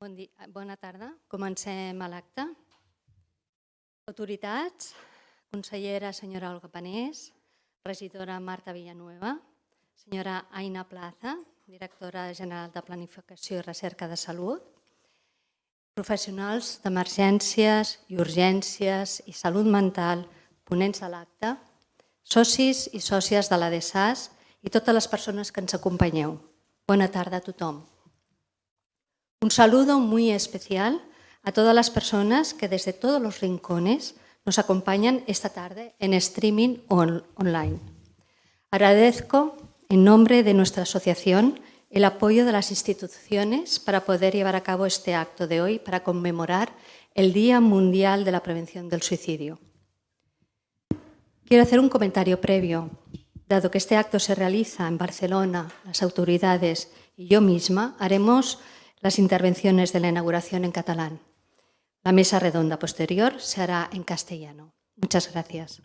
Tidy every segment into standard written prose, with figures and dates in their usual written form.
Bona tarda. Comencem a l'acte. Autoritats, consellera senyora Olga Panés, regidora Marta Villanueva, senyora Aina Plaza, directora general de Planificació i Recerca de Salut, professionals d'emergències i urgències i salut mental, ponents de l'acte, socis i sòcies de l'ADSAS i totes les persones que ens acompanyeu. Bona tarda a tothom. Un saludo muy especial a todas las personas que desde todos los rincones nos acompañan esta tarde en streaming online. Agradezco en nombre de nuestra asociación el apoyo de las instituciones para poder llevar a cabo este acto de hoy para conmemorar el Día Mundial de la Prevención del Suicidio. Quiero hacer un comentario previo. Dado que este acto se realiza en Barcelona, las autoridades y yo misma haremos las intervenciones de la inauguración en catalán. La mesa redonda posterior se hará en castellano. Muchas gracias.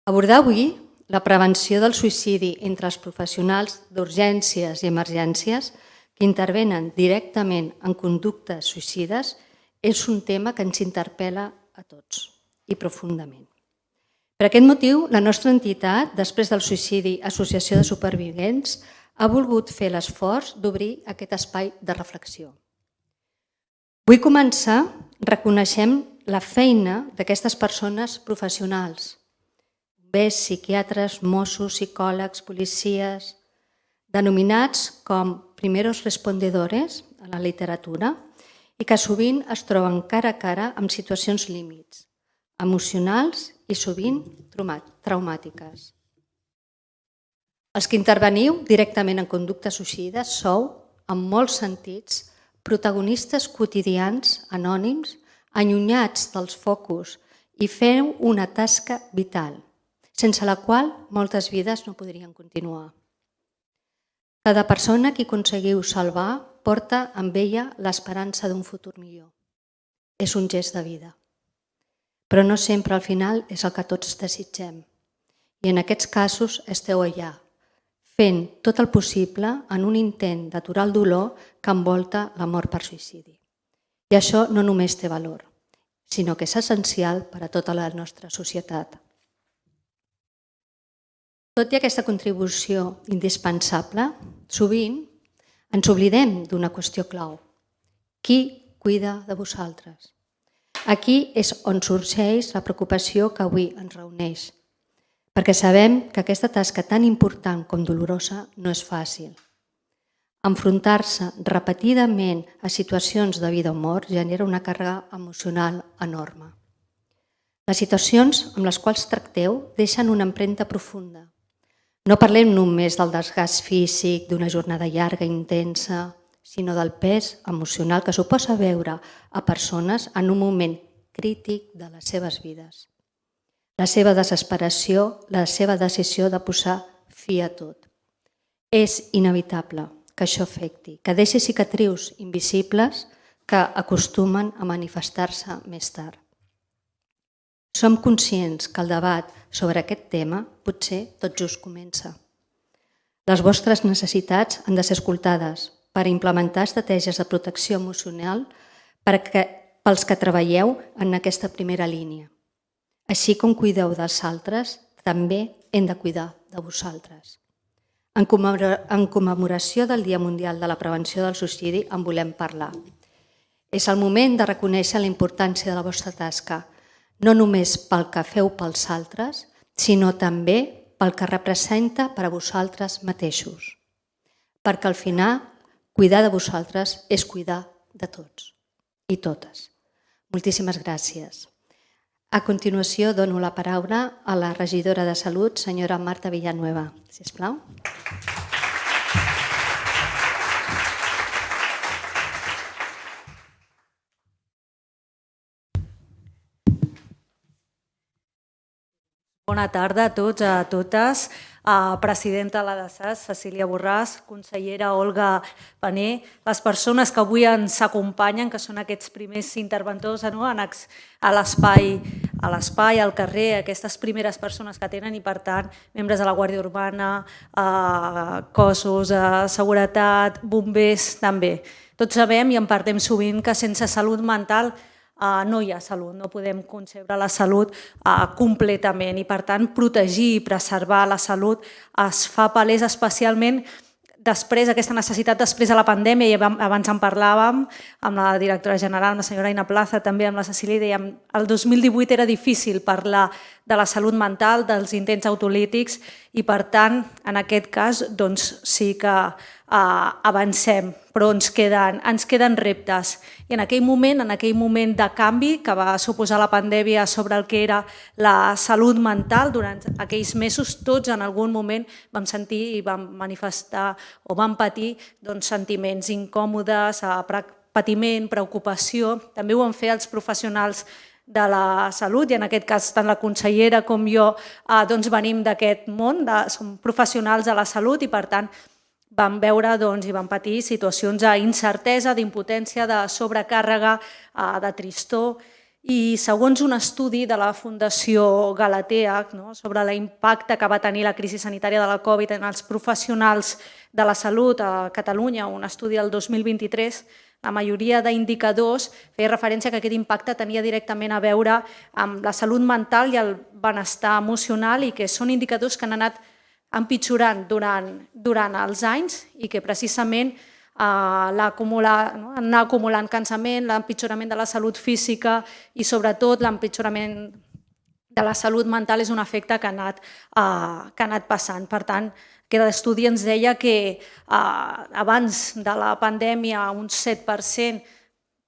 Abordar avui la prevenció del suïcidi entre els professionals d'urgències i emergències que intervenen directament en conductes suïcides és un tema que ens interpel·la a tots i profundament. Per aquest motiu, la nostra entitat, després del suïcidi Associació de Supervivents, ha volgut fer l'esforç d'obrir aquest espai de reflexió. Vull començar reconeixent la feina d'aquestes persones professionals, bombers, psiquiatres, Mossos, psicòlegs, policies, denominats com primeros respondedores a la literatura i que sovint es troben cara a cara amb situacions límits, emocionals i sovint traumàtiques. Els que interveniu directament en conductes suïcides sou, en molts sentits, protagonistes quotidians, anònims, allunyats dels focus i feu una tasca vital, sense la qual moltes vides no podrien continuar. Cada persona que aconseguiu salvar porta amb ella l'esperança d'un futur millor. És un gest de vida. Però no sempre al final és el que tots desitgem. I en aquests casos esteu allà, fent tot el possible en un intent d'aturar el dolor que envolta la mort per suïcidi. I això no només té valor, sinó que és essencial per a tota la nostra societat. Tot i aquesta contribució indispensable, sovint ens oblidem d'una qüestió clau. Qui cuida de vosaltres? Aquí és on sorgeix la preocupació que avui ens reuneix, perquè sabem que aquesta tasca tan important com dolorosa no és fàcil. Enfrontar-se repetidament a situacions de vida o mort genera una càrrega emocional enorme. Les situacions amb les quals tracteu deixen una empremta profunda. No parlem només del desgast físic, d'una jornada llarga i intensa, sinó del pes emocional que suposa veure a persones en un moment crític de les seves vides. La seva desesperació, la seva decisió de posar fi a tot. És inevitable que això afecti, que deixi cicatrius invisibles que acostumen a manifestar-se més tard. Som conscients que el debat sobre aquest tema potser tot just comença. Les vostres necessitats han de ser escoltades per implementar estratègies de protecció emocional pels que treballeu en aquesta primera línia. Així com cuideu dels altres, també hem de cuidar de vosaltres. En commemoració del Dia Mundial de la Prevenció del Suïcidi en volem parlar. És el moment de reconèixer la importància de la vostra tasca, no només pel que feu pels altres, sinó també pel que representa per a vosaltres mateixos. Perquè al final, cuidar de vosaltres és cuidar de tots i totes. Moltíssimes gràcies. A continuació, dono la paraula a la regidora de Salut, senyora Marta Villanueva. Sisplau. Bona tarda a tots, a totes. Presidenta de l'ADSAS, Cecília Borràs, consellera Olga Pané, les persones que avui ens acompanyen, que són aquests primers interventors a l'espai a l'espai, al carrer, aquestes primeres persones que tenen i, per tant, membres de la Guàrdia Urbana, cossos de seguretat, bombers, també. Tots sabem i en parlem sovint que sense salut mental no hi ha salut, no podem concebre la salut completament i, per tant, protegir i preservar la salut es fa palès especialment després, aquesta necessitat després de la pandèmia, i abans en parlàvem amb la directora general, amb la senyora Ina Plaza, també amb la Cecília, i dèiem el 2018 era difícil parlar de la salut mental, dels intents autolítics, i per tant, en aquest cas, doncs sí que avancem, però ens queden reptes. I en aquell moment de canvi que va suposar la pandèmia sobre el que era la salut mental, durant aquells mesos tots en algun moment vam sentir i vam manifestar o vam patir sentiments incòmodes, patiment, preocupació. També ho van fer els professionals de la salut, i en aquest cas tant la consellera com jo venim d'aquest món, som professionals de la salut, i per tant vam veure i vam patir situacions d'incertesa, d'impotència, de sobrecàrrega, de tristor. I segons un estudi de la Fundació Galatea sobre l'impacte que va tenir la crisi sanitària de la Covid en els professionals de la salut a Catalunya, un estudi del 2023, la majoria d'indicadors feia referència que aquest impacte tenia directament a veure amb la salut mental i el benestar emocional, i que són indicadors que han anat empitjorant durant els anys i que precisament anar acumulant cansament, l'empitjorament de la salut física i sobretot l'empitjorament de la salut mental és un efecte que ha anat passant. Per tant, aquest estudi ens deia que abans de la pandèmia un 7%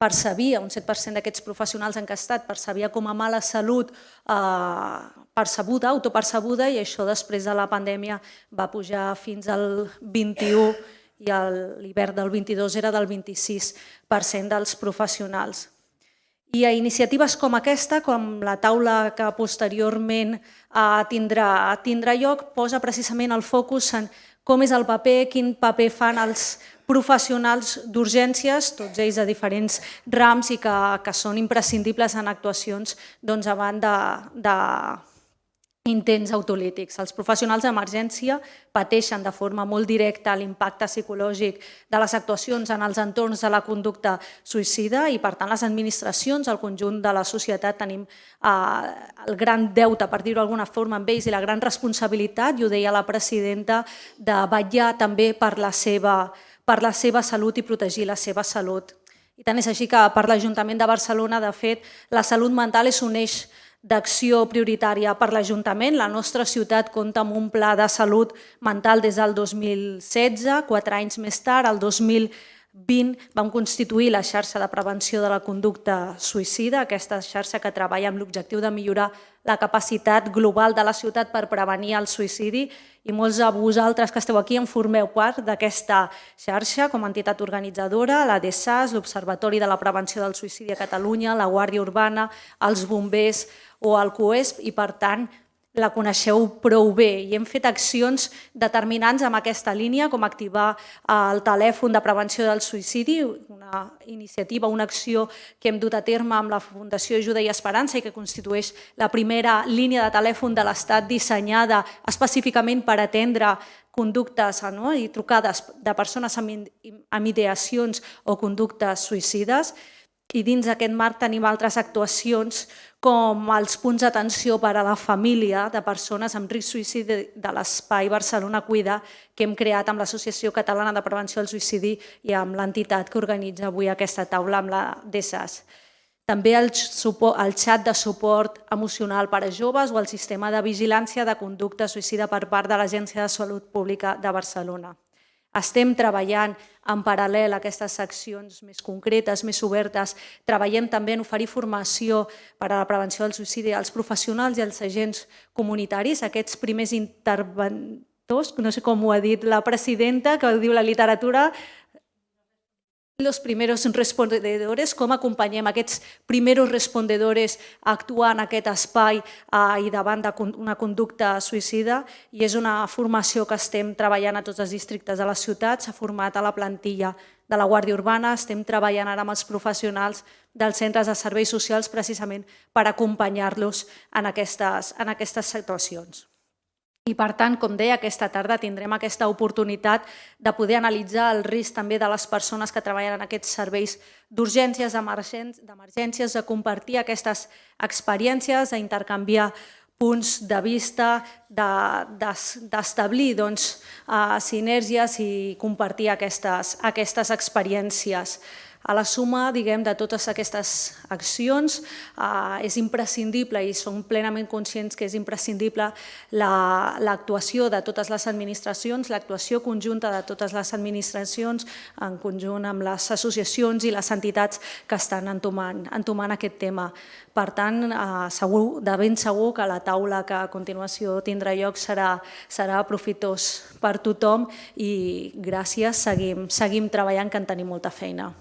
d'aquests professionals enquestats percebia com a mala salut autopercebuda, i això després de la pandèmia va pujar fins al 21% i l'hivern del 22 era del 26% dels professionals. I a iniciatives com aquesta, com la taula que posteriorment tindrà lloc, posa precisament el focus en com és el paper, quin paper fan els professionals d'urgències, tots ells de diferents rams i que són imprescindibles en actuacions davant d'intents autolítics. Els professionals d'emergència pateixen de forma molt directa l'impacte psicològic de les actuacions en els entorns de la conducta suïcida, i per tant les administracions, el conjunt de la societat, tenim el gran deute, per dir-ho d'alguna forma, amb ells, i la gran responsabilitat, i ho deia la presidenta, de vetllar també per la seva salut i protegir la seva salut. I tant és així que per l'Ajuntament de Barcelona, de fet, la salut mental és un eix d'acció prioritària per l'Ajuntament. La nostra ciutat compta amb un pla de salut mental des del 2016, 4 anys més tard, el 2020 vam constituir la xarxa de prevenció de la conducta suïcida, aquesta xarxa que treballa amb l'objectiu de millorar la capacitat global de la ciutat per prevenir el suïcidi, i molts de vosaltres que esteu aquí en formeu part d'aquesta xarxa com a entitat organitzadora, la DESAS, l'Observatori de la Prevenció del Suïcidi a Catalunya, la Guàrdia Urbana, els bombers o el COESP, i per tant la coneixeu prou bé. I hem fet accions determinants en aquesta línia, com activar el telèfon de prevenció del suïcidi, una iniciativa, una acció que hem dut a terme amb la Fundació Ajuda i Esperança i que constitueix la primera línia de telèfon de l'Estat dissenyada específicament per atendre conductes i trucades de persones amb ideacions o conductes suïcides. I dins d'aquest marc tenim altres actuacions com els punts d'atenció per a la família de persones amb risc suïcidi de l'Espai Barcelona Cuida, que hem creat amb l'Associació Catalana de Prevenció del Suïcidi i amb l'entitat que organitza avui aquesta taula, amb la DESAS. També el xat de suport emocional per a joves o el sistema de vigilància de conducta suïcida per part de l'Agència de Salut Pública de Barcelona. Estem treballant en paral·lel a aquestes accions més concretes, més obertes. Treballem també en oferir formació per a la prevenció del suïcidi als professionals i als agents comunitaris, aquests primers interventors, no sé com ho ha dit la presidenta, que ho diu la literatura, los primeros respondedores, com acompanyem aquests primeros respondedors a actuar en aquest espai i davant d'una conducta suïcida, i és una formació que estem treballant a tots els districtes de la ciutat. S'ha format a la plantilla la Guàrdia Urbana, estem treballant ara amb els professionals dels centres de serveis socials precisament per acompanyar-los en aquestes situacions. I per tant, com deia, aquesta tarda tindrem aquesta oportunitat de poder analitzar el risc també de les persones que treballen en aquests serveis d'urgències, d'emergències, de compartir aquestes experiències, d'intercanviar punts de vista, d'establir sinergies i compartir aquestes experiències. A la suma, diguem, de totes aquestes accions és imprescindible i som plenament conscients que és imprescindible l'actuació de totes les administracions, l'actuació conjunta de totes les administracions en conjunt amb les associacions i les entitats que estan entomant aquest tema. Per tant, de ben segur que la taula que a continuació tindrà lloc serà profitós per tothom i gràcies, seguim treballant que en tenim molta feina.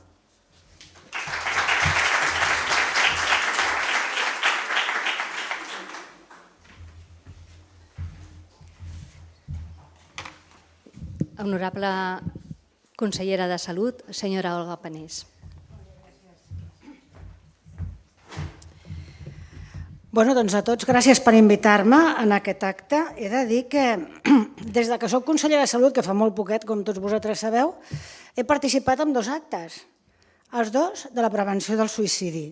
Honorable consellera de Salut, senyora Olga Panés. Doncs a tots, gràcies per invitar-me en aquest acte. He de dir que des que soc consellera de Salut, que fa molt poquet, com tots vosaltres sabeu, he participat en 2 actes, els 2 de la prevenció del suïcidi.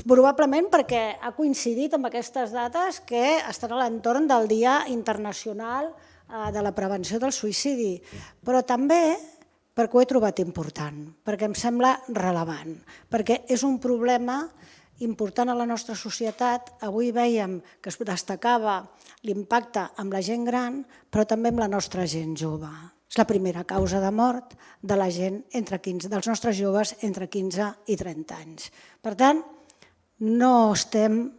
Probablement perquè ha coincidit amb aquestes dates que estan a l'entorn del Dia Internacional de la Prevenció del Suïcidi, però també perquè ho he trobat important, perquè em sembla rellevant, perquè és un problema important a la nostra societat. Avui vèiem que es destacava l'impacte amb la gent gran, però també amb la nostra gent jove. És la primera causa de mort de la gent dels nostres joves entre 15 i 30 anys. Per tant, no estem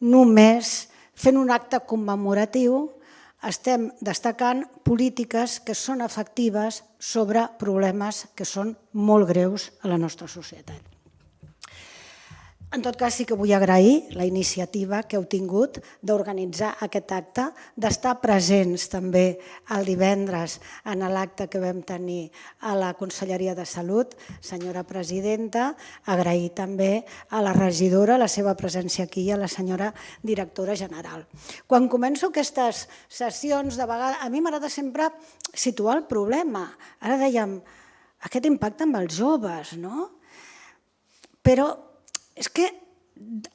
només fent un acte commemoratiu, estem destacant polítiques que són efectives sobre problemes que són molt greus a la nostra societat. En tot cas, sí que vull agrair la iniciativa que heu tingut d'organitzar aquest acte, d'estar presents també el divendres en l'acte que vam tenir a la Conselleria de Salut. Senyora presidenta, agrair també a la regidora la seva presència aquí i a la senyora directora general. Quan començo aquestes sessions, de vegades, a mi m'agrada sempre situar el problema. Ara dèiem, aquest impacte amb els joves, no? Però és que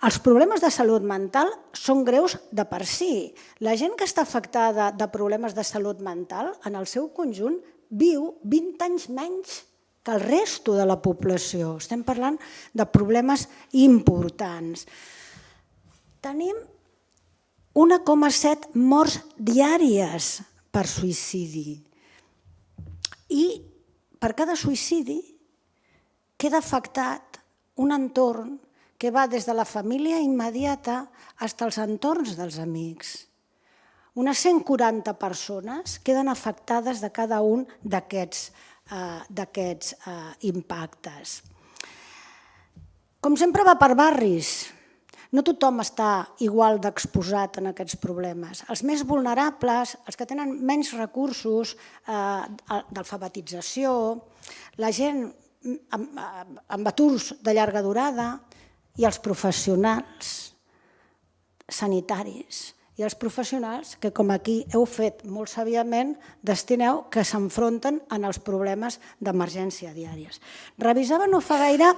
els problemes de salut mental són greus de per si. La gent que està afectada de problemes de salut mental, en el seu conjunt, viu 20 anys menys que el resto de la població. Estem parlant de problemes importants. Tenim 1,7 morts diàries per suïcidi. I per cada suïcidi queda afectat un entorn que va des de la família immediata fins als entorns dels amics. Unes 140 persones queden afectades de cada un d'aquests impactes. Com sempre va per barris. No tothom està igual d'exposat en aquests problemes. Els més vulnerables, els que tenen menys recursos d'alfabetització, la gent amb aturs de llarga durada i els professionals sanitaris i els professionals que, com aquí heu fet molt sàviament, destineu que s'enfronten als problemes d'emergència diàries. Revisava no fa gaire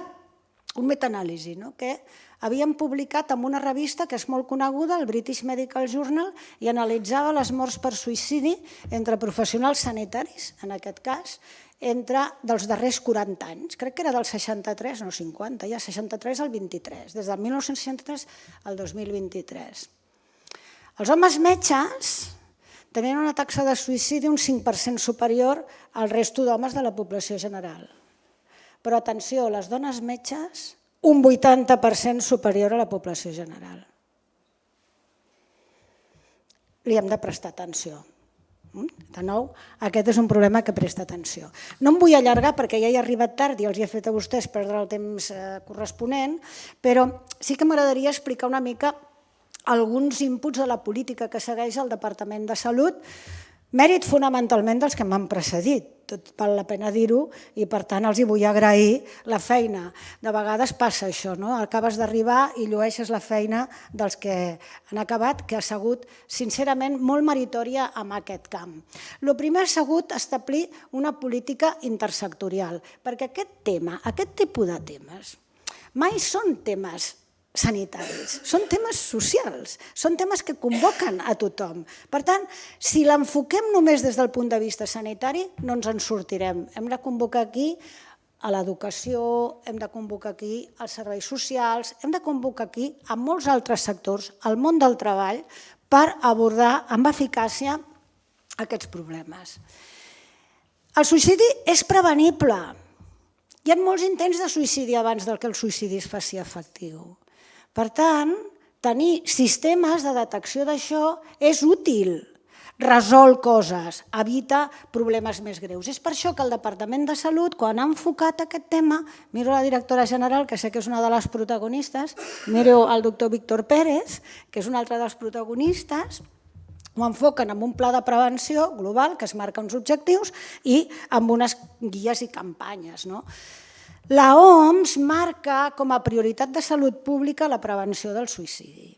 un metaanàlisi que havien publicat en una revista que és molt coneguda, el British Medical Journal, i analitzava les morts per suïcidi entre professionals sanitaris, en aquest cas, dels darrers 40 anys. Crec que era del 63, no 50, ja 63 al 23, des del 1963 al 2023. Els homes metges tenien una taxa de suïcidi un 5% superior al resto d'homes de la població general. Però atenció, les dones metges, un 80% superior a la població general. Li hem de prestar atenció. De nou, aquest és un problema que presta atenció. No em vull allargar perquè ja he arribat tard i els he fet a vostès perdre el temps corresponent, però sí que m'agradaria explicar una mica alguns inputs de la política que segueix el Departament de Salut Mèrit fonamentalment dels que m'han precedit, tot val la pena dir-ho, i per tant els hi vull agrair la feina. De vegades passa això, no? Acabes d'arribar i llueixes la feina dels que han acabat, que ha sigut sincerament molt meritòria en aquest camp. El primer ha sigut establir una política intersectorial, perquè aquest tema, aquest tipus de temes, mai són temes sanitaris, són temes socials, són temes que convoquen a tothom. Per tant, si l'enfoquem només des del punt de vista sanitari, no ens en sortirem. Hem de convocar aquí a l'educació, hem de convocar aquí als serveis socials, hem de convocar aquí a molts altres sectors, al món del treball, per abordar amb eficàcia aquests problemes. El suïcidi és prevenible. Hi ha molts intents de suïcidi abans que el suïcidi es faci efectiu. Per tant, tenir sistemes de detecció d'això és útil, resol coses, evita problemes més greus. És per això que el Departament de Salut, quan ha enfocat aquest tema, miro la directora general, que sé que és una de les protagonistes, miro el doctor Víctor Pérez, que és un altre dels protagonistes, ho enfoquen amb un pla de prevenció global que es marca uns objectius i amb unes guies i campanyes. La OMS marca com a prioritat de salut pública la prevenció del suïcidi.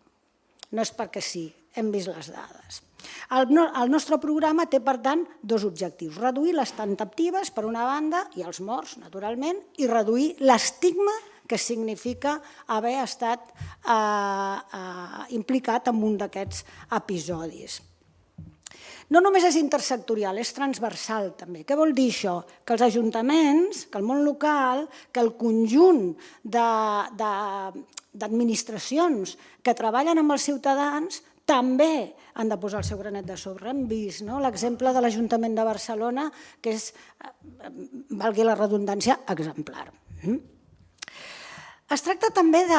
No és perquè sí, hem vist les dades. El nostre programa té, per tant, dos objectius. Reduir les temptatives, per una banda, i els morts, naturalment, i reduir l'estigma que significa haver estat implicat en un d'aquests episodis. No només és intersectorial, és transversal també. Què vol dir això? Que els ajuntaments, que el món local, que el conjunt d'administracions que treballen amb els ciutadans també han de posar el seu granet de sorra. Hem vist l'exemple de l'Ajuntament de Barcelona, que és, valgui la redundància, exemplar. Es tracta també de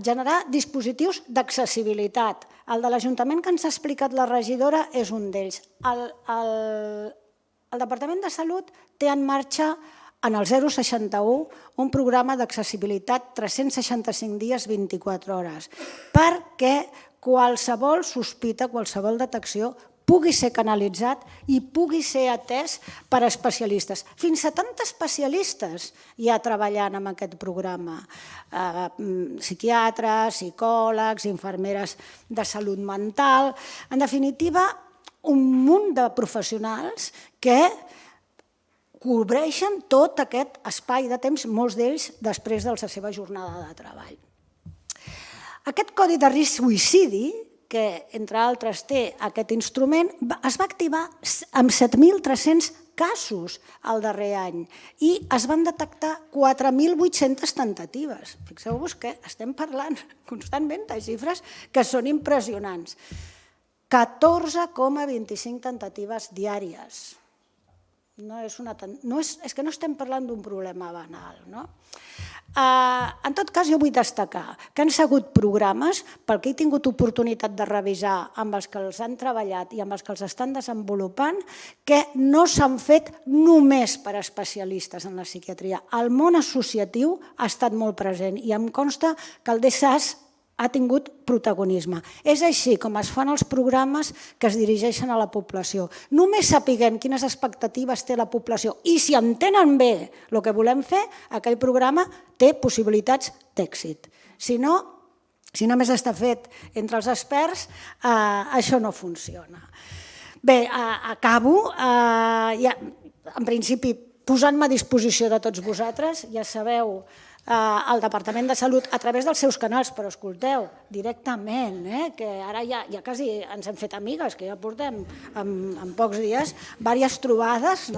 generar dispositius d'accessibilitat. El de l'Ajuntament que ens ha explicat la regidora és un d'ells. El Departament de Salut té en marxa en el 061 un programa d'accessibilitat 365 dies, 24 hores, perquè qualsevol sospita, qualsevol detecció pugui ser canalitzat i pugui ser atès per especialistes. Fins a 70 especialistes hi ha treballant en aquest programa. Psiquiatres, psicòlegs, infermeres de salut mental. En definitiva, un munt de professionals que cobreixen tot aquest espai de temps, molts d'ells després de la seva jornada de treball. Aquest codi de risc suïcidi, que entre altres té aquest instrument, es va activar amb 7.300 casos el darrer any i es van detectar 4.800 temptatives. Fixeu-vos que estem parlant constantment de xifres que són impressionants. 14,25 temptatives diàries. És que no estem parlant d'un problema banal. En tot cas, jo vull destacar que han sigut programes, pel que he tingut oportunitat de revisar amb els que els han treballat i amb els que els estan desenvolupant, que no s'han fet només per a especialistes en la psiquiatria. El món associatiu ha estat molt present i em consta que el DSAS ha tingut protagonisme. És així com es fan els programes que es dirigeixen a la població. Només sapiguem quines expectatives té la població i si entenen bé el que volem fer, aquell programa té possibilitats d'èxit. Si no, si només està fet entre els experts, això no funciona. Bé, acabo. En principi, posant-me a disposició de tots vosaltres, ja sabeu, el Departament de Salut a través dels seus canals, però escolteu, directament, que ara ja quasi ens hem fet amigues, que ja portem en pocs dies diverses trobades,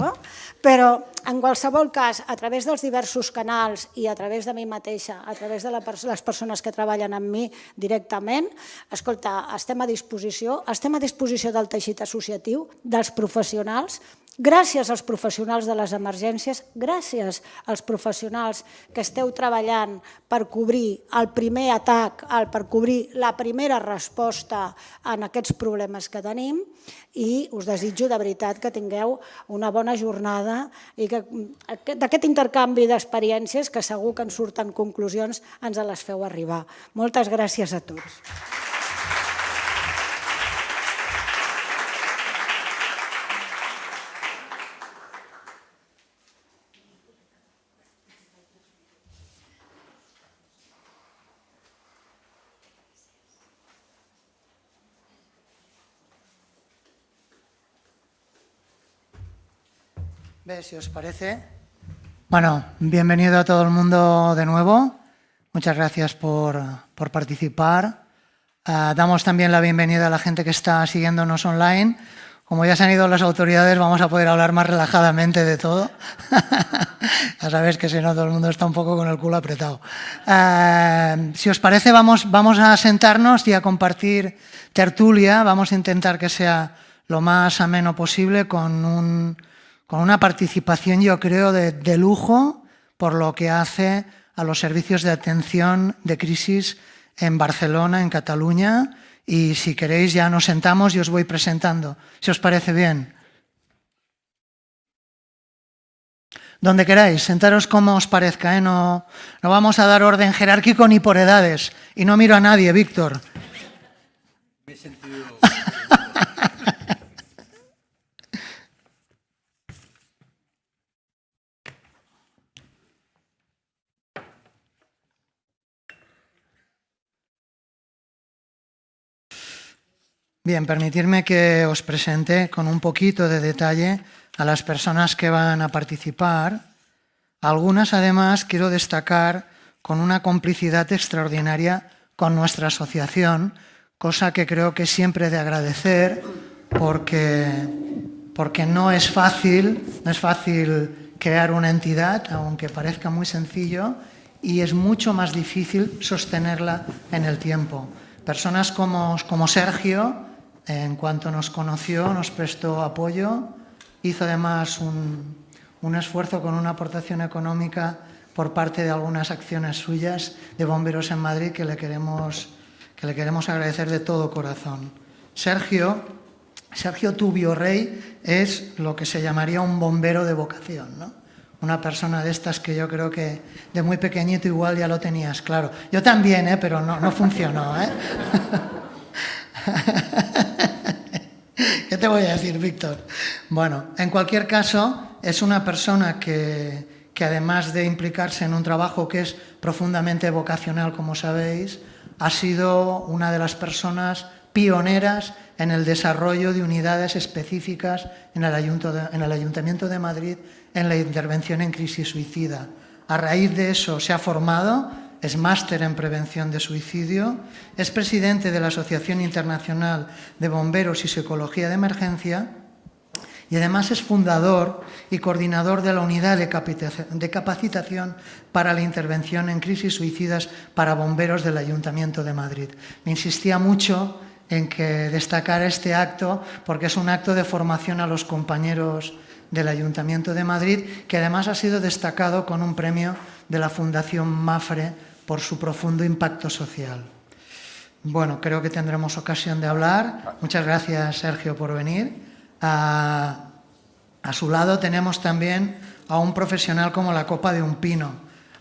però en qualsevol cas, a través dels diversos canals i a través de mi mateixa, a través de les persones que treballen amb mi directament, escolta, estem a disposició del teixit associatiu, dels professionals, gràcies als professionals de les emergències, gràcies als professionals que esteu treballant per cobrir el primer atac, per cobrir la primera resposta en aquests problemes que tenim i us desitjo de veritat que tingueu una bona jornada i que d'aquest intercanvi d'experiències que segur que en surten conclusions ens les feu arribar. Moltes gràcies a tots. Ve, si os parece. Bueno, bienvenido a todo el mundo de nuevo. Muchas gracias por participar. Damos también la bienvenida a la gente que está siguiéndonos online. Como ya se han ido las autoridades, vamos a poder hablar más relajadamente de todo. Ya sabéis que si no, todo el mundo está un poco con el culo apretado. Si os parece, vamos a sentarnos y a compartir tertulia. Vamos a intentar que sea lo más ameno posible con una participación, yo creo, de lujo por lo que hace a los servicios de atención de crisis en Barcelona, en Cataluña. Y si queréis ya nos sentamos y os voy presentando, si os parece bien. Donde queráis, sentaros como os parezca, ¿eh? No vamos a dar orden jerárquico ni por edades. Y no miro a nadie, Víctor. Me he sentido... Bien, permitidme que os presente con un poquito de detalle a las personas que van a participar. Algunas, además, quiero destacar con una complicidad extraordinaria con nuestra asociación, cosa que creo que es siempre de agradecer porque no es fácil crear una entidad, aunque parezca muy sencillo, y es mucho más difícil sostenerla en el tiempo. Personas como Sergio, en cuanto nos conoció, nos prestó apoyo, hizo además un esfuerzo con una aportación económica por parte de algunas acciones suyas de Bomberos en Madrid que le queremos agradecer de todo corazón. Sergio Tubio Rey es lo que se llamaría un bombero de vocación, ¿no? Una persona de estas que yo creo que de muy pequeñito igual ya lo tenías claro. Yo también, pero no funcionó, ¿eh? ¿Qué te voy a decir, Víctor? Bueno, en cualquier caso, es una persona que además de implicarse en un trabajo que es profundamente vocacional, como sabéis, ha sido una de las personas pioneras en el desarrollo de unidades específicas en el Ayuntamiento de Madrid en la intervención en crisis suicida. A raíz de eso se ha formado, es máster en prevención de suicidio, es presidente de la Asociación Internacional de Bomberos y Psicología de Emergencia y además es fundador y coordinador de la Unidad de Capacitación para la Intervención en Crisis Suicidas para Bomberos del Ayuntamiento de Madrid. Me insistía mucho en que destacara este acto porque es un acto de formación a los compañeros del Ayuntamiento de Madrid, que además ha sido destacado con un premio de la Fundación Mafre por su profundo impacto social. Bueno, creo que tendremos ocasión de hablar. Muchas gracias, Sergio, por venir. A su lado tenemos también a un profesional como la copa de un pino,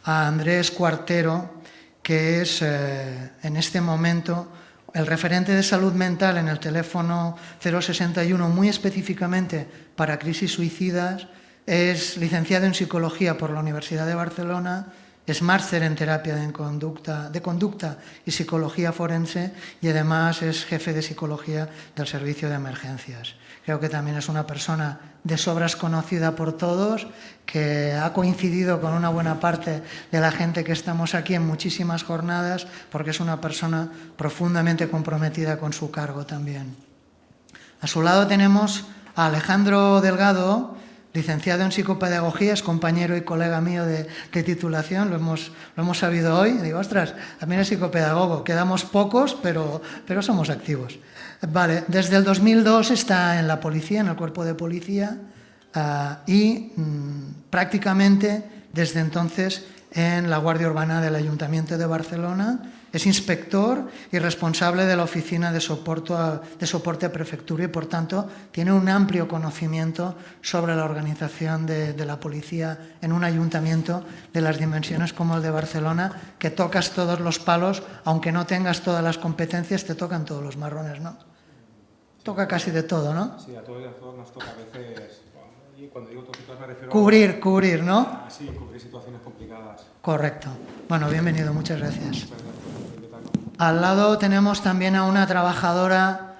a Andrés Cuartero, que es en este momento el referente de salud mental en el teléfono 061, muy específicamente para crisis suicidas. Es licenciado en Psicología por la Universidad de Barcelona, es máster en Terapia de Conducta y Psicología Forense y además es jefe de Psicología del Servicio de Emergencias. Creo que también es una persona de sobras conocida por todos, que ha coincidido con una buena parte de la gente que estamos aquí en muchísimas jornadas, porque es una persona profundamente comprometida con su cargo también. A su lado tenemos a Alejandro Delgado, licenciado en Psicopedagogía, es compañero y colega mío de titulación, lo hemos sabido hoy. Digo, ostras, también es psicopedagogo, quedamos pocos, pero somos activos. Vale, desde el 2002 está en la policía, en el cuerpo de policía, y prácticamente desde entonces en la Guardia Urbana del Ayuntamiento de Barcelona. Es inspector y responsable de la Oficina de Soporte a Prefectura y, por tanto, tiene un amplio conocimiento sobre la organización de la policía en un ayuntamiento de las dimensiones como el de Barcelona, que tocas todos los palos, aunque no tengas todas las competencias, te tocan todos los marrones, ¿no? Toca casi de todo, ¿no? Sí, a todos nos toca a veces, y cuando digo todas me refiero Cubrir, ¿no? Sí, cubrir situaciones complicadas. Correcto. Bueno, bienvenido, muchas gracias. Muchas gracias por invitarnos. Al lado tenemos también a una trabajadora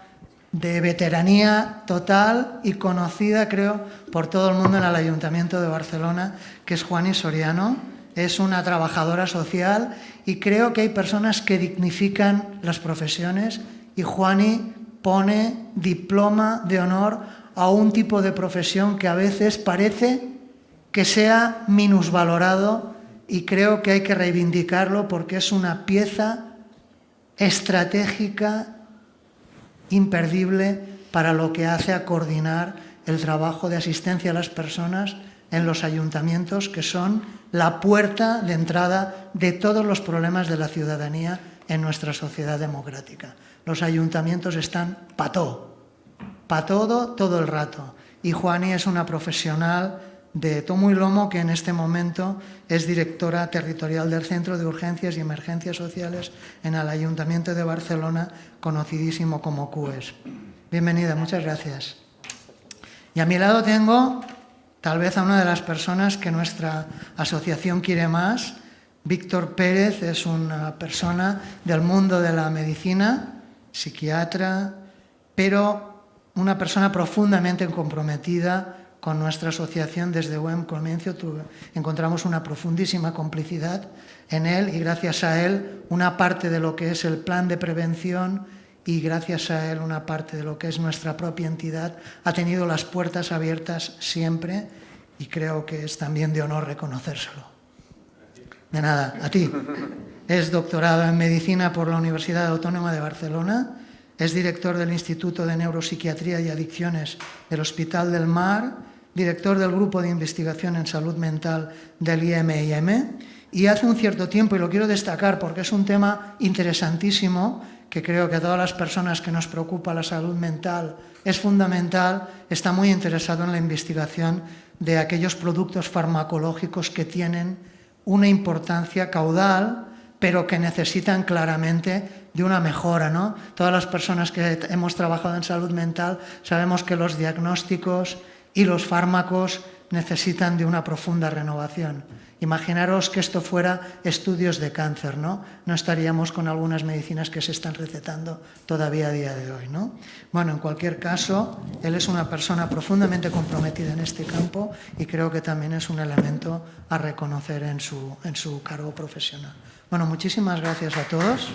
de veteranía total y conocida, creo, por todo el mundo en el Ayuntamiento de Barcelona, que es Juani Soriano. Es una trabajadora social y creo que hay personas que dignifican las profesiones y Juani pone diploma de honor a un tipo de profesión que a veces parece que sea minusvalorado y creo que hay que reivindicarlo porque es una pieza estratégica imperdible para lo que hace a coordinar el trabajo de asistencia a las personas en los ayuntamientos, que son la puerta de entrada de todos los problemas de la ciudadanía en nuestra sociedad democrática. Los ayuntamientos están para todo, todo el rato. Y Juani es una profesional de tomo y lomo que en este momento es directora territorial del Centro de Urgencias y Emergencias Sociales en el Ayuntamiento de Barcelona, conocidísimo como CUES. Bienvenida, muchas gracias. Y a mi lado tengo tal vez a una de las personas que nuestra asociación quiere más. Víctor Pérez es una persona del mundo de la medicina, psiquiatra, pero una persona profundamente comprometida con nuestra asociación. Desde buen comienzo encontramos una profundísima complicidad en él y gracias a él una parte de lo que es el plan de prevención y gracias a él una parte de lo que es nuestra propia entidad ha tenido las puertas abiertas siempre y creo que es también de honor reconocérselo. De nada, a ti. Es doctorado en Medicina por la Universidad Autónoma de Barcelona, es director del Instituto de Neuropsiquiatría y Adicciones del Hospital del Mar, director del Grupo de Investigación en Salud Mental del IMIM y hace un cierto tiempo, y lo quiero destacar porque es un tema interesantísimo, que creo que a todas las personas que nos preocupa la salud mental es fundamental, está muy interesado en la investigación de aquellos productos farmacológicos que tienen una importancia caudal, pero que necesitan claramente de una mejora, ¿no? Todas las personas que hemos trabajado en salud mental sabemos que los diagnósticos y los fármacos necesitan de una profunda renovación. Imaginaros que esto fuera estudios de cáncer, ¿no? No estaríamos con algunas medicinas que se están recetando todavía a día de hoy, ¿no? Bueno, en cualquier caso, él es una persona profundamente comprometida en este campo y creo que también es un elemento a reconocer en su cargo profesional. Bueno, muchísimas gracias a todos.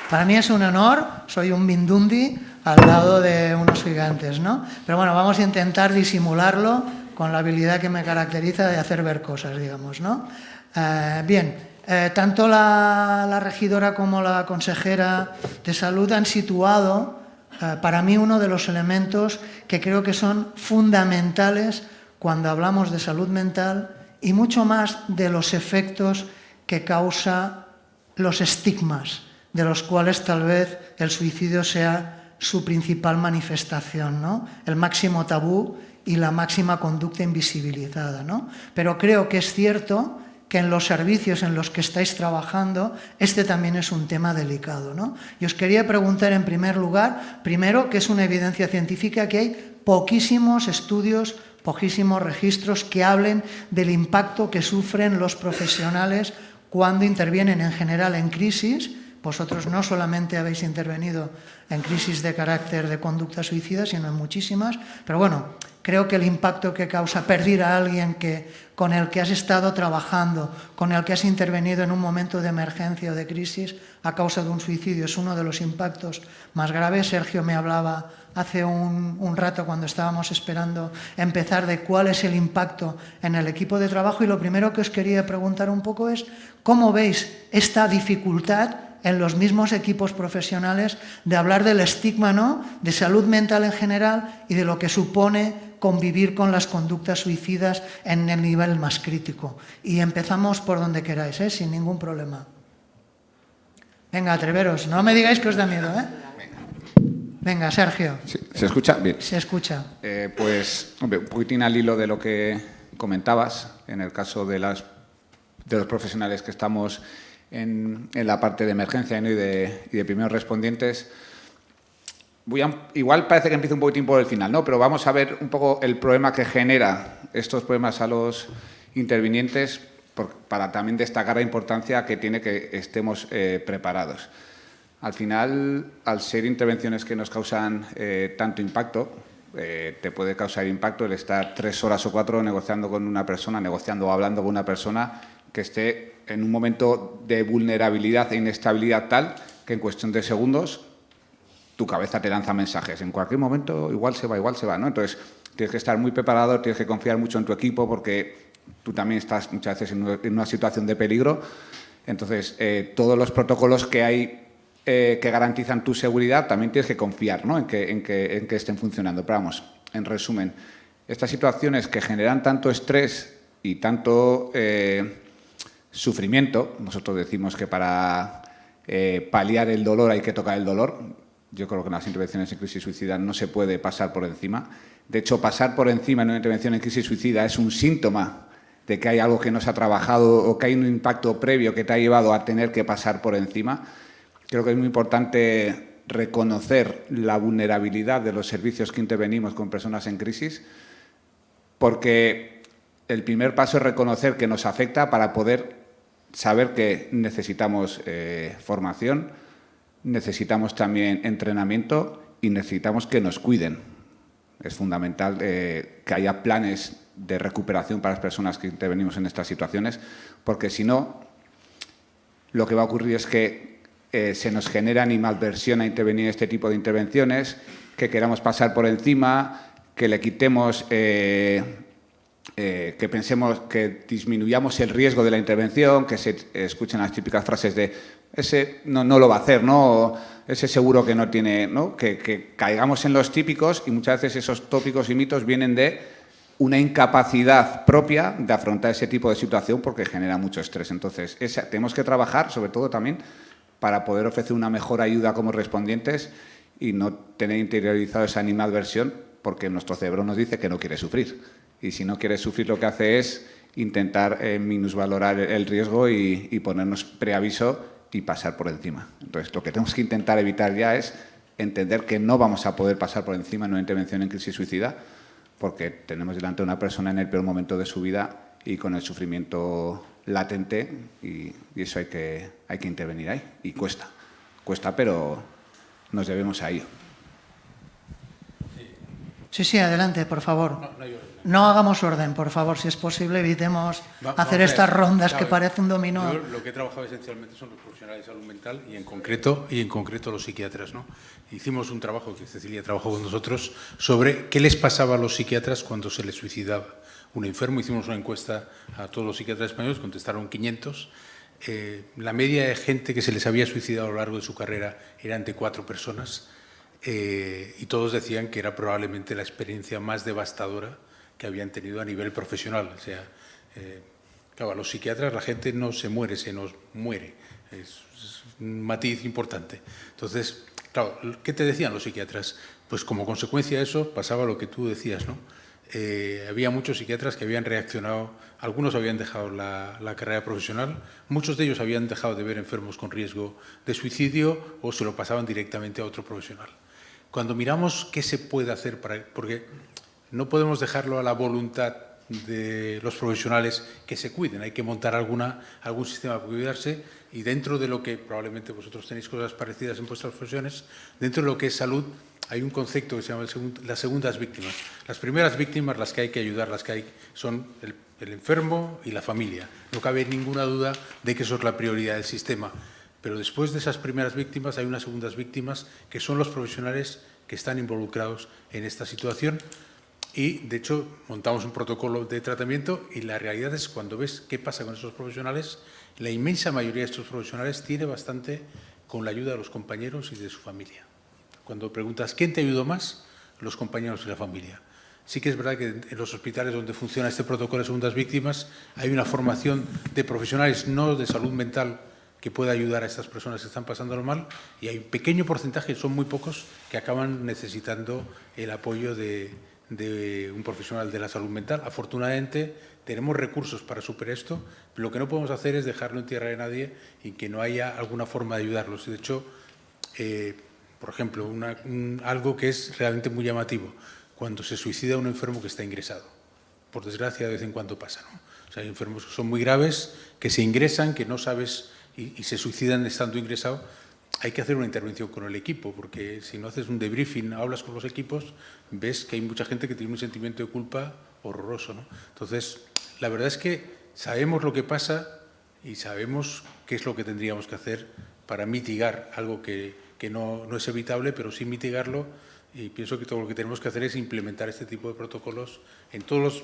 Para mí es un honor, soy un mindundi al lado de unos gigantes, ¿no? Pero bueno, vamos a intentar disimularlo con la habilidad que me caracteriza de hacer ver cosas, digamos, ¿no? Tanto la regidora como la consejera de salud han situado para mí uno de los elementos que creo que son fundamentales cuando hablamos de salud mental y mucho más de los efectos que causa los estigmas, de los cuales tal vez el suicidio sea su principal manifestación, ¿no? El máximo tabú y la máxima conducta invisibilizada, ¿no? Pero creo que es cierto que en los servicios en los que estáis trabajando, este también es un tema delicado, ¿no? Y os quería preguntar en primer lugar, primero, que es una evidencia científica, que hay poquísimos estudios, poquísimos registros que hablen del impacto que sufren los profesionales cuando intervienen en general en crisis. Vosotros no solamente habéis intervenido en crisis de carácter de conducta suicida, sino en muchísimas. Pero bueno, creo que el impacto que causa perder a alguien con el que has estado trabajando, con el que has intervenido en un momento de emergencia o de crisis a causa de un suicidio es uno de los impactos más graves. Sergio me hablaba hace un rato cuando estábamos esperando empezar de cuál es el impacto en el equipo de trabajo y lo primero que os quería preguntar un poco es ¿cómo veis esta dificultad en los mismos equipos profesionales de hablar del estigma, ¿no?, de salud mental en general y de lo que supone convivir con las conductas suicidas en el nivel más crítico? Y empezamos por donde queráis, sin ningún problema. Venga, atreveros, no me digáis que os da miedo, Venga, Sergio. Sí, ¿se escucha? Bien. Se escucha. Pues, hombre, un poquitín al hilo de lo que comentabas, en el caso de los profesionales que estamos en la parte de emergencia, ¿no?, y de primeros respondientes. Igual parece que empieza un poquitín por el final, ¿no? Pero vamos a ver un poco el problema que genera estos problemas a los intervinientes para también destacar la importancia que tiene que estemos preparados. Al final, al ser intervenciones que nos causan tanto impacto, te puede causar impacto el estar 3 horas o 4 negociando con una persona, negociando o hablando con una persona que esté en un momento de vulnerabilidad e inestabilidad tal que en cuestión de segundos tu cabeza te lanza mensajes. En cualquier momento igual se va, ¿no? Entonces, tienes que estar muy preparado, tienes que confiar mucho en tu equipo porque tú también estás muchas veces en una situación de peligro. Entonces, todos los protocolos que hay que garantizan tu seguridad, también tienes que confiar, ¿no? en que estén funcionando. Pero vamos, en resumen, estas situaciones que generan tanto estrés y tanto sufrimiento, nosotros decimos que para paliar el dolor hay que tocar el dolor. Yo creo que en las intervenciones en crisis suicida no se puede pasar por encima. De hecho, pasar por encima en una intervención en crisis suicida es un síntoma de que hay algo que no se ha trabajado o que hay un impacto previo que te ha llevado a tener que pasar por encima. Creo que es muy importante reconocer la vulnerabilidad de los servicios que intervenimos con personas en crisis, porque el primer paso es reconocer que nos afecta para poder saber que necesitamos formación, necesitamos también entrenamiento y necesitamos que nos cuiden. Es fundamental que haya planes de recuperación para las personas que intervenimos en estas situaciones, porque si no, lo que va a ocurrir es que se nos genera animadversión a intervenir en este tipo de intervenciones, que queramos pasar por encima, que le quitemos, que pensemos que disminuyamos el riesgo de la intervención, que se escuchen las típicas frases de ese no lo va a hacer, ¿no? Ese seguro que no tiene, ¿no? Que caigamos en los típicos y muchas veces esos tópicos y mitos vienen de una incapacidad propia de afrontar ese tipo de situación porque genera mucho estrés. Entonces, tenemos que trabajar, sobre todo también, para poder ofrecer una mejor ayuda como respondientes y no tener interiorizado esa animadversión porque nuestro cerebro nos dice que no quiere sufrir. Y si no quiere sufrir, lo que hace es intentar minusvalorar el riesgo y ponernos preaviso y pasar por encima. Entonces, lo que tenemos que intentar evitar ya es entender que no vamos a poder pasar por encima en una intervención en crisis suicida porque tenemos delante a una persona en el peor momento de su vida y con el sufrimiento latente y eso hay que intervenir ahí. Y cuesta, pero nos debemos a ello. Sí, adelante, por favor. No hagamos orden, por favor, si es posible, evitemos hacer estas rondas que parece un dominó. Yo lo que he trabajado esencialmente son los profesionales de salud mental y en concreto los psiquiatras, ¿no? Hicimos un trabajo que Cecilia trabajó con nosotros sobre qué les pasaba a los psiquiatras cuando se les suicidaba un enfermo. Hicimos una encuesta a todos los psiquiatras españoles, contestaron 500. La media de gente que se les había suicidado a lo largo de su carrera eran de 4 personas y todos decían que era probablemente la experiencia más devastadora que habían tenido a nivel profesional. O sea, claro, a los psiquiatras la gente no se muere, se nos muere. Es un matiz importante. Entonces, claro, ¿qué te decían los psiquiatras? Pues como consecuencia de eso pasaba lo que tú decías, ¿no? Había muchos psiquiatras que habían reaccionado, algunos habían dejado la carrera profesional, muchos de ellos habían dejado de ver enfermos con riesgo de suicidio o se lo pasaban directamente a otro profesional. Cuando miramos qué se puede hacer, porque no podemos dejarlo a la voluntad de los profesionales que se cuiden, hay que montar algún sistema para cuidarse y dentro de lo que probablemente vosotros tenéis cosas parecidas en vuestras profesiones, dentro de lo que es salud, hay un concepto que se llama las segundas víctimas. Las primeras víctimas, las que hay que ayudar, son el enfermo y la familia. No cabe ninguna duda de que eso es la prioridad del sistema. Pero después de esas primeras víctimas hay unas segundas víctimas que son los profesionales que están involucrados en esta situación y, de hecho, montamos un protocolo de tratamiento y la realidad es cuando ves qué pasa con esos profesionales, la inmensa mayoría de estos profesionales tiene bastante con la ayuda de los compañeros y de su familia. Cuando preguntas ¿quién te ayudó más? Los compañeros y la familia. Sí que es verdad que en los hospitales donde funciona este protocolo de segundas víctimas hay una formación de profesionales no de salud mental que pueda ayudar a estas personas que están pasándolo mal y hay un pequeño porcentaje, son muy pocos, que acaban necesitando el apoyo de un profesional de la salud mental. Afortunadamente tenemos recursos para superar esto, pero lo que no podemos hacer es dejarlo en tierra de nadie y que no haya alguna forma de ayudarlos. De hecho, por ejemplo, algo que es realmente muy llamativo, cuando se suicida un enfermo que está ingresado. Por desgracia, de vez en cuando pasa, ¿no? O sea, hay enfermos que son muy graves, que se ingresan, que no sabes y se suicidan estando ingresado. Hay que hacer una intervención con el equipo, porque si no haces un debriefing, hablas con los equipos, ves que hay mucha gente que tiene un sentimiento de culpa horroroso, ¿no? Entonces, la verdad es que sabemos lo que pasa y sabemos qué es lo que tendríamos que hacer para mitigar algo que no es evitable, pero sí mitigarlo, y pienso que todo lo que tenemos que hacer es implementar este tipo de protocolos en todos los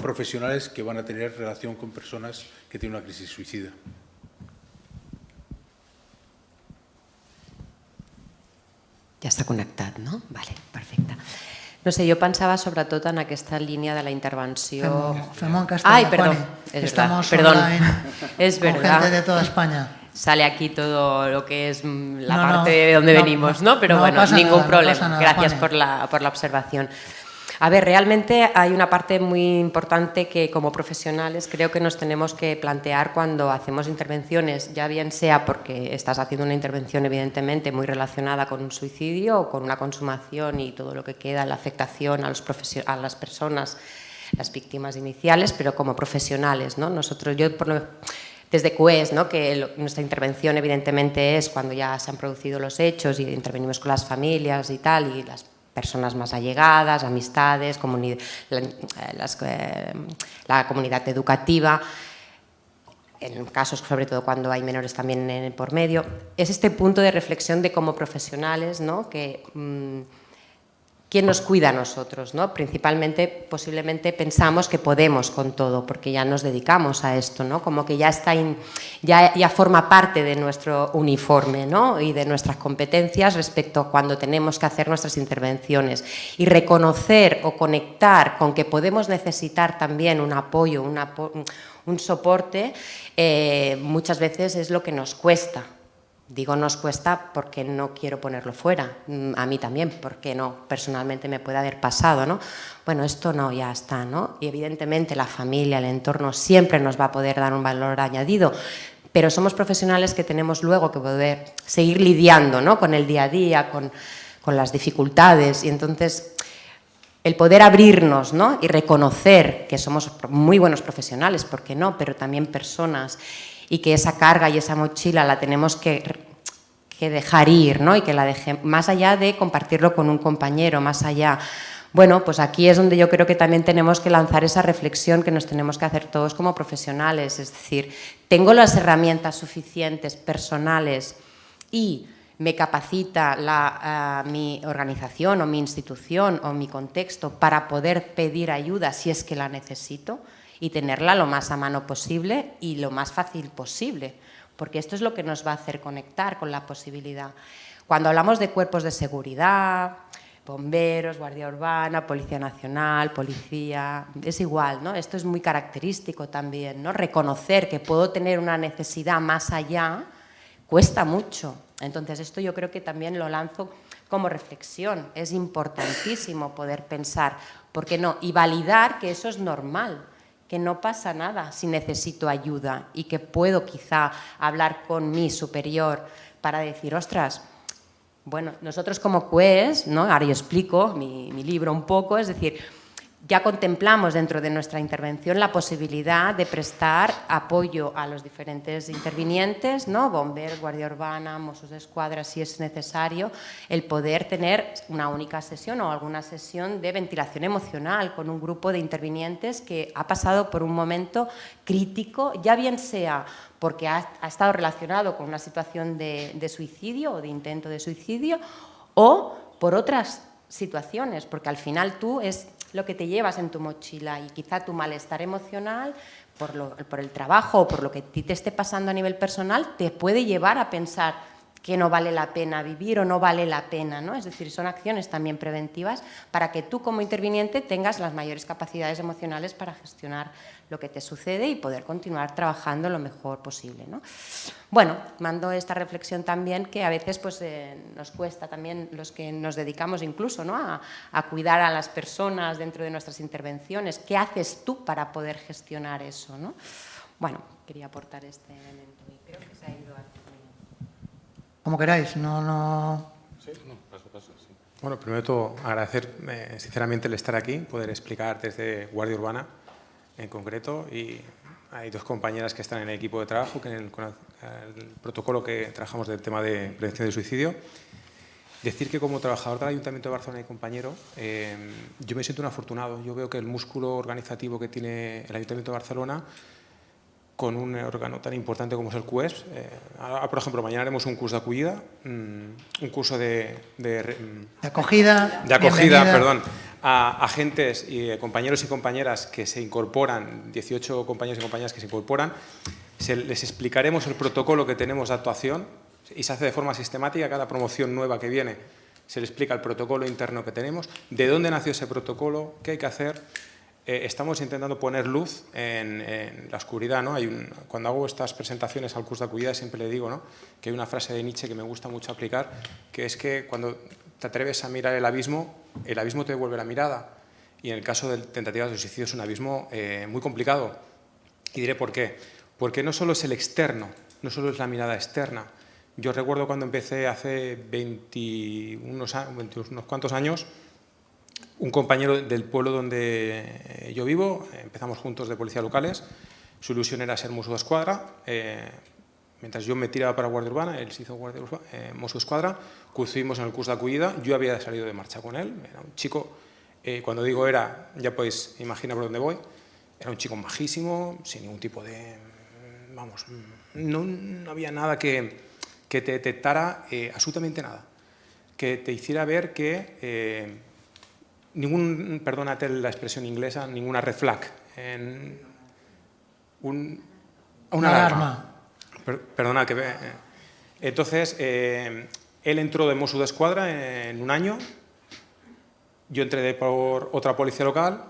profesionales que van a tener relación con personas que tienen una crisis suïcida. Ja està connectat, no? Vale, perfecte. No sé, jo pensava sobretot en aquesta línia de la intervenció... Fem en castellano, Ay, perdón, Juani. es Estamos verdad, perdón. online Es con verdad. gente de toda España. Sale aquí todo lo que es la No, parte no, de donde no, venimos, ¿no? Pero no bueno, pasa ningún nada, no problema. pasa nada, Gracias Juani. por la observación. A ver, realmente hay una parte muy importante que como profesionales creo que nos tenemos que plantear cuando hacemos intervenciones, ya bien sea porque estás haciendo una intervención evidentemente muy relacionada con un suicidio o con una consumación y todo lo que queda, la afectación a las personas, las víctimas iniciales, pero como profesionales, ¿no? Desde CUES, ¿no? Que nuestra intervención evidentemente es cuando ya se han producido los hechos y intervenimos con las familias y tal, y las personas más allegadas, amistades, la comunidad educativa, en casos sobre todo cuando hay menores también por medio. Es este punto de reflexión de como profesionales, ¿no? ¿Quién nos cuida a nosotros? ¿No? Principalmente, posiblemente pensamos que podemos con todo, porque ya nos dedicamos a esto, ¿no? Como que ya forma parte de nuestro uniforme, ¿no? Y de nuestras competencias respecto a cuando tenemos que hacer nuestras intervenciones. Y reconocer o conectar con que podemos necesitar también un apoyo, un soporte, muchas veces es lo que nos cuesta. Digo nos cuesta porque no quiero ponerlo fuera, a mí también, porque no, personalmente me puede haber pasado, ¿no? Bueno, esto no, ya está, ¿no? Y evidentemente la familia, el entorno siempre nos va a poder dar un valor añadido, pero somos profesionales que tenemos luego que poder seguir lidiando, ¿no? Con el día a día, con las dificultades, y entonces el poder abrirnos, ¿no? Y reconocer que somos muy buenos profesionales, ¿por qué no? Pero también personas, y que esa carga y esa mochila la tenemos que dejar ir, ¿no? Y que la dejemos, más allá de compartirlo con un compañero, más allá. Bueno, pues aquí es donde yo creo que también tenemos que lanzar esa reflexión que nos tenemos que hacer todos como profesionales, es decir, ¿tengo las herramientas suficientes, personales, y me capacita mi organización o mi institución o mi contexto para poder pedir ayuda si es que la necesito? Y tenerla lo más a mano posible y lo más fácil posible, porque esto es lo que nos va a hacer conectar con la posibilidad. Cuando hablamos de cuerpos de seguridad, bomberos, Guardia Urbana, Policía Nacional, policía, es igual, ¿no? Esto es muy característico también, ¿no? Reconocer que puedo tener una necesidad más allá cuesta mucho. Entonces, esto yo creo que también lo lanzo como reflexión. Es importantísimo poder pensar, ¿por qué no? Y validar que eso es normal, que no pasa nada si necesito ayuda y que puedo quizá hablar con mi superior para decir, ostras, bueno, nosotros como CUES, ¿no? Ahora yo explico mi libro un poco, es decir, ya contemplamos dentro de nuestra intervención la posibilidad de prestar apoyo a los diferentes intervinientes, ¿no? Bomberos, Guardia Urbana, Mossos d'Esquadra, si es necesario, el poder tener una única sesión o alguna sesión de ventilación emocional con un grupo de intervinientes que ha pasado por un momento crítico, ya bien sea porque ha estado relacionado con una situación de suicidio o de intento de suicidio o por otras situaciones, porque al final tú es lo que te llevas en tu mochila y quizá tu malestar emocional por el trabajo o por lo que a ti te esté pasando a nivel personal te puede llevar a pensar que no vale la pena vivir o no vale la pena, ¿no? Es decir, son acciones también preventivas para que tú como interviniente tengas las mayores capacidades emocionales para gestionar lo que te sucede y poder continuar trabajando lo mejor posible, ¿no? Bueno, mando esta reflexión también que a veces pues, nos cuesta también los que nos dedicamos incluso, ¿no? a cuidar a las personas dentro de nuestras intervenciones. ¿Qué haces tú para poder gestionar eso, ¿no? Bueno, quería aportar este elemento y creo que se ha ido aquí. Como queráis, no... Sí, no, paso, sí. Bueno, primero de todo, agradecer sinceramente el estar aquí, poder explicar desde Guardia Urbana en concreto, y hay 2 compañeras que están en el equipo de trabajo, que con el protocolo que trabajamos del tema de prevención del suicidio. Decir que como trabajador del Ayuntamiento de Barcelona y compañero, yo me siento un afortunado. Yo veo que el músculo organizativo que tiene el Ayuntamiento de Barcelona, con un órgano tan importante como es el CUES, por ejemplo, mañana haremos un curso de acogida, un curso de acogida, perdón, a agentes y compañeros y compañeras que se incorporan, 18 compañeros y compañeras que se incorporan. Les explicaremos el protocolo que tenemos de actuación y se hace de forma sistemática. Cada promoción nueva que viene se le explica el protocolo interno que tenemos, de dónde nació ese protocolo, qué hay que hacer. Estamos intentando poner luz en la oscuridad, ¿no? Cuando hago estas presentaciones al curso de acogida siempre le digo, ¿no?, que hay una frase de Nietzsche que me gusta mucho aplicar, que es que cuando te atreves a mirar el abismo te devuelve la mirada. Y en el caso de tentativas de suicidio es un abismo muy complicado. Y diré por qué. Porque no solo es el externo, no solo es la mirada externa. Yo recuerdo cuando empecé hace unos cuantos años, un compañero del pueblo donde yo vivo, empezamos juntos de policía locales, su ilusión era ser Mossos d'Esquadra. Mientras yo me tiraba para Guardia Urbana, él se hizo Mossos d'Esquadra, coincidimos en el curso de acogida, yo había salido de marcha con él, era un chico, cuando digo era, ya podéis imaginar por dónde voy, era un chico majísimo, sin ningún tipo de, vamos, no había nada que te detectara absolutamente nada, que te hiciera ver que perdónate la expresión inglesa, ninguna red flag, una alarma. Perdona, entonces, él entró de Mossos d'Esquadra en un año, yo entré por otra policía local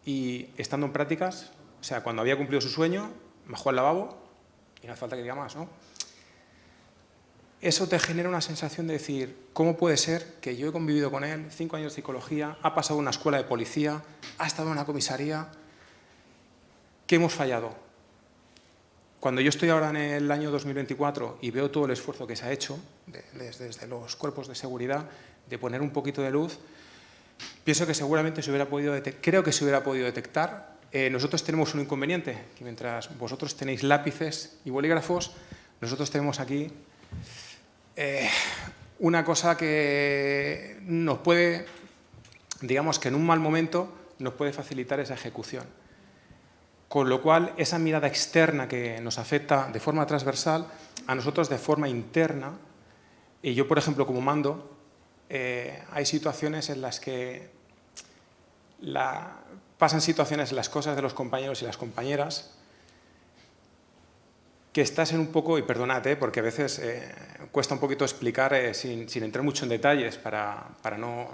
y estando en prácticas, o sea, cuando había cumplido su sueño, bajó al lavabo y no hace falta que diga más, ¿no? Eso te genera una sensación de decir, ¿cómo puede ser que yo he convivido con él 5 años de psicología, ha pasado una escuela de policía, ha estado en una comisaría, que hemos fallado? Cuando yo estoy ahora en el año 2024 y veo todo el esfuerzo que se ha hecho desde los cuerpos de seguridad de poner un poquito de luz, pienso que seguramente creo que se hubiera podido detectar. Nosotros tenemos un inconveniente, que mientras vosotros tenéis lápices y bolígrafos, nosotros tenemos aquí una cosa que nos puede, digamos que en un mal momento, nos puede facilitar esa ejecución. Con lo cual, esa mirada externa que nos afecta de forma transversal, a nosotros de forma interna, y yo, por ejemplo, como mando, hay situaciones en las que pasan situaciones en las cosas de los compañeros y las compañeras que estás en un poco, y perdonad, porque a veces cuesta un poquito explicar sin entrar mucho en detalles para no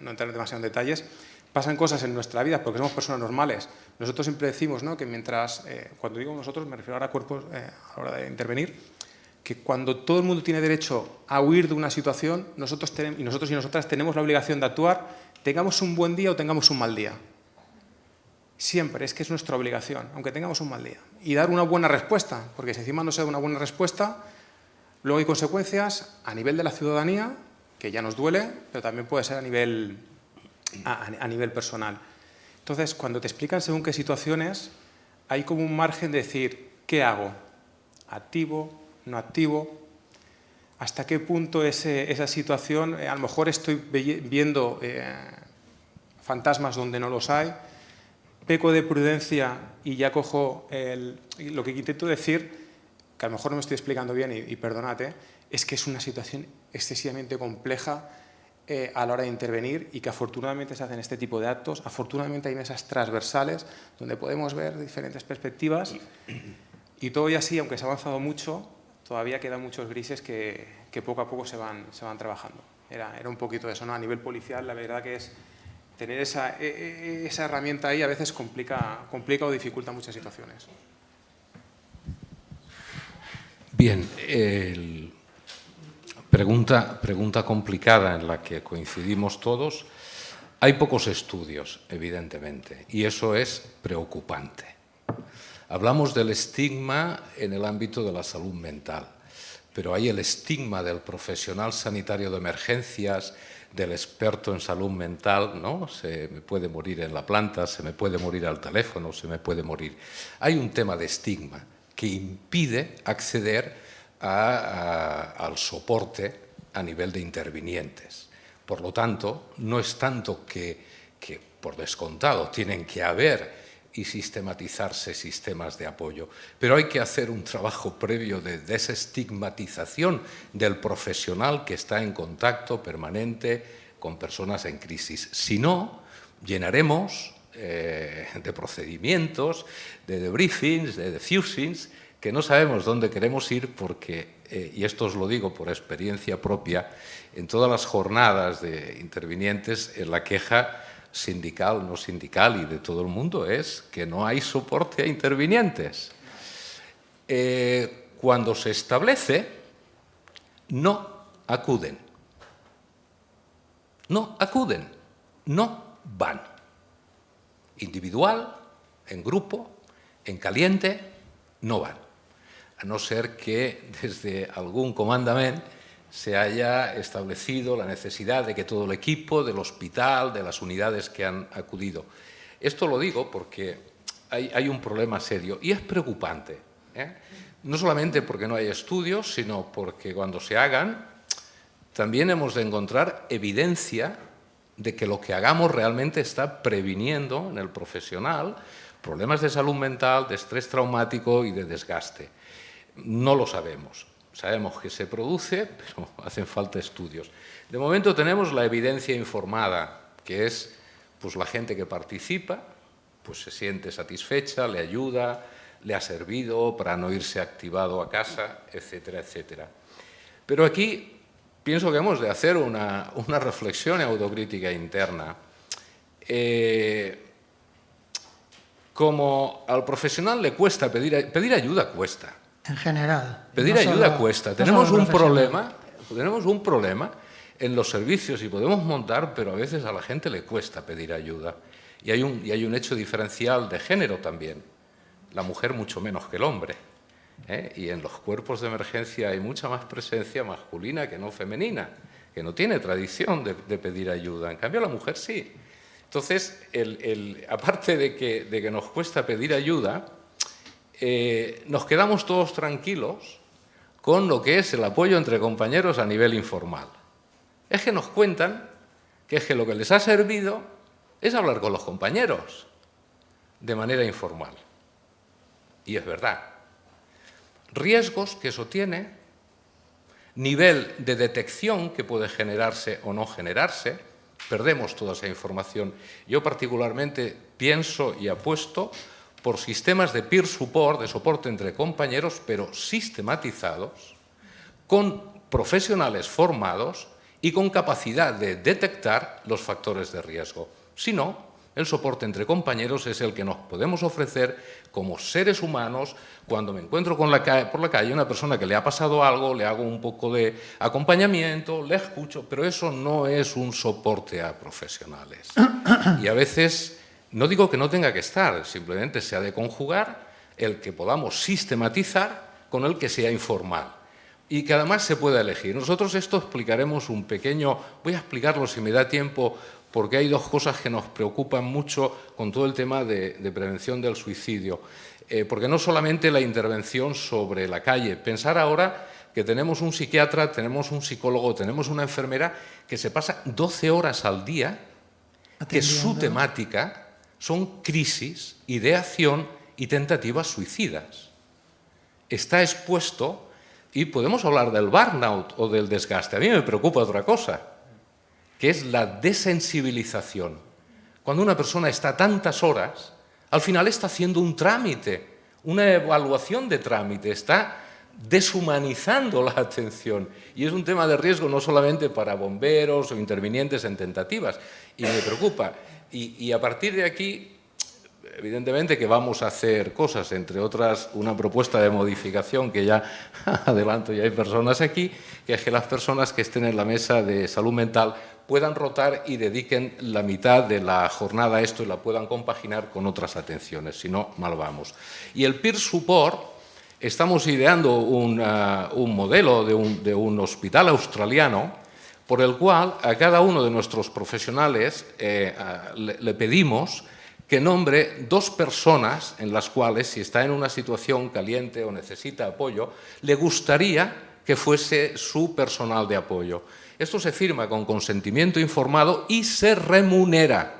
entrar demasiado en detalles. Pasan cosas en nuestra vida porque somos personas normales. Nosotros siempre decimos, ¿no?, que mientras, cuando digo nosotros me refiero ahora a cuerpos a la hora de intervenir, que cuando todo el mundo tiene derecho a huir de una situación, nosotros y nosotras tenemos la obligación de actuar, tengamos un buen día o tengamos un mal día. Siempre, es que es nuestra obligación, aunque tengamos un mal día. Y dar una buena respuesta, porque si encima no se da una buena respuesta, luego hay consecuencias a nivel de la ciudadanía, que ya nos duele, pero también puede ser a nivel personal. Entonces, cuando te explican según qué situaciones, hay como un margen de decir, ¿qué hago? ¿Activo? ¿No activo? ¿Hasta qué punto esa situación, a lo mejor estoy viendo fantasmas donde no los hay, peco de prudencia y ya cojo lo que intento decir, que a lo mejor no me estoy explicando bien y perdónate, es que es una situación excesivamente compleja a la hora de intervenir y que afortunadamente se hacen este tipo de actos, afortunadamente hay mesas transversales donde podemos ver diferentes perspectivas y todo y así, aunque se ha avanzado mucho, todavía quedan muchos grises que poco a poco se van trabajando. Era un poquito eso, ¿no? A nivel policial, la verdad que es tener esa herramienta ahí a veces complica o dificulta muchas situaciones. Bien, pregunta complicada en la que coincidimos todos. Hay pocos estudios, evidentemente, y eso es preocupante. Hablamos del estigma en el ámbito de la salud mental, pero hay el estigma del profesional sanitario de emergencias, del experto en salud mental, ¿no? Se me puede morir en la planta, se me puede morir al teléfono, se me puede morir. Hay un tema de estigma que impide acceder al soporte a nivel de intervinientes. Por lo tanto, no es tanto que por descontado tienen que haber y sistematizarse sistemas de apoyo, pero hay que hacer un trabajo previo de desestigmatización del profesional que está en contacto permanente con personas en crisis. Si no, llenaremos de procedimientos, de debriefings, de defusings, que no sabemos dónde queremos ir porque, y esto os lo digo por experiencia propia, en todas las jornadas de intervinientes, la queja sindical, no sindical y de todo el mundo es que no hay soporte a intervinientes. Cuando se establece, no acuden. No acuden, no van. Individual, en grupo, en caliente, no van. A no ser que desde algún comandament se haya establecido la necesidad de que todo el equipo del hospital, de las unidades que han acudido. Esto lo digo porque hay un problema serio y es preocupante, ¿eh? No solamente porque no hay estudios, sino porque cuando se hagan también hemos de encontrar evidencia de que lo que hagamos realmente está previniendo en el profesional problemas de salud mental, de estrés traumático y de desgaste. No lo sabemos. Sabemos que se produce, pero hacen falta estudios. De momento tenemos la evidencia informada, que es pues, la gente que participa, pues se siente satisfecha, le ayuda, le ha servido para no irse activado a casa, etcétera, etcétera. Pero aquí pienso que hemos de hacer una reflexión y autocrítica interna. Como al profesional le cuesta pedir ayuda, cuesta. En general. Pedir ayuda cuesta. Tenemos un problema en los servicios y podemos montar, pero a veces a la gente le cuesta pedir ayuda. Y hay un hecho diferencial de género también. La mujer mucho menos que el hombre. Y en los cuerpos de emergencia hay mucha más presencia masculina que no femenina, que no tiene tradición de pedir ayuda. En cambio, la mujer sí. Entonces, aparte de que nos cuesta pedir ayuda, nos quedamos todos tranquilos con lo que es el apoyo entre compañeros a nivel informal. Es que nos cuentan que es que lo que les ha servido es hablar con los compañeros de manera informal. Y es verdad. Riesgos que eso tiene, nivel de detección que puede generarse o no generarse, perdemos toda esa información. Yo particularmente pienso y apuesto por sistemas de peer support, de soporte entre compañeros, pero sistematizados, con profesionales formados y con capacidad de detectar los factores de riesgo. Si no, el soporte entre compañeros es el que nos podemos ofrecer como seres humanos cuando me encuentro por la calle una persona que le ha pasado algo, le hago un poco de acompañamiento, le escucho, pero eso no es un soporte a profesionales. Y a veces, no digo que no tenga que estar, simplemente se ha de conjugar el que podamos sistematizar con el que sea informal y que además se pueda elegir. Nosotros esto explicaremos un pequeño, voy a explicarlo si me da tiempo, porque hay dos cosas que nos preocupan mucho con todo el tema de prevención del suicidio. Porque no solamente la intervención sobre la calle, pensar ahora que tenemos un psiquiatra, tenemos un psicólogo, tenemos una enfermera que se pasa 12 horas al día, que su temática son crisis, ideación y tentativas suicidas. Está expuesto, y podemos hablar del burnout o del desgaste. A mí me preocupa otra cosa, que es la desensibilización. Cuando una persona está tantas horas, al final está haciendo un trámite, una evaluación de trámite, está deshumanizando la atención. Y es un tema de riesgo no solamente para bomberos o intervinientes en tentativas, y me preocupa. Y a partir de aquí, evidentemente que vamos a hacer cosas, entre otras una propuesta de modificación que ya adelanto, ya hay personas aquí, que es que las personas que estén en la mesa de salud mental puedan rotar y dediquen la mitad de la jornada a esto y la puedan compaginar con otras atenciones, si no, mal vamos. Y el peer support estamos ideando un modelo de un hospital australiano por el cual a cada uno de nuestros profesionales le pedimos que nombre 2 personas en las cuales, si está en una situación caliente o necesita apoyo, le gustaría que fuese su personal de apoyo. Esto se firma con consentimiento informado y se remunera,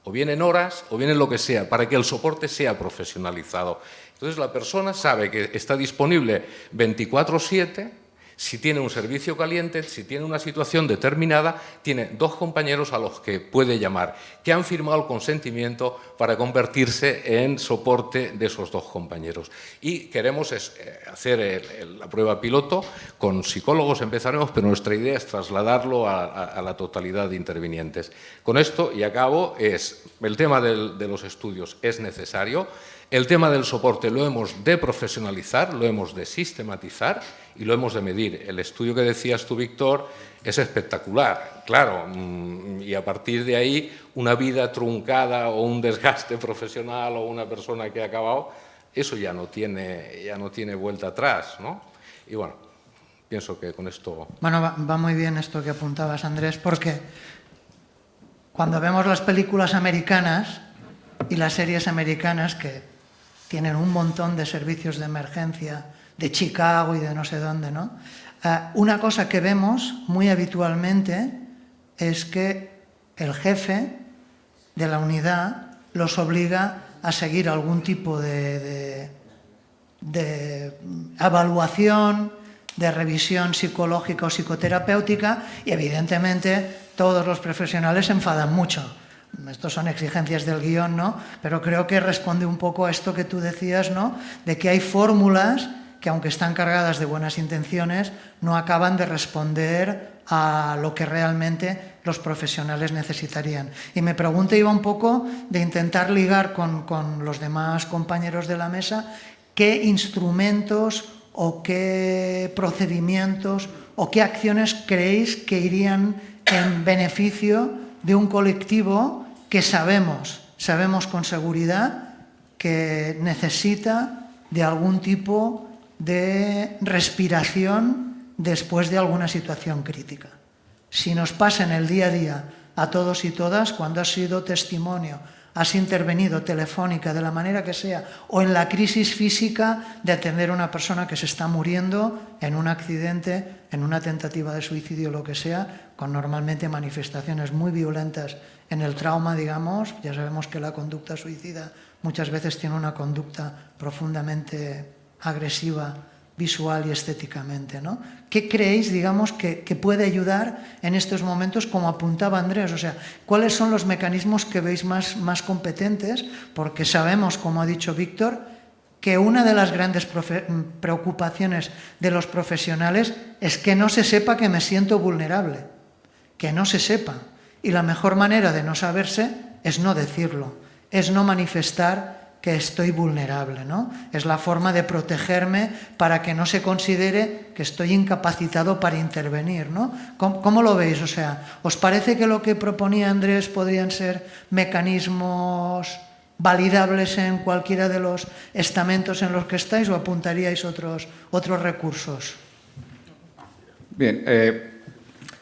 o bien en horas o bien en lo que sea, para que el soporte sea profesionalizado. Entonces la persona sabe que está disponible 24/7, si tiene un servicio caliente, si tiene una situación determinada, tiene 2 compañeros a los que puede llamar, que han firmado el consentimiento para convertirse en soporte de esos 2 compañeros. Y queremos hacer la prueba piloto, con psicólogos empezaremos, pero nuestra idea es trasladarlo a la totalidad de intervinientes. Con esto, y acabo, el tema de los estudios es necesario. El tema del soporte lo hemos de profesionalizar, lo hemos de sistematizar y lo hemos de medir. El estudio que decías tú, Víctor, es espectacular, claro, y a partir de ahí una vida truncada o un desgaste profesional o una persona que ha acabado, eso ya no tiene vuelta atrás, ¿no? Y bueno, pienso que con esto... Bueno, va muy bien esto que apuntabas, Andrés, porque cuando vemos las películas americanas y las series americanas que tienen un montón de servicios de emergencia de Chicago y de no sé dónde, ¿no? Una cosa que vemos muy habitualmente es que el jefe de la unidad los obliga a seguir algún tipo de evaluación, de revisión psicológica o psicoterapéutica y evidentemente todos los profesionales se enfadan mucho. Estos son exigencias del guión, ¿no? Pero creo que responde un poco a esto que tú decías, ¿no? De que hay fórmulas que, aunque están cargadas de buenas intenciones, no acaban de responder a lo que realmente los profesionales necesitarían. Y mi pregunta iba un poco de intentar ligar con los demás compañeros de la mesa qué instrumentos o qué procedimientos o qué acciones creéis que irían en beneficio de un colectivo que sabemos con seguridad que necesita de algún tipo de respiración después de alguna situación crítica. Si nos pasa en el día a día a todos y todas, cuando has sido testimonio, has intervenido telefónica de la manera que sea, o en la crisis física de atender a una persona que se está muriendo en un accidente, en una tentativa de suicidio, lo que sea, con normalmente manifestaciones muy violentas en el trauma, digamos. Ya sabemos que la conducta suicida muchas veces tiene una conducta profundamente agresiva visual y estéticamente, ¿no? ¿Qué creéis, digamos, que puede ayudar en estos momentos, como apuntaba Andrés? O sea, ¿cuáles son los mecanismos que veis más competentes? Porque sabemos, como ha dicho Víctor, que una de las grandes preocupaciones de los profesionales es que no se sepa que me siento vulnerable, que no se sepa. Y la mejor manera de no saberse es no decirlo, es no manifestar que estoy vulnerable, ¿no? Es la forma de protegerme para que no se considere que estoy incapacitado para intervenir, ¿no? ¿Cómo lo veis? O sea, ¿os parece que lo que proponía Andrés podrían ser mecanismos validables en cualquiera de los estamentos en los que estáis o apuntaríais otros recursos? Bien,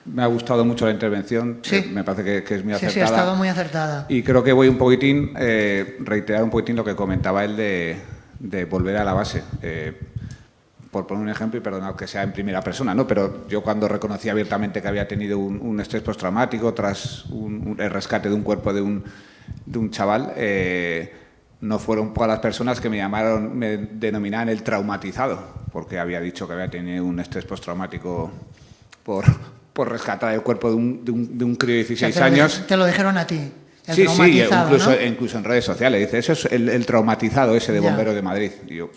me ha gustado mucho la intervención, sí. Me parece que es muy acertada. Sí, ha estado muy acertada. Y creo que voy un poquitín, reiterar un poquitín lo que comentaba él de volver a la base. Por poner un ejemplo, y perdonad que sea en primera persona, ¿no? Pero yo cuando reconocí abiertamente que había tenido un estrés postraumático tras el rescate de un cuerpo de un chaval, no fueron pocas las personas que me denominaban el traumatizado, porque había dicho que había tenido un estrés postraumático por rescatar el cuerpo de un crío de 16 años. Te lo dijeron a ti, el sí, traumatizado, incluso, ¿no? incluso en redes sociales. Dice, eso es el traumatizado ese de Bomberos de Madrid. Y yo,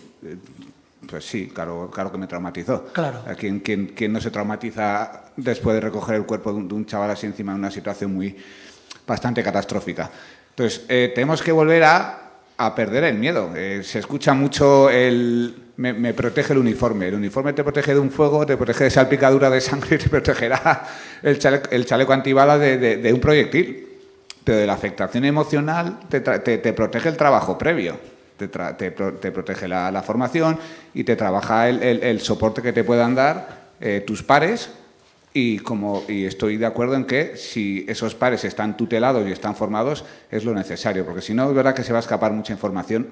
pues sí, claro que me traumatizó. Claro. ¿Quién no se traumatiza después de recoger el cuerpo de un chaval así encima de una situación bastante catastrófica? Entonces, tenemos que volver a perder el miedo. Se escucha mucho me protege el uniforme. El uniforme te protege de un fuego, te protege de salpicadura de sangre, te protegerá el chaleco antibalas de un proyectil. Pero de la afectación emocional te protege el trabajo previo. te protege la formación y te trabaja el soporte que te puedan dar tus pares. Y estoy de acuerdo en que si esos pares están tutelados y están formados, es lo necesario, porque si no, es verdad que se va a escapar mucha información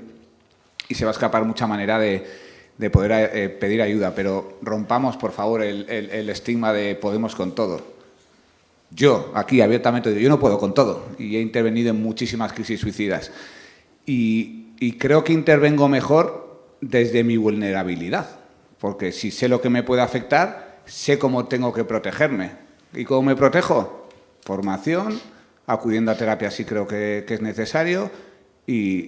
y se va a escapar mucha manera de poder pedir ayuda, pero rompamos, por favor, el estigma de podemos con todo. Yo, aquí abiertamente digo, yo no puedo con todo y he intervenido en muchísimas crisis suicidas y creo que intervengo mejor desde mi vulnerabilidad, porque si sé lo que me puede afectar, sé cómo tengo que protegerme. ¿Y cómo me protejo? Formación, acudiendo a terapia si creo que es necesario y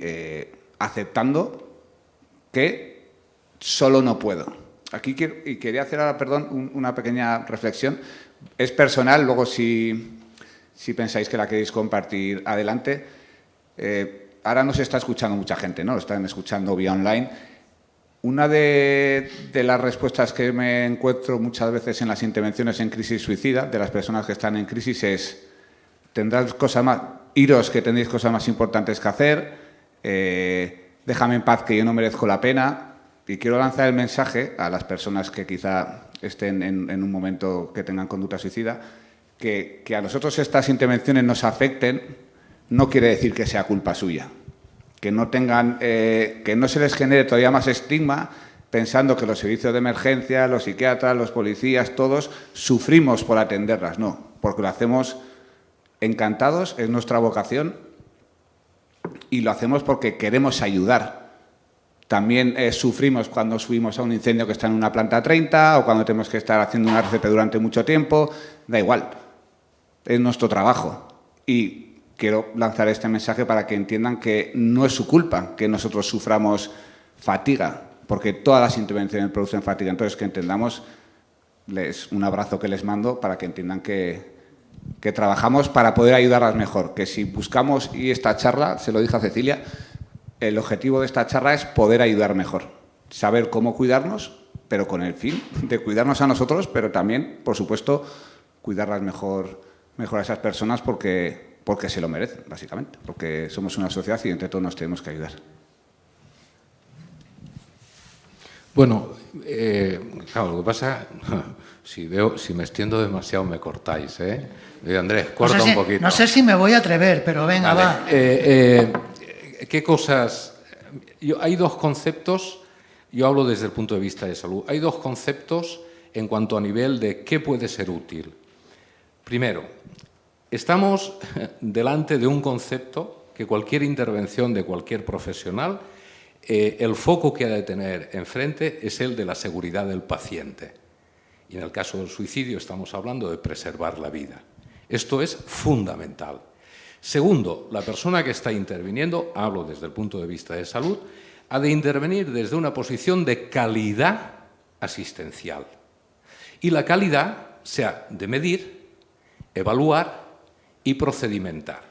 aceptando que solo no puedo. Aquí quería hacer ahora, perdón, una pequeña reflexión. Es personal, luego si pensáis que la queréis compartir, adelante. Ahora nos está escuchando mucha gente, ¿no? Lo están escuchando vía online. Una de las respuestas que me encuentro muchas veces en las intervenciones en crisis suicida de las personas que están en crisis es: iros que tendréis cosas más importantes que hacer, déjame en paz que yo no merezco la pena. Y quiero lanzar el mensaje a las personas que quizá estén en un momento que tengan conducta suicida, que a nosotros estas intervenciones nos afecten no quiere decir que sea culpa suya. Que no se les genere todavía más estigma pensando que los servicios de emergencia, los psiquiatras, los policías, todos sufrimos por atenderlas. No, porque lo hacemos encantados, es nuestra vocación y lo hacemos porque queremos ayudar. También sufrimos cuando subimos a un incendio que está en una planta 30 o cuando tenemos que estar haciendo una RCP durante mucho tiempo. Da igual, es nuestro trabajo. Y quiero lanzar este mensaje para que entiendan que no es su culpa que nosotros suframos fatiga, porque todas las intervenciones producen fatiga. Entonces, que entendamos, un abrazo que les mando para que entiendan que trabajamos para poder ayudarlas mejor. Que si buscamos, y esta charla, se lo dije a Cecilia, el objetivo de esta charla es poder ayudar mejor. Saber cómo cuidarnos, pero con el fin de cuidarnos a nosotros, pero también, por supuesto, cuidarlas mejor a esas personas porque se lo merecen, básicamente, porque somos una sociedad y entre todos nos tenemos que ayudar. Bueno, claro, lo que pasa, si me extiendo demasiado me cortáis, ¿eh? Andrés, corta un poquito. No sé si me voy a atrever, pero venga, vale. Va. ¿Qué cosas? Hay dos conceptos, yo hablo desde el punto de vista de salud, hay dos conceptos en cuanto a nivel de qué puede ser útil. Primero, estamos delante de un concepto que cualquier intervención de cualquier profesional, el foco que ha de tener enfrente es el de la seguridad del paciente. Y en el caso del suicidio estamos hablando de preservar la vida. Esto es fundamental. Segundo, la persona que está interviniendo, hablo desde el punto de vista de salud, ha de intervenir desde una posición de calidad asistencial. Y la calidad se ha de medir, evaluar y procedimentar.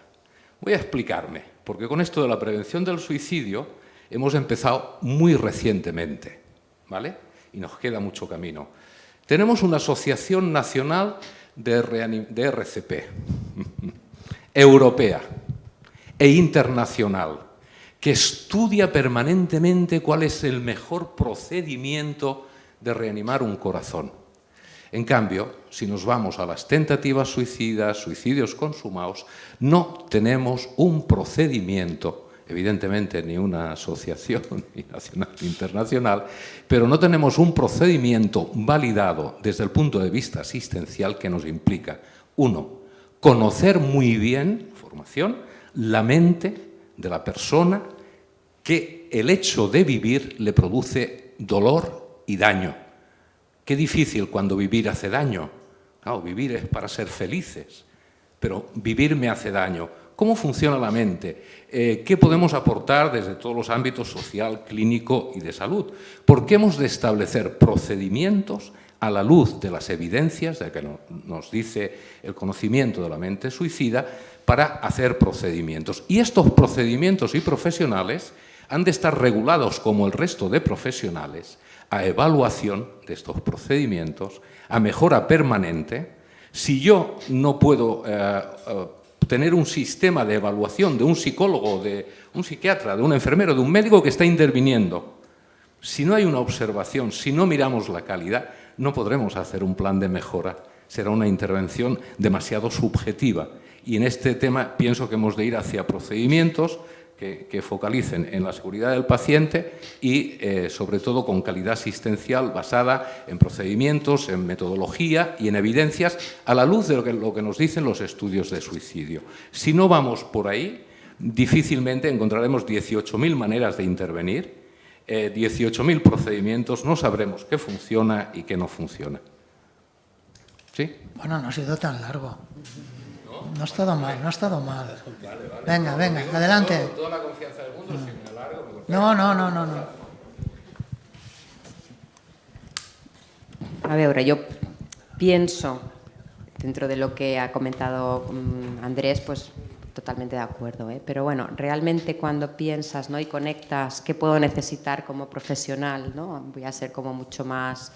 Voy a explicarme, porque con esto de la prevención del suicidio hemos empezado muy recientemente, ¿vale? Y nos queda mucho camino. Tenemos una Asociación Nacional de RCP, europea e internacional, que estudia permanentemente cuál es el mejor procedimiento de reanimar un corazón. En cambio, si nos vamos a las tentativas suicidas, suicidios consumados, no tenemos un procedimiento, evidentemente ni una asociación ni nacional ni internacional, pero no tenemos un procedimiento validado desde el punto de vista asistencial que nos implica, uno, conocer muy bien, formación, la mente de la persona que el hecho de vivir le produce dolor y daño. Qué difícil cuando vivir hace daño. Claro, vivir es para ser felices, pero vivir me hace daño. ¿Cómo funciona la mente? ¿Qué podemos aportar desde todos los ámbitos social, clínico y de salud? ¿Por qué hemos de establecer procedimientos a la luz de las evidencias de que nos dice el conocimiento de la mente suicida para hacer procedimientos? Y estos procedimientos y profesionales han de estar regulados como el resto de profesionales a evaluación de estos procedimientos, a mejora permanente. Si yo no puedo tener un sistema de evaluación de un psicólogo, de un psiquiatra, de un enfermero, de un médico que está interviniendo. Si no hay una observación, si no miramos la calidad, no podremos hacer un plan de mejora. Será una intervención demasiado subjetiva. Y en este tema pienso que hemos de ir hacia procedimientos que focalicen en la seguridad del paciente y, sobre todo, con calidad asistencial basada en procedimientos, en metodología y en evidencias a la luz de lo que nos dicen los estudios de suicidio. Si no vamos por ahí, difícilmente encontraremos 18.000 maneras de intervenir, 18.000 procedimientos, no sabremos qué funciona y qué no funciona. ¿Sí? Bueno, no ha sido tan largo. No ha estado mal, no ha estado mal. Venga, venga, adelante. Toda la confianza del mundo, si me alargo... No. A veure, yo pienso, dentro de lo que ha comentado Andrés, pues totalmente de acuerdo, pero bueno, realmente cuando piensas, ¿no?, y conectas qué puedo necesitar como profesional, ¿no?, voy a ser como mucho más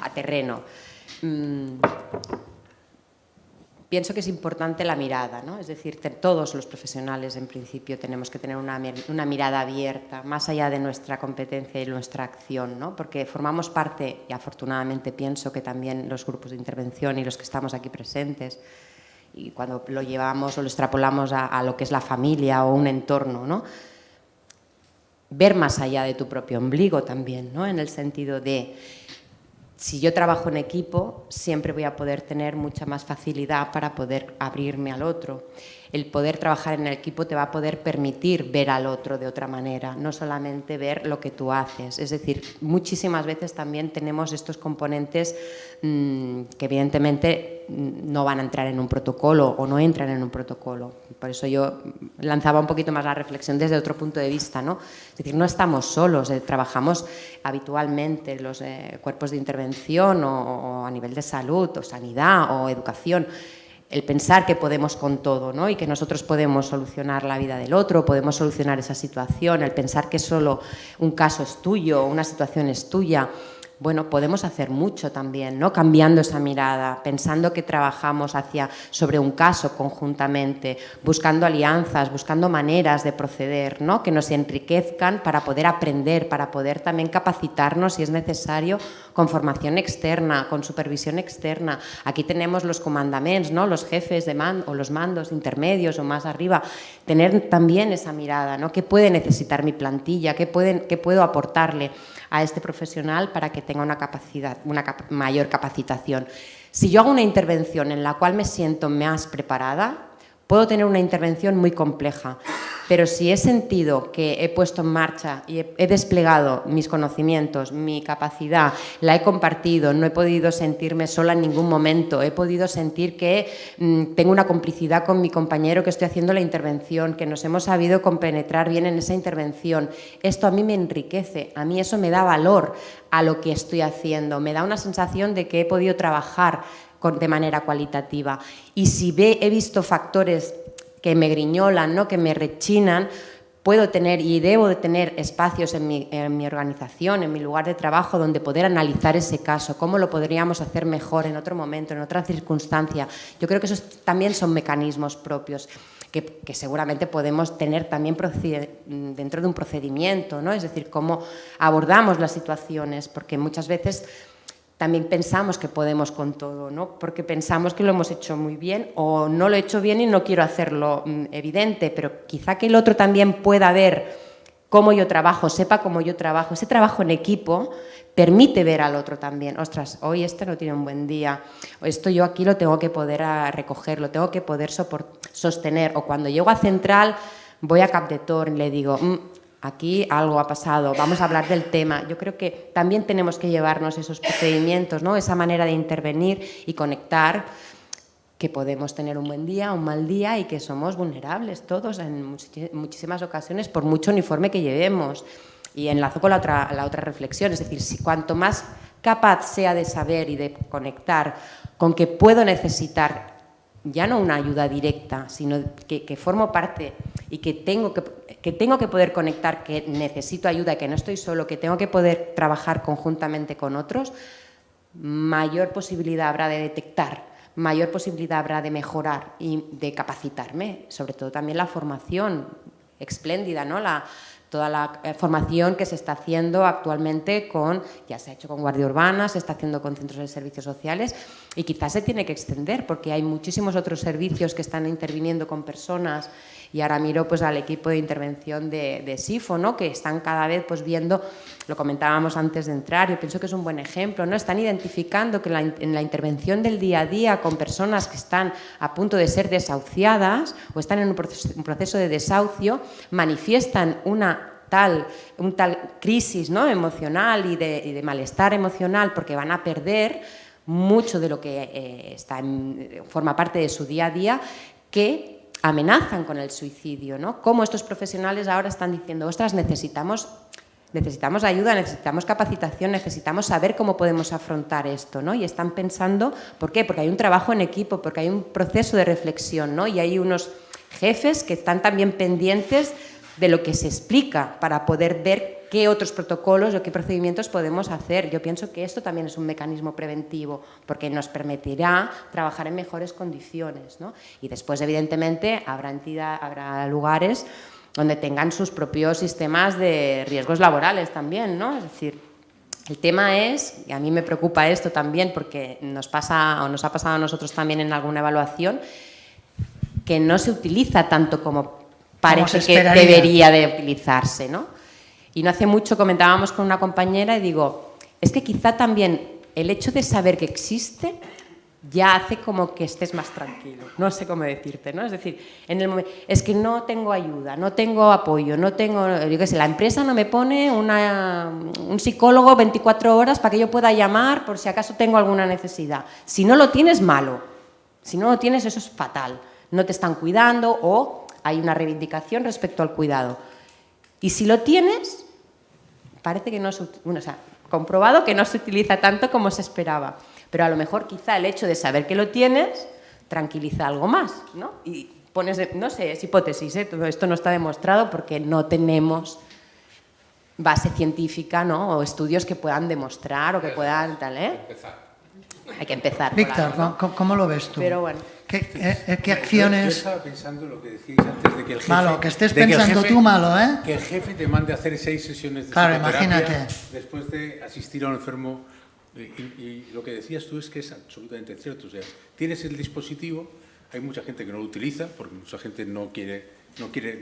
a terreno. Pienso que es importante la mirada, ¿no? Es decir, todos los profesionales en principio tenemos que tener una mirada abierta, más allá de nuestra competencia y nuestra acción, ¿no? Porque formamos parte, y afortunadamente pienso que también los grupos de intervención y los que estamos aquí presentes, y cuando lo llevamos o lo extrapolamos a lo que es la familia o un entorno, ¿no?, ver más allá de tu propio ombligo también, ¿no?, en el sentido de... Si yo trabajo en equipo, siempre voy a poder tener mucha más facilidad para poder abrirme al otro. El poder trabajar en el equipo te va a poder permitir ver al otro de otra manera, no solamente ver lo que tú haces. Es decir, muchísimas veces también tenemos estos componentes que evidentemente no van a entrar en un protocolo o no entran en un protocolo. Por eso yo lanzaba un poquito más la reflexión desde otro punto de vista, ¿no? Es decir, no estamos solos, trabajamos habitualmente los cuerpos de intervención o a nivel de salud o sanidad o educación. El pensar que podemos con todo, ¿no?, y que nosotros podemos solucionar la vida del otro, podemos solucionar esa situación, el pensar que solo un caso es tuyo, una situación es tuya. Bueno, podemos hacer mucho también, ¿no?, cambiando esa mirada, pensando que trabajamos sobre un caso conjuntamente, buscando alianzas, buscando maneras de proceder, ¿no?, que nos enriquezcan para poder aprender, para poder también capacitarnos si es necesario con formación externa, con supervisión externa. Aquí tenemos los comandaments, ¿no?, los jefes de o los mandos intermedios o más arriba, tener también esa mirada, ¿no?, qué puede necesitar mi plantilla, qué puedo aportarle a este profesional para que tenga una mayor capacitación. Si yo hago una intervención en la cual me siento más preparada, puedo tener una intervención muy compleja, pero si he sentido que he puesto en marcha y he desplegado mis conocimientos, mi capacidad, la he compartido, no he podido sentirme sola en ningún momento, he podido sentir que tengo una complicidad con mi compañero que estoy haciendo la intervención, que nos hemos sabido compenetrar bien en esa intervención, esto a mí me enriquece, a mí eso me da valor a lo que estoy haciendo, me da una sensación de que he podido trabajar de manera cualitativa. Y si he visto factores que me griñolan, ¿no?, que me rechinan, puedo tener y debo de tener espacios en mi organización, en mi lugar de trabajo, donde poder analizar ese caso, cómo lo podríamos hacer mejor en otro momento, en otra circunstancia. Yo creo que esos también son mecanismos propios que seguramente podemos tener también dentro de un procedimiento, ¿no? Es decir, cómo abordamos las situaciones, porque muchas veces también pensamos que podemos con todo, ¿no?, porque pensamos que lo hemos hecho muy bien o no lo he hecho bien y no quiero hacerlo evidente, pero quizá que el otro también pueda ver cómo yo trabajo, sepa cómo yo trabajo. Ese trabajo en equipo permite ver al otro también. Ostras, hoy este no tiene un buen día, esto yo aquí lo tengo que poder recoger, lo tengo que poder sostener. O cuando llego a central voy a Capdetor y le digo... aquí algo ha pasado, vamos a hablar del tema. Yo creo que también tenemos que llevarnos esos procedimientos, ¿no?, esa manera de intervenir y conectar, que podemos tener un buen día, un mal día y que somos vulnerables todos en muchísimas ocasiones por mucho uniforme que llevemos. Y enlazo con la otra reflexión, es decir, si cuanto más capaz sea de saber y de conectar con que puedo necesitar ya no una ayuda directa, sino que formo parte y que tengo que poder conectar, que necesito ayuda, que no estoy solo, que tengo que poder trabajar conjuntamente con otros, mayor posibilidad habrá de detectar mayor posibilidad habrá de mejorar y de capacitarme, sobre todo también la formación espléndida, ¿no? Toda la formación que se está haciendo actualmente ya se ha hecho con Guardia Urbana, se está haciendo con centros de servicios sociales y quizás se tiene que extender porque hay muchísimos otros servicios que están interviniendo con personas y ahora miro pues al equipo de intervención de SIFO, ¿no? Que están cada vez pues viendo, lo comentábamos antes de entrar, yo pienso que es un buen ejemplo, ¿no? Están identificando que en la intervención del día a día con personas que están a punto de ser desahuciadas o están en un proceso de desahucio, manifiestan un tal crisis, ¿no? Emocional y de malestar emocional porque van a perder mucho de lo que forma parte de su día a día, que amenazan con el suicidio, ¿no? Cómo estos profesionales ahora están diciendo, ostras, necesitamos ayuda, necesitamos capacitación, necesitamos saber cómo podemos afrontar esto, ¿no? Y están pensando, ¿por qué? Porque hay un trabajo en equipo, porque hay un proceso de reflexión, ¿no? Y hay unos jefes que están también pendientes de lo que se explica para poder ver qué otros protocolos o qué procedimientos podemos hacer. Yo pienso que esto también es un mecanismo preventivo porque nos permitirá trabajar en mejores condiciones, ¿no? Y después, evidentemente, habrá lugares donde tengan sus propios sistemas de riesgos laborales también, ¿no? Es decir, el tema es, y a mí me preocupa esto también porque nos ha pasado a nosotros también en alguna evaluación, que no se utiliza tanto como parece que debería de utilizarse, ¿no? Y no hace mucho comentábamos con una compañera y digo, es que quizá también el hecho de saber que existe ya hace como que estés más tranquilo, no sé cómo decirte, ¿no? Es decir, en el momento, es que no tengo ayuda, no tengo apoyo, no tengo, yo qué sé, la empresa no me pone un psicólogo 24 horas para que yo pueda llamar por si acaso tengo alguna necesidad. Si no lo tienes, malo. Si no lo tienes, eso es fatal. No te están cuidando o hay una reivindicación respecto al cuidado. Y si lo tienes, parece que comprobado que no se utiliza tanto como se esperaba. Pero a lo mejor quizá el hecho de saber que lo tienes tranquiliza algo más, ¿no? Y pones, no sé, es hipótesis, ¿eh? Todo esto no está demostrado porque no tenemos base científica, ¿no? O estudios que puedan demostrar o que puedan tal, ¿eh? Hay que empezar. Víctor, ¿cómo lo ves tú? Pero bueno. ¿Qué acciones? Yo estaba pensando lo que decíais antes de que el jefe... Malo, que estés pensando tú malo, ¿eh? Que el jefe te mande a hacer 6 sesiones de psicoterapia, imagínate, después de asistir a un enfermo. Y lo que decías tú es que es absolutamente cierto. O sea, tienes el dispositivo, hay mucha gente que no lo utiliza, porque mucha gente no quiere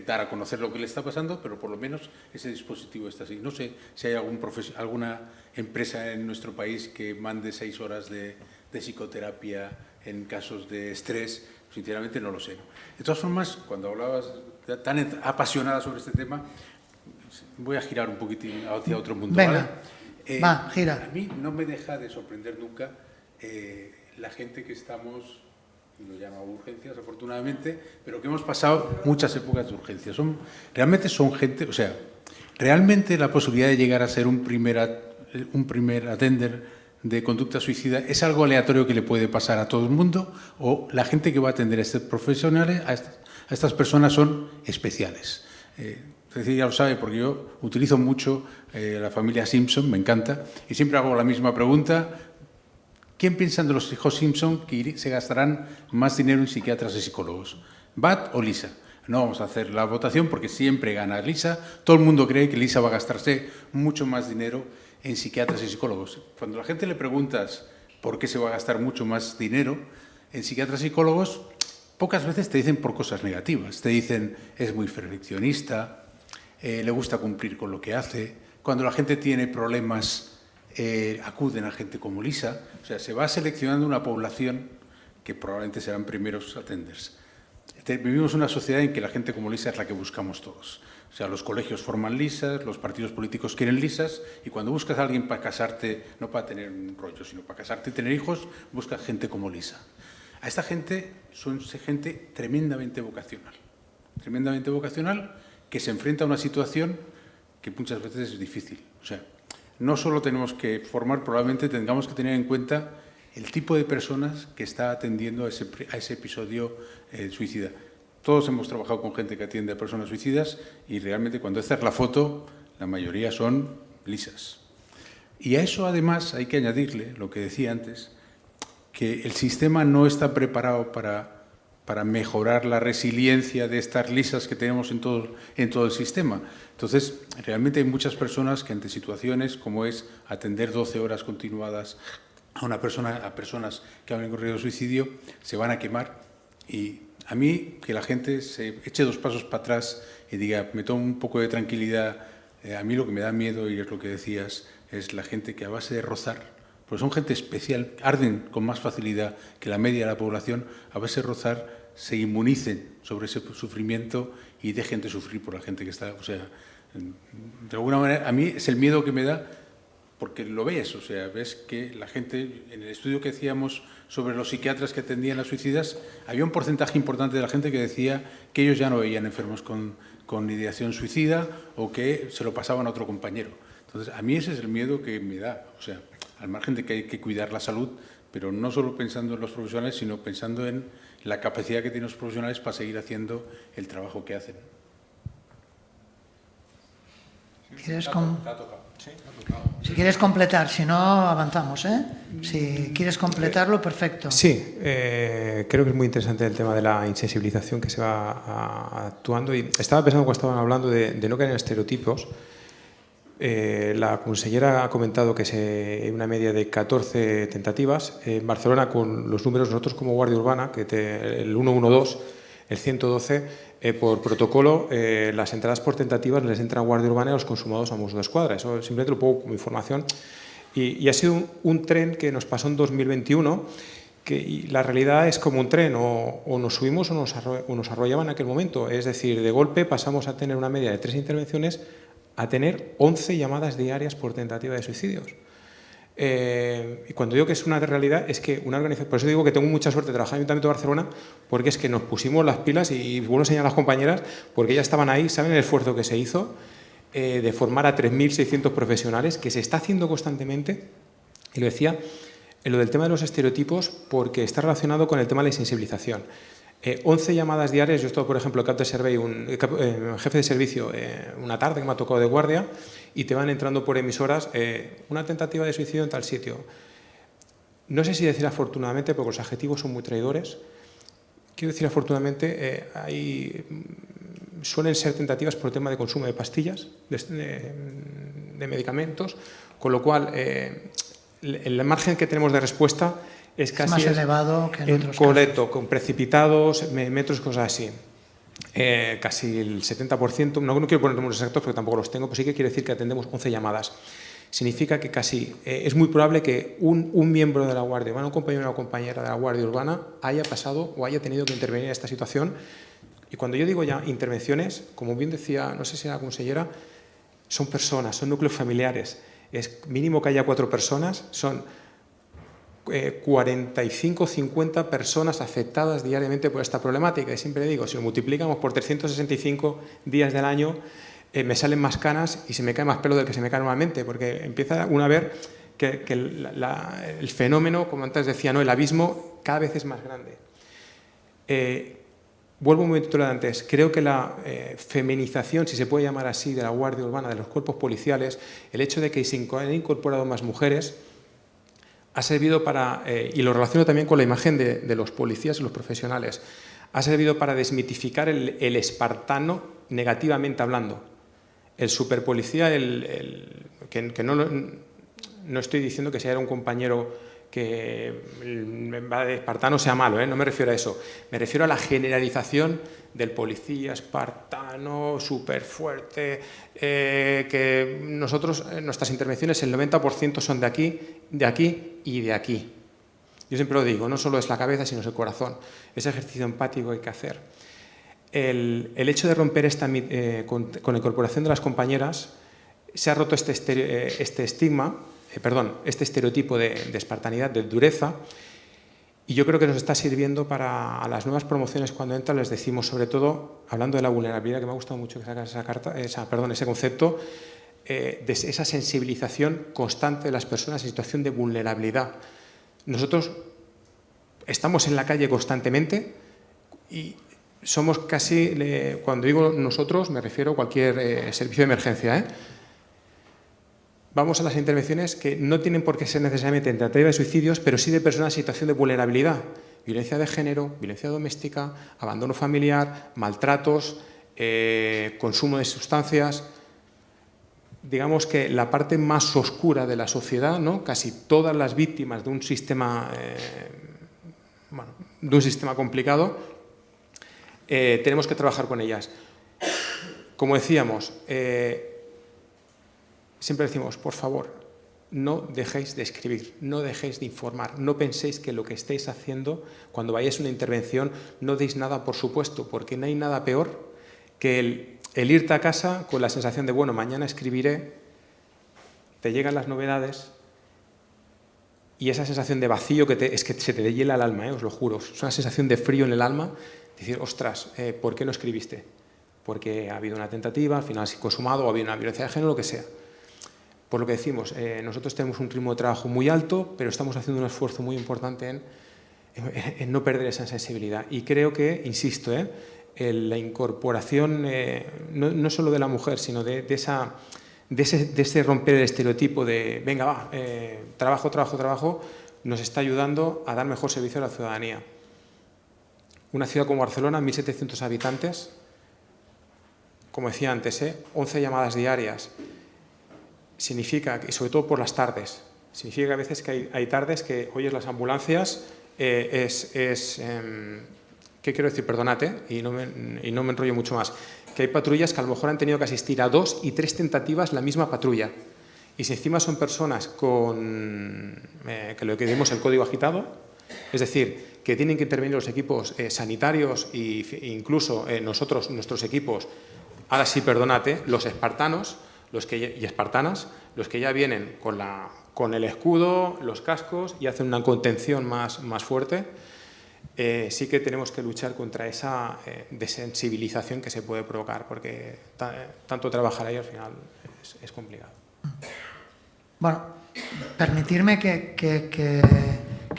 dar a conocer lo que le está pasando, pero por lo menos ese dispositivo está así. No sé si hay alguna empresa en nuestro país que mande 6 horas de psicoterapia en casos de estrés. Sinceramente no lo sé. De todas formas, cuando hablabas tan apasionada sobre este tema, voy a girar un poquitín hacia otro mundo. Venga, ¿vale? va, gira. A mí no me deja de sorprender nunca la gente que estamos, lo llama urgencias afortunadamente, pero que hemos pasado muchas épocas de urgencias. Realmente son gente, o sea, realmente la posibilidad de llegar a ser un primer atender de conducta suicida es algo aleatorio que le puede pasar a todo el mundo, o la gente que va a atender a estos profesionales, a estas personas son especiales. Cecilia lo sabe porque yo utilizo mucho la familia Simpson, me encanta, y siempre hago la misma pregunta. ¿Quién piensan de los hijos Simpson que se gastarán más dinero en psiquiatras y psicólogos? ¿Bart o Lisa? No vamos a hacer la votación porque siempre gana Lisa. Todo el mundo cree que Lisa va a gastarse mucho más dinero en psiquiatras y psicólogos. Cuando a la gente le preguntas por qué se va a gastar mucho más dinero en psiquiatras y psicólogos, pocas veces te dicen por cosas negativas. Te dicen, es muy perfeccionista, le gusta cumplir con lo que hace. Cuando la gente tiene problemas, acuden a gente como Lisa. O sea, se va seleccionando una población que probablemente serán primeros attenders. Vivimos una sociedad en que la gente como Lisa es la que buscamos todos. O sea, los colegios forman lisas, los partidos políticos quieren lisas, y cuando buscas a alguien para casarte, no para tener un rollo, sino para casarte y tener hijos, buscas gente como Lisa. A esta gente son gente tremendamente vocacional que se enfrenta a una situación que muchas veces es difícil. O sea, no solo tenemos que formar, probablemente tengamos que tener en cuenta el tipo de personas que está atendiendo a ese episodio suicida. Todos hemos trabajado con gente que atiende a personas suicidas y realmente cuando haces la foto, la mayoría son lisas. Y a eso además hay que añadirle, lo que decía antes, que el sistema no está preparado para mejorar la resiliencia de estas lisas que tenemos en todo el sistema. Entonces, realmente hay muchas personas que ante situaciones como es atender 12 horas continuadas a personas que han incurrido suicidio, se van a quemar. Y a mí, que la gente se eche 2 pasos para atrás y diga, me tomo un poco de tranquilidad, a mí lo que me da miedo, y es lo que decías, es la gente que a base de rozar, porque son gente especial, arden con más facilidad que la media de la población, a base de rozar se inmunicen sobre ese sufrimiento y dejen de sufrir por la gente que está. O sea, de alguna manera, a mí es el miedo que me da, porque lo ves, o sea, ves que la gente, en el estudio que hacíamos sobre los psiquiatras que atendían a suicidas, había un porcentaje importante de la gente que decía que ellos ya no veían enfermos con ideación suicida o que se lo pasaban a otro compañero. Entonces, a mí ese es el miedo que me da, o sea, al margen de que hay que cuidar la salud, pero no solo pensando en los profesionales, sino pensando en la capacidad que tienen los profesionales para seguir haciendo el trabajo que hacen. Si quieres completar, si no, avanzamos, ¿eh? Si quieres completarlo, perfecto. Sí, creo que es muy interesante el tema de la insensibilización que se va actuando. Y estaba pensando cuando estaban hablando de no caer en estereotipos. La consellera ha comentado que hay una media de 14 tentativas. En Barcelona, con los números, nosotros como Guardia Urbana, que el 112, el 112, por protocolo, las entradas por tentativas les entra a Guardia Urbana y a los consumados a Mossos d'Esquadra. Eso simplemente lo pongo como información. Y ha sido un tren que nos pasó en 2021, y la realidad es como un tren, o nos subimos o nos arrollaba en aquel momento. Es decir, de golpe pasamos a tener una media de 3 intervenciones a tener 11 llamadas diarias por tentativa de suicidios. Y cuando digo que es una realidad, es que una organización, por eso digo que tengo mucha suerte de trabajar en el Ayuntamiento de Barcelona, porque es que nos pusimos las pilas, y vuelvo a enseñar a las compañeras, porque ellas estaban ahí, saben el esfuerzo que se hizo de formar a 3.600 profesionales, que se está haciendo constantemente, y lo decía, en lo del tema de los estereotipos, porque está relacionado con el tema de la sensibilización. 11 llamadas diarias. Yo he estado, por ejemplo, jefe de servicio una tarde que me ha tocado de guardia, y te van entrando por emisoras una tentativa de suicidio en tal sitio. No sé si decir afortunadamente, porque los adjetivos son muy traidores. Quiero decir afortunadamente, suelen ser tentativas por el tema de consumo de pastillas, de medicamentos, con lo cual el margen que tenemos de respuesta es casi más elevado que en otros correcto, casos. con precipitados, metros, cosas así. Casi el 70%, no quiero poner números exactos porque tampoco los tengo, pero sí que quiere decir que atendemos 11 llamadas. Significa que casi es muy probable que un miembro de la Guardia Urbana, un compañero o una compañera de la Guardia Urbana, haya pasado o haya tenido que intervenir en esta situación. Y cuando yo digo ya intervenciones, como bien decía, no sé si era la consellera, son personas, son núcleos familiares. Es mínimo que haya 4 personas, son 45 o 50 personas afectadas diariamente por esta problemática. Y siempre digo, si lo multiplicamos por 365 días del año, me salen más canas y se me cae más pelo del que se me cae normalmente, porque empieza uno a ver que el fenómeno, como antes decía, ¿no? El abismo cada vez es más grande. Vuelvo un momentito de antes. Creo que la feminización, si se puede llamar así, de la Guardia Urbana, de los cuerpos policiales, el hecho de que se han incorporado más mujeres, ha servido para, y lo relaciono también con la imagen de los policías y los profesionales, ha servido para desmitificar el espartano negativamente hablando. El superpolicía, que no estoy diciendo que sea un compañero que va de espartano sea malo, no me refiero a eso. Me refiero a la generalización del policía espartano, súper fuerte, que nuestras intervenciones, el 90% son de aquí y de aquí. Yo siempre lo digo, no solo es la cabeza, sino es el corazón. Ese ejercicio empático que hay que hacer. El hecho de romper con la incorporación de las compañeras, se ha roto este estereotipo de espartanidad, de dureza, y yo creo que nos está sirviendo para a las nuevas promociones. Cuando entran les decimos, sobre todo, hablando de la vulnerabilidad, que me ha gustado mucho que sacas ese concepto, de esa sensibilización constante de las personas en situación de vulnerabilidad. Nosotros estamos en la calle constantemente y somos casi, cuando digo nosotros, me refiero a cualquier servicio de emergencia, vamos a las intervenciones que no tienen por qué ser necesariamente en tentativa de suicidios, pero sí de personas en situación de vulnerabilidad. Violencia de género, violencia doméstica, abandono familiar, maltratos, consumo de sustancias. Digamos que la parte más oscura de la sociedad, ¿no? Casi todas las víctimas de un sistema, complicado, tenemos que trabajar con ellas. Como decíamos, siempre decimos, por favor, no dejéis de escribir, no dejéis de informar, no penséis que lo que estéis haciendo, cuando vayáis a una intervención, no deis nada por supuesto, porque no hay nada peor que el irte a casa con la sensación de, bueno, mañana escribiré, te llegan las novedades y esa sensación de vacío es que se te hiela el alma, os lo juro, es una sensación de frío en el alma, decir, ostras, ¿por qué no escribiste? Porque ha habido una tentativa, al final se ha consumado, o ha habido una violencia de género, lo que sea. Por lo que decimos, nosotros tenemos un ritmo de trabajo muy alto, pero estamos haciendo un esfuerzo muy importante en no perder esa sensibilidad. Y creo que, insisto, la incorporación, no solo de la mujer, sino de ese romper el estereotipo de, venga, va, trabajo, nos está ayudando a dar mejor servicio a la ciudadanía. Una ciudad como Barcelona, 1.700 habitantes, como decía antes, 11 llamadas diarias. Significa, y sobre todo por las tardes, significa que a veces que hay tardes que oyes las ambulancias, ¿qué quiero decir? Perdonad, y no me enrollo mucho más, que hay patrullas que a lo mejor han tenido que asistir a 2 y 3 tentativas la misma patrulla. Y si encima son personas con, que lo que decimos el código agitado, es decir, que tienen que intervenir los equipos sanitarios e incluso nuestros equipos, ahora sí, perdonad, los espartanos, y espartanas, los que ya vienen con el escudo, los cascos y hacen una contención más fuerte, sí que tenemos que luchar contra esa desensibilización que se puede provocar, porque tanto trabajar ahí al final es complicado. Bueno, permitirme que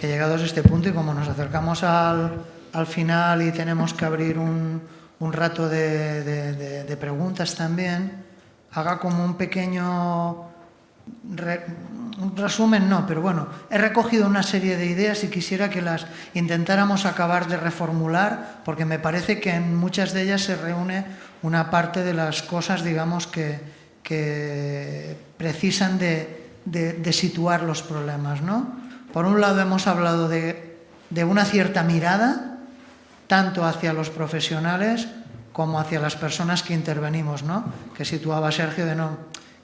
llegados a este punto y como nos acercamos al final y tenemos que abrir un rato de preguntas también, haga como un pequeño un resumen, no, pero bueno, he recogido una serie de ideas y quisiera que las intentáramos acabar de reformular, porque me parece que en muchas de ellas se reúne una parte de las cosas, digamos, que precisan de situar los problemas, ¿no? Por un lado hemos hablado de una cierta mirada, tanto hacia los profesionales como hacia las personas que intervenimos, ¿no? Que situaba Sergio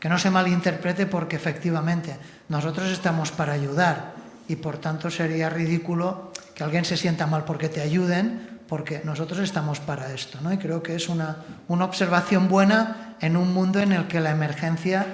que no se malinterprete, porque efectivamente nosotros estamos para ayudar y por tanto sería ridículo que alguien se sienta mal porque te ayuden, porque nosotros estamos para esto, ¿no? Y creo que es una observación buena en un mundo en el que la emergencia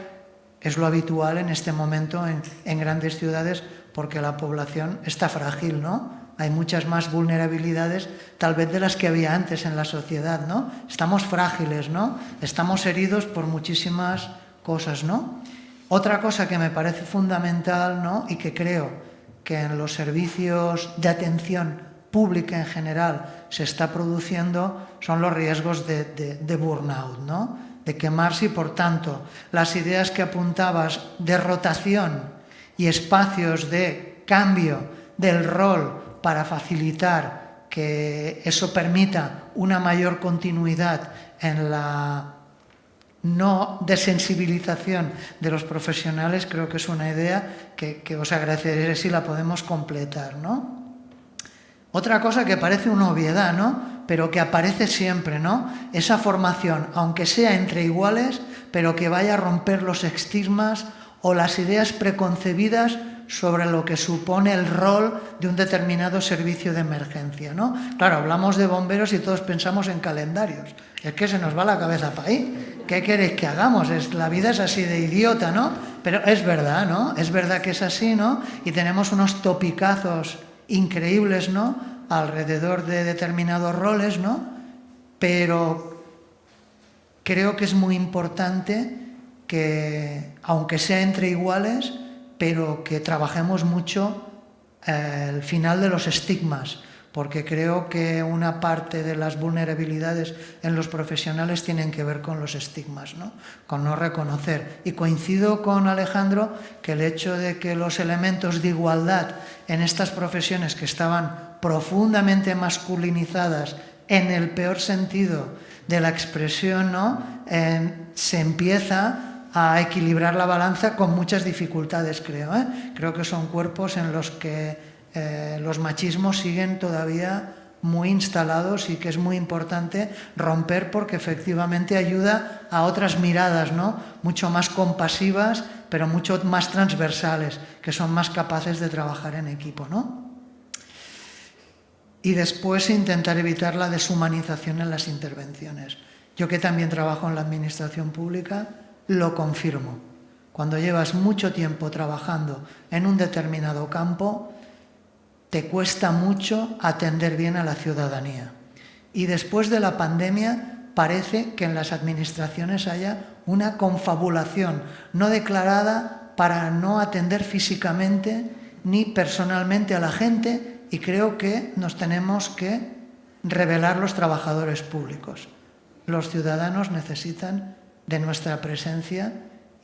es lo habitual en este momento en grandes ciudades, porque la población está frágil, ¿no? Hay muchas más vulnerabilidades tal vez de las que había antes en la sociedad, ¿no? Estamos frágiles, ¿no? Estamos heridos por muchísimas cosas, ¿no? Otra cosa que me parece fundamental, ¿no? Y que creo que en los servicios de atención pública en general se está produciendo son los riesgos de burnout, ¿no? De quemarse, y por tanto las ideas que apuntabas de rotación y espacios de cambio del rol para facilitar que eso permita una mayor continuidad en la no desensibilización de los profesionales, creo que es una idea que os agradeceré si la podemos completar, ¿no? Otra cosa que parece una obviedad, ¿no? Pero que aparece siempre, ¿no? Esa formación, aunque sea entre iguales, pero que vaya a romper los estigmas o las ideas preconcebidas sobre lo que supone el rol de un determinado servicio de emergencia, ¿no? Claro, hablamos de bomberos y todos pensamos en calendarios. Es que se nos va la cabeza para ahí. ¿Qué queréis que hagamos? La vida es así de idiota, ¿no? Pero es verdad, ¿no? Es verdad que es así, ¿no? Y tenemos unos topicazos increíbles, ¿no? Alrededor de determinados roles, ¿no? Pero creo que es muy importante que, aunque sea entre iguales, pero que trabajemos mucho el final de los estigmas, porque creo que una parte de las vulnerabilidades en los profesionales tienen que ver con los estigmas, ¿no? Con no reconocer. Y coincido con Alejandro que el hecho de que los elementos de igualdad en estas profesiones que estaban profundamente masculinizadas en el peor sentido de la expresión, ¿no? Se empieza a equilibrar la balanza con muchas dificultades, creo. Creo que son cuerpos en los que los machismos siguen todavía muy instalados y que es muy importante romper porque efectivamente ayuda a otras miradas, ¿no? Mucho más compasivas, pero mucho más transversales, que son más capaces de trabajar en equipo, ¿no? Y después intentar evitar la deshumanización en las intervenciones. Yo que también trabajo en la administración pública, lo confirmo. Cuando llevas mucho tiempo trabajando en un determinado campo, te cuesta mucho atender bien a la ciudadanía. Y después de la pandemia parece que en las administraciones haya una confabulación no declarada para no atender físicamente ni personalmente a la gente, y creo que nos tenemos que revelar los trabajadores públicos. Los ciudadanos necesitan de nuestra presencia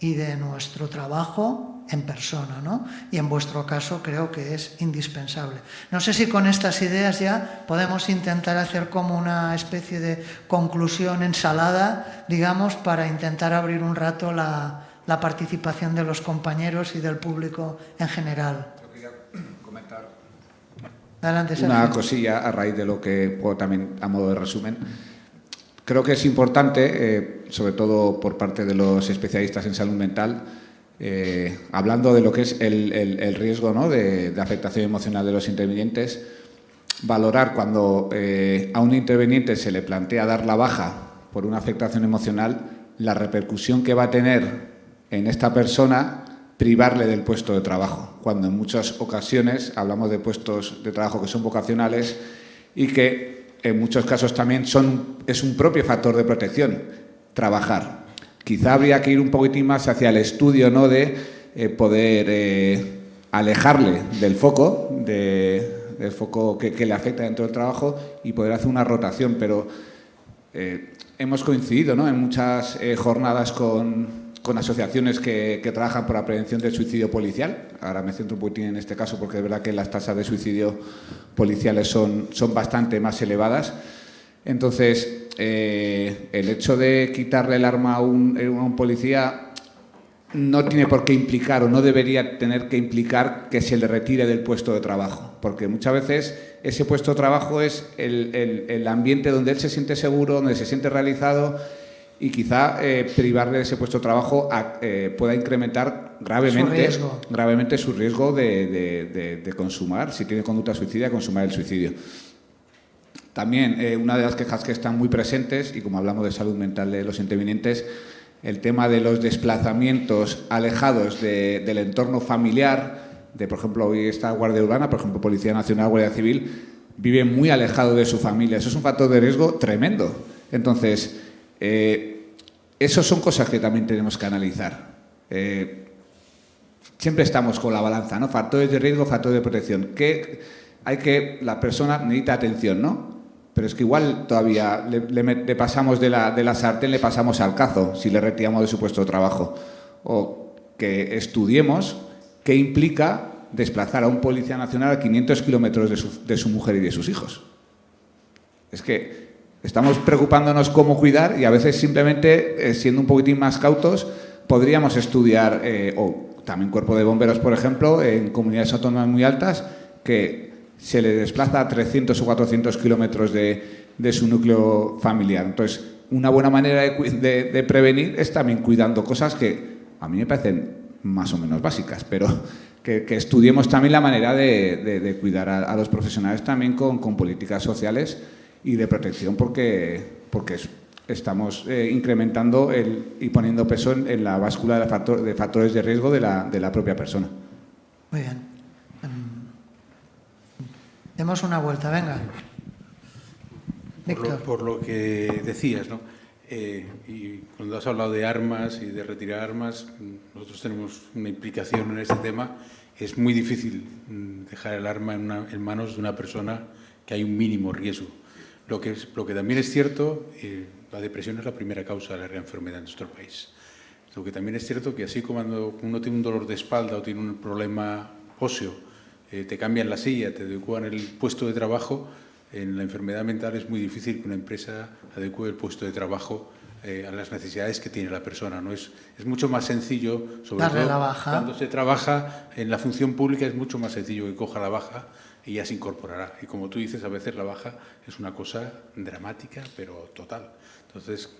y de nuestro trabajo en persona, ¿no? Y en vuestro caso creo que es indispensable. No sé si con estas ideas ya podemos intentar hacer como una especie de conclusión ensalada, digamos, para intentar abrir un rato la participación de los compañeros y del público en general. Yo quería comentar Adelante, Sergio. una cosilla a raíz de lo que puedo también a modo de resumen. Creo que es importante, sobre todo por parte de los especialistas en salud mental, hablando de lo que es el riesgo, ¿no?, de afectación emocional de los intervinientes, valorar cuando a un interviniente se le plantea dar la baja por una afectación emocional, la repercusión que va a tener en esta persona privarle del puesto de trabajo, cuando en muchas ocasiones hablamos de puestos de trabajo que son vocacionales y que en muchos casos también es un propio factor de protección, trabajar. Quizá habría que ir un poquitín más hacia el estudio, ¿no?, de poder alejarle del foco, del foco que le afecta dentro del trabajo y poder hacer una rotación. Pero hemos coincidido, ¿no?, en muchas jornadas con asociaciones que trabajan por la prevención del suicidio policial. Ahora me centro un poquitín en este caso porque es verdad que las tasas de suicidio policiales son bastante más elevadas. Entonces, el hecho de quitarle el arma a un policía no tiene por qué implicar o no debería tener que implicar que se le retire del puesto de trabajo, porque muchas veces ese puesto de trabajo es el ambiente donde él se siente seguro, donde se siente realizado, y quizá privarle de ese puesto de trabajo pueda incrementar gravemente su riesgo de consumar, si tiene conducta suicida, consumar el suicidio. También una de las quejas que están muy presentes, y como hablamos de salud mental de los intervinientes, el tema de los desplazamientos alejados del entorno familiar, por ejemplo, hoy está Guardia Urbana, por ejemplo, Policía Nacional, Guardia Civil, vive muy alejado de su familia. Eso es un factor de riesgo tremendo. Entonces, esas son cosas que también tenemos que analizar. Siempre estamos con la balanza, ¿no? Factores de riesgo, factores de protección. La persona necesita atención, ¿no? Pero es que igual todavía le pasamos de la sartén, le pasamos al cazo si le retiramos de su puesto de trabajo. O que estudiemos qué implica desplazar a un policía nacional a 500 kilómetros de su mujer y de sus hijos. Es que estamos preocupándonos cómo cuidar y a veces simplemente, siendo un poquitín más cautos, podríamos estudiar, o también Cuerpo de Bomberos, por ejemplo, en comunidades autónomas muy altas, que se le desplaza a 300 o 400 kilómetros de su núcleo familiar. Entonces, una buena manera de prevenir es también cuidando cosas que a mí me parecen más o menos básicas, pero que estudiemos también la manera de cuidar a los profesionales también con políticas sociales y de protección, porque estamos incrementando y poniendo peso en la báscula de factores de riesgo de la propia persona. Muy bien. Demos una vuelta, venga. Víctor. Por lo que decías, ¿no? Y cuando has hablado de armas y de retirar armas, nosotros tenemos una implicación en este tema. Es muy difícil dejar el arma en manos de una persona que hay un mínimo riesgo. Lo que también es cierto, la depresión es la primera causa de la reenfermedad en nuestro país. Lo que también es cierto que así como cuando uno tiene un dolor de espalda o tiene un problema óseo, te cambian la silla, te adecúan el puesto de trabajo, en la enfermedad mental es muy difícil que una empresa adecue el puesto de trabajo a las necesidades que tiene la persona, ¿no? Es mucho más sencillo, sobre darle todo la baja. cuando se trabaja en la función pública, es mucho más sencillo que coja la baja y ya se incorporará. Y como tú dices, a veces la baja es una cosa dramática, pero total. Entonces,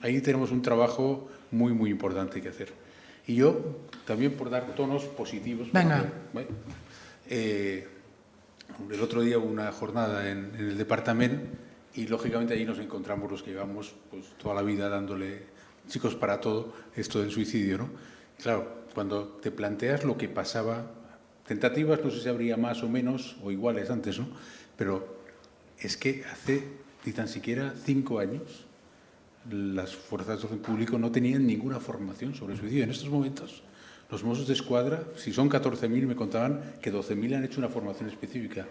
ahí tenemos un trabajo muy, muy importante que hacer. Y yo, también por dar tonos positivos... Venga. El otro día hubo una jornada en el departamento y, lógicamente, allí nos encontramos los que llevamos pues, toda la vida dándole chicos para todo esto del suicidio, ¿no? Claro, cuando te planteas lo que pasaba, tentativas no sé si habría más o menos o iguales antes, ¿no? Pero es que hace ni tan siquiera 5 años las fuerzas de orden público no tenían ninguna formación sobre el suicidio. En estos momentos, los Mossos de Escuadra, si son 14.000, me contaban que 12.000 han hecho una formación específica.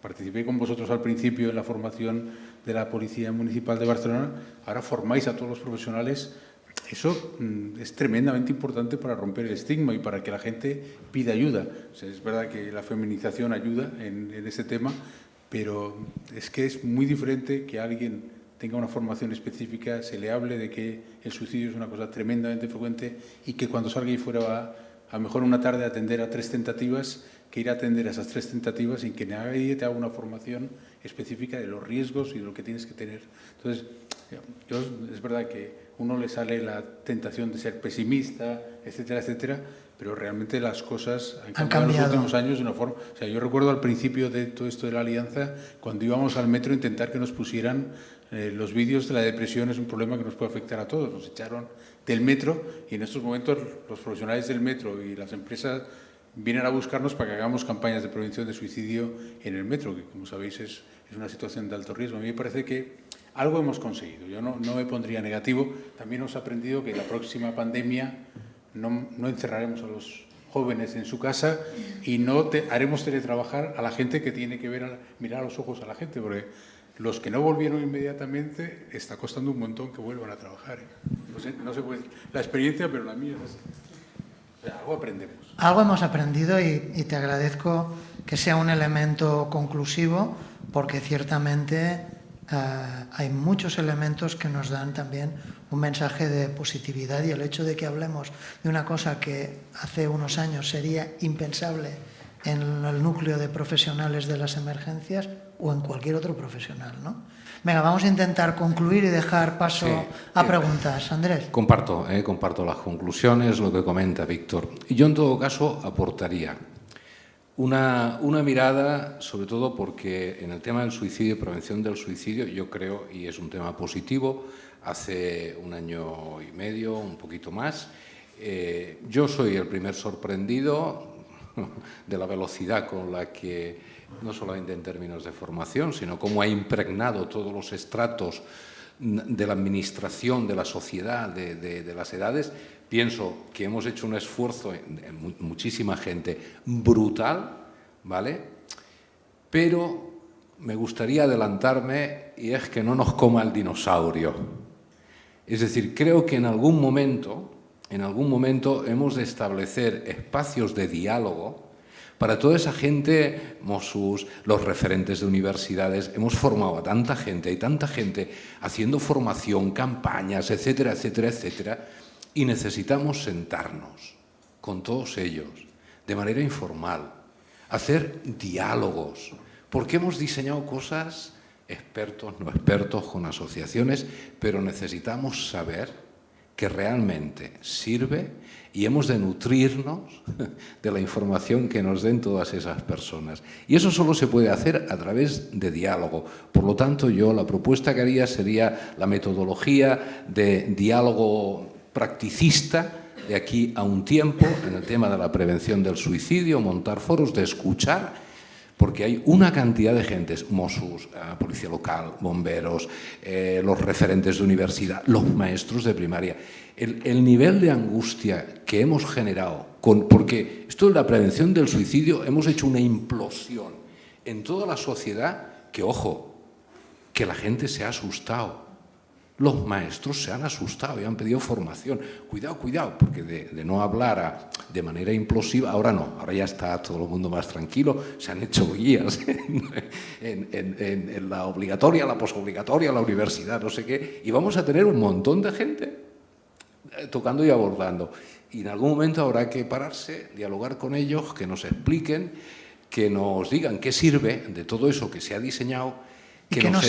Participé con vosotros al principio en la formación de la Policía Municipal de Barcelona, ahora formáis a todos los profesionales. Eso es tremendamente importante para romper el estigma y para que la gente pida ayuda. O sea, es verdad que la feminización ayuda en este tema, pero es que es muy diferente que alguien tenga una formación específica, se le hable de que el suicidio es una cosa tremendamente frecuente y que cuando salga y fuera a lo mejor una tarde a atender a 3 tentativas, que ir a atender a esas 3 tentativas sin que nadie te haga una formación específica de los riesgos y de lo que tienes que tener. Entonces, es verdad que a uno le sale la tentación de ser pesimista, etcétera, etcétera, pero realmente las cosas han cambiado en los últimos años de una forma... O sea, yo recuerdo al principio de todo esto de la Alianza, cuando íbamos al metro a intentar que nos pusieran los vídeos de la depresión es un problema que nos puede afectar a todos. Nos echaron del metro y en estos momentos los profesionales del metro y las empresas vienen a buscarnos para que hagamos campañas de prevención de suicidio en el metro, que como sabéis es una situación de alto riesgo. A mí me parece que algo hemos conseguido. Yo no me pondría negativo. También hemos aprendido que la próxima pandemia no encerraremos a los jóvenes en su casa y no haremos teletrabajar a la gente que tiene que mirar a los ojos a la gente, porque los que no volvieron inmediatamente está costando un montón que vuelvan a trabajar. No se puede, la experiencia, pero la mía es así. O sea, algo aprendemos. Algo hemos aprendido y te agradezco que sea un elemento conclusivo, porque ciertamente hay muchos elementos que nos dan también un mensaje de positividad, y el hecho de que hablemos de una cosa que hace unos años sería impensable en el núcleo de profesionales de las emergencias o en cualquier otro profesional, ¿no? Venga, vamos a intentar concluir y dejar paso a preguntas. Andrés. Comparto las conclusiones, lo que comenta Víctor. Y yo, en todo caso, aportaría una mirada, sobre todo porque en el tema del suicidio y prevención del suicidio, yo creo, y es un tema positivo, hace 1 año y medio, un poquito más, yo soy el primer sorprendido de la velocidad con la que, no solamente en términos de formación, sino cómo ha impregnado todos los estratos de la administración, de la sociedad, de las edades. Pienso que hemos hecho un esfuerzo en muchísima gente brutal, ¿vale? Pero me gustaría adelantarme, y es que no nos coma el dinosaurio. Es decir, creo que en algún momento hemos de establecer espacios de diálogo para toda esa gente, Mossos, los referentes de universidades. Hemos formado a tanta gente, hay tanta gente haciendo formación, campañas, etcétera, etcétera, etcétera, y necesitamos sentarnos con todos ellos de manera informal, hacer diálogos, porque hemos diseñado cosas, expertos, no expertos, con asociaciones, pero necesitamos saber que realmente sirve, y hemos de nutrirnos de la información que nos den todas esas personas. Y eso solo se puede hacer a través de diálogo. Por lo tanto, yo la propuesta que haría sería la metodología de diálogo practicista de aquí a un tiempo en el tema de la prevención del suicidio, montar foros de escuchar, porque hay una cantidad de gentes, Mossos, policía local, bomberos, los referentes de universidad, los maestros de primaria. El nivel de angustia que hemos generado, porque esto de la prevención del suicidio hemos hecho una implosión en toda la sociedad que, ojo, que la gente se ha asustado. Los maestros se han asustado y han pedido formación. Cuidado, cuidado, porque de no hablar de manera implosiva, ahora no, ahora ya está todo el mundo más tranquilo, se han hecho guías en la obligatoria, la posobligatoria, la universidad, no sé qué, y vamos a tener un montón de gente tocando y abordando. Y en algún momento habrá que pararse, dialogar con ellos, que nos expliquen, que nos digan qué sirve de todo eso que se ha diseñado, que nos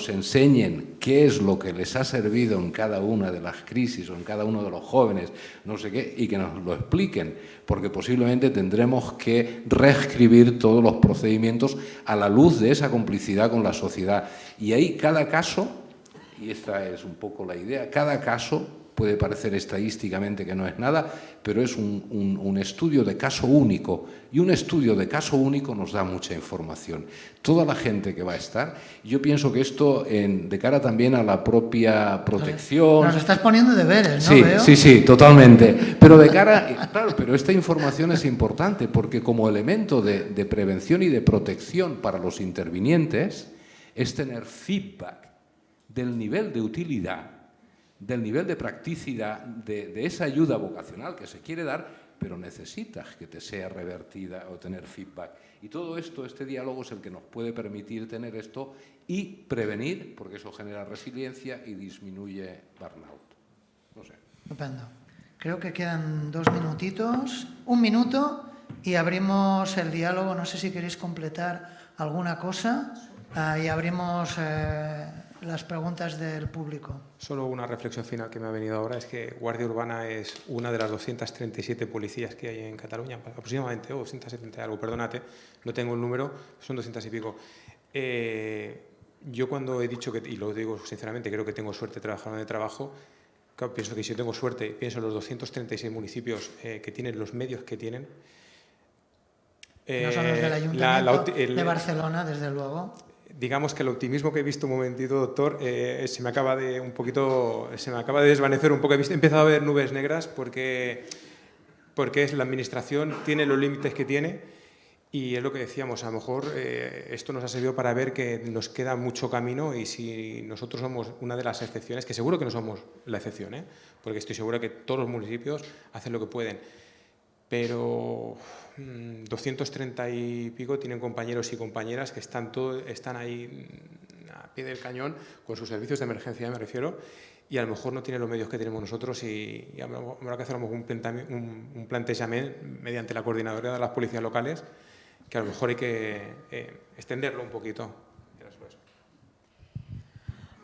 enseñen qué es lo que les ha servido en cada una de las crisis o en cada uno de los jóvenes, no sé qué, y que nos lo expliquen, porque posiblemente tendremos que reescribir todos los procedimientos a la luz de esa complicidad con la sociedad. Y ahí cada caso, y esta es un poco la idea, cada caso puede parecer estadísticamente que no es nada, pero es un estudio de caso único, y un estudio de caso único nos da mucha información. Toda la gente que va a estar, yo pienso que esto de cara también a la propia protección... Nos estás poniendo deberes, ¿no? Sí, Veo. sí, totalmente. Pero de cara... Claro, pero esta información es importante porque como elemento de prevención y de protección para los intervinientes es tener feedback del nivel de utilidad, del nivel de practicidad, de esa ayuda vocacional que se quiere dar, pero necesitas que te sea revertida o tener feedback. Y todo esto, este diálogo es el que nos puede permitir tener esto y prevenir, porque eso genera resiliencia y disminuye burnout. No sé. Estupendo. Creo que quedan 2 minutitos, 1 minuto, y abrimos el diálogo. No sé si queréis completar alguna cosa y abrimos las preguntas del público. Solo una reflexión final que me ha venido ahora es que Guardia Urbana es una de las 237 policías que hay en Cataluña, aproximadamente, o 270 algo, perdónate, no tengo el número, son 200 y pico. Yo cuando he dicho, y lo digo sinceramente, creo que tengo suerte trabajando donde trabajo, claro, pienso que si yo tengo suerte, pienso en los 236 municipios que tienen los medios que tienen. No son los del Ayuntamiento de Barcelona, desde luego. Digamos que el optimismo que he visto un momentito, doctor, se me acaba de desvanecer un poco. He empezado a ver nubes negras porque es la administración, tiene los límites que tiene y es lo que decíamos, a lo mejor esto nos ha servido para ver que nos queda mucho camino y si nosotros somos una de las excepciones, que seguro que no somos la excepción, porque estoy seguro que todos los municipios hacen lo que pueden, pero 230 y pico tienen compañeros y compañeras que están ahí a pie del cañón con sus servicios de emergencia, me refiero, y a lo mejor no tienen los medios que tenemos nosotros y habrá que hacer un planteamiento mediante la coordinadora de las policías locales, que a lo mejor hay que extenderlo un poquito.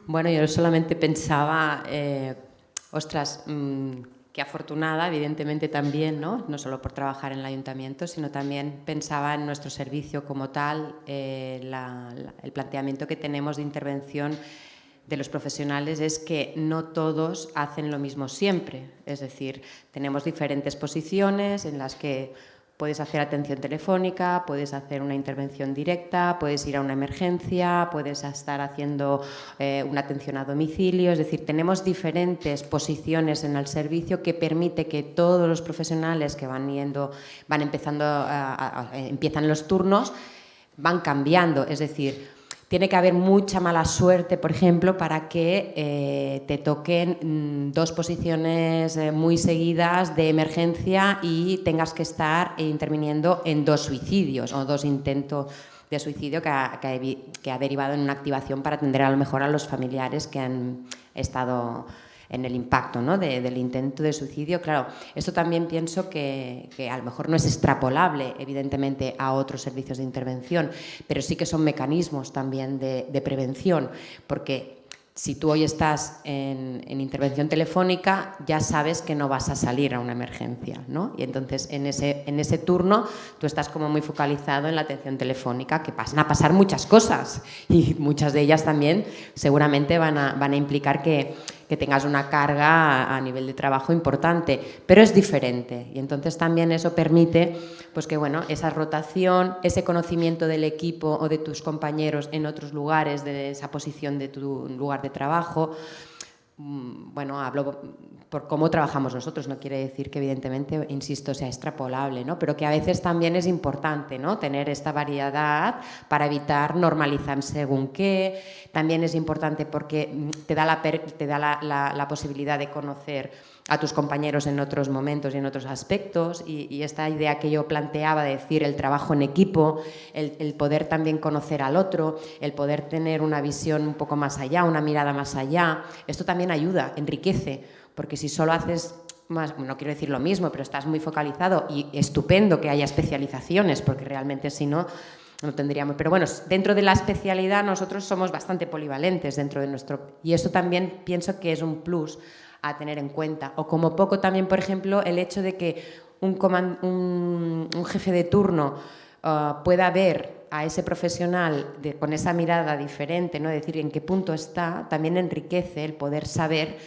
Bueno, yo solamente pensaba, qué afortunada, evidentemente también, ¿no? Solo por trabajar en el ayuntamiento, sino también pensaba en nuestro servicio como tal, el planteamiento que tenemos de intervención de los profesionales es que no todos hacen lo mismo siempre, es decir, tenemos diferentes posiciones en las que puedes hacer atención telefónica, puedes hacer una intervención directa, puedes ir a una emergencia, puedes estar haciendo una atención a domicilio. Es decir, tenemos diferentes posiciones en el servicio que permite que todos los profesionales que empiezan los turnos, van cambiando. Es decir, tiene que haber mucha mala suerte, por ejemplo, para que te toquen 2 posiciones muy seguidas de emergencia y tengas que estar interviniendo en 2 suicidios o 2 intentos de suicidio que ha derivado en una activación para atender a lo mejor a los familiares que han estado en el impacto, ¿no? del intento de suicidio. Claro, esto también pienso que a lo mejor no es extrapolable, evidentemente, a otros servicios de intervención, pero sí que son mecanismos también de prevención, porque si tú hoy estás en intervención telefónica, ya sabes que no vas a salir a una emergencia, ¿no? Y entonces en ese turno tú estás como muy focalizado en la atención telefónica, que van a pasar muchas cosas y muchas de ellas también seguramente van a implicar que tengas una carga a nivel de trabajo importante, pero es diferente y entonces también eso permite pues que bueno, esa rotación, ese conocimiento del equipo o de tus compañeros en otros lugares, de esa posición de tu lugar de trabajo, bueno, hablo por cómo trabajamos nosotros, no quiere decir que evidentemente, insisto, sea extrapolable, ¿no? Pero que a veces también es importante, ¿no?, tener esta variedad para evitar normalizar según qué. También es importante porque te da la posibilidad de conocer a tus compañeros en otros momentos y en otros aspectos, y esta idea que yo planteaba de decir el trabajo en equipo, el poder también conocer al otro, el poder tener una visión un poco más allá, una mirada más allá, esto también ayuda, enriquece, porque si solo haces más, no quiero decir lo mismo, pero estás muy focalizado, y estupendo que haya especializaciones, porque realmente si no, no tendríamos. Pero bueno, dentro de la especialidad nosotros somos bastante polivalentes dentro de nuestro, y eso también pienso que es un plus a tener en cuenta. O como poco también, por ejemplo, el hecho de que un jefe de turno pueda ver a ese profesional con esa mirada diferente, ¿no?, decir en qué punto está, también enriquece el poder saber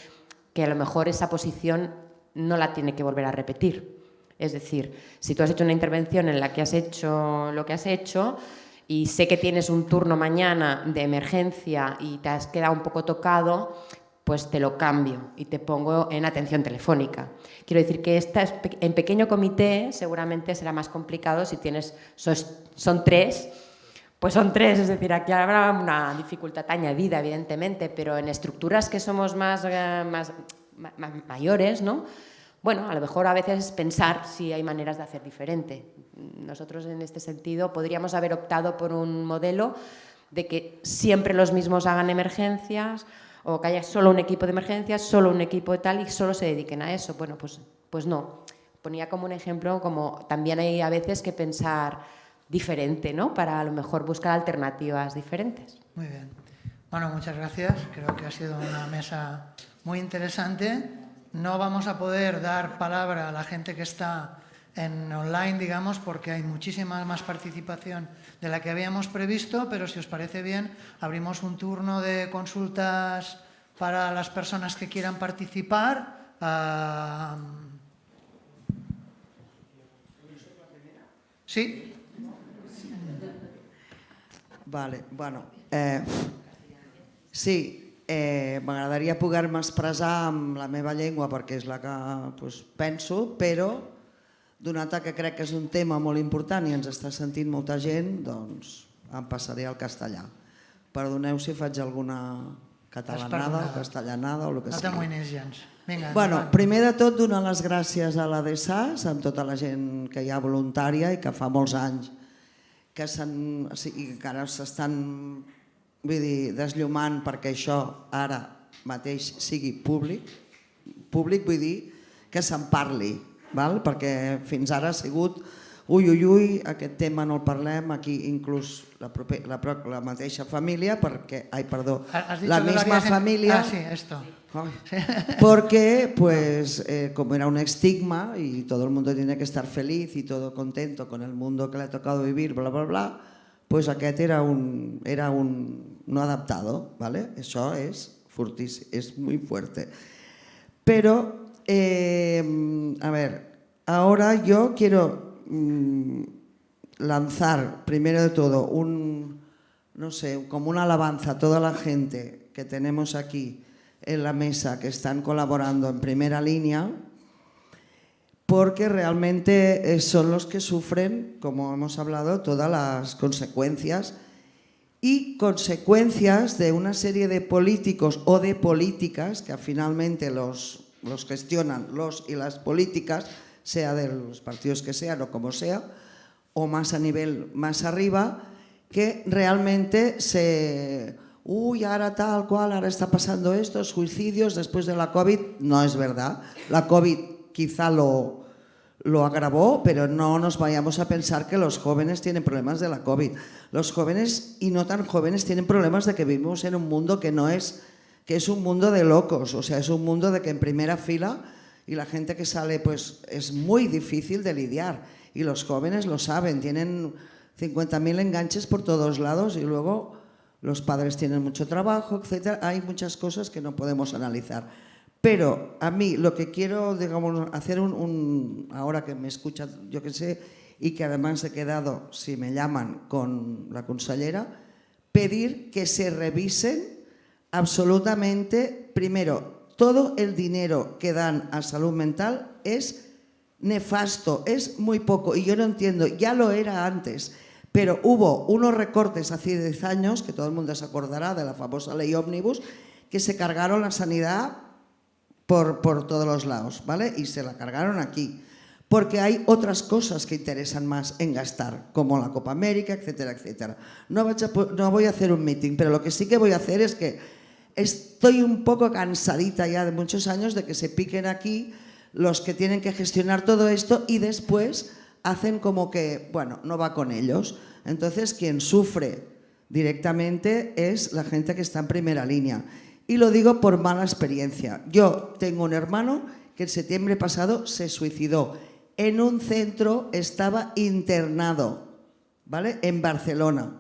que a lo mejor esa posición no la tiene que volver a repetir. Es decir, si tú has hecho una intervención en la que has hecho lo que has hecho y sé que tienes un turno mañana de emergencia y te has quedado un poco tocado, pues te lo cambio y te pongo en atención telefónica. Quiero decir que en pequeño comité seguramente será más complicado si tienes, son tres, pues son tres, es decir, aquí habrá una dificultad añadida, evidentemente, pero en estructuras que somos más mayores, ¿no? Bueno, a lo mejor a veces es pensar si hay maneras de hacer diferente. Nosotros en este sentido podríamos haber optado por un modelo de que siempre los mismos hagan emergencias, o que haya solo un equipo de emergencias, solo un equipo de tal y solo se dediquen a eso. Bueno, pues no. Ponía como un ejemplo, como también hay a veces que pensar diferente, ¿no?, para a lo mejor buscar alternativas diferentes. Muy bien. Bueno, muchas gracias. Creo que ha sido una mesa muy interesante. No vamos a poder dar palabra a la gente que está en online, digamos, porque hay muchísima más participación de la que habíamos previsto, pero si os parece bien, abrimos un turno de consultas para las personas que quieran participar. Sí. Vale, bueno, sí, m'agradaria poder-me expressar amb la meva llengua perquè és la que penso, però donat que crec que és un tema molt important i ens està sentint molta gent, doncs em passaré al castellà. Perdoneu si faig alguna catalanada o castellanada o el que sigui. No t'amoïnis gens. Vinga, Bueno, primer de tot, donar les gràcies a la DESAS, amb tota la gent que hi ha voluntària i que fa molts anys que encara s'estan desllumant perquè això ara mateix sigui públic, vull dir que se'n parli, perquè fins ara ha sigut ui, aquest tema no el parlem, aquí inclús la mateixa família, la misma família, porque como era un estigma y todo el mundo tiene que estar feliz y todo contento con el mundo que le ha tocado vivir, bla, bla, bla, pues aquest era un no adaptado, ¿vale? Eso es fortísimo, es muy fuerte. Pero, a ver, ahora yo quiero lanzar, primero de todo, como una alabanza a toda la gente que tenemos aquí en la mesa, que están colaborando en primera línea, porque realmente son los que sufren, como hemos hablado, todas las consecuencias y consecuencias de una serie de políticos o de políticas que finalmente los gestionan los y las políticas, sea de los partidos que sean o como sea, o más a nivel más arriba, que realmente ahora tal cual, ahora está pasando esto, suicidios después de la COVID. No es verdad. La COVID quizá lo agravó, pero no nos vayamos a pensar que los jóvenes tienen problemas de la COVID. Los jóvenes y no tan jóvenes tienen problemas de que vivimos en un mundo que es un mundo de locos, o sea, es un mundo de que en primera fila y la gente que sale pues es muy difícil de lidiar y los jóvenes lo saben, tienen 50.000 enganches por todos lados y luego los padres tienen mucho trabajo, etcétera. Hay muchas cosas que no podemos analizar. Pero a mí lo que quiero, digamos, hacer ahora que me escucha, yo que sé, y que además he quedado, si me llaman, con la consellera, pedir que se revisen absolutamente, primero, todo el dinero que dan a salud mental es nefasto, es muy poco. Y yo no entiendo, ya lo era antes, pero hubo unos recortes hace 10 años, que todo el mundo se acordará de la famosa ley Ómnibus, que se cargaron la sanidad por todos los lados, ¿vale? Y se la cargaron aquí, porque hay otras cosas que interesan más en gastar, como la Copa América, etcétera, etcétera. No voy a hacer un meeting, pero lo que sí que voy a hacer es que estoy un poco cansadita ya de muchos años de que se piquen aquí los que tienen que gestionar todo esto y después hacen como que, bueno, no va con ellos. Entonces, quien sufre directamente es la gente que está en primera línea. Y lo digo por mala experiencia. Yo tengo un hermano que en septiembre pasado se suicidó. En un centro estaba internado, ¿vale? En Barcelona,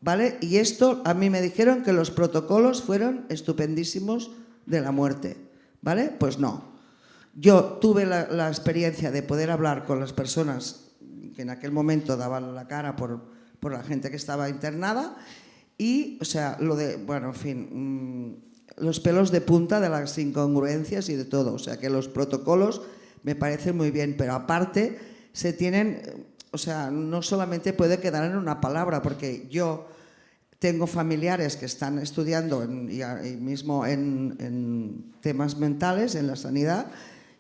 ¿vale? Y esto a mí me dijeron que los protocolos fueron estupendísimos de la muerte, ¿vale? Pues no. Yo tuve la experiencia de poder hablar con las personas que en aquel momento daban la cara por la gente que estaba internada y, o sea, bueno, en fin, los pelos de punta de las incongruencias y de todo. O sea, que los protocolos me parecen muy bien, pero aparte se tienen, o sea, no solamente puede quedar en una palabra, porque yo tengo familiares que están estudiando mismo en temas mentales, en la sanidad,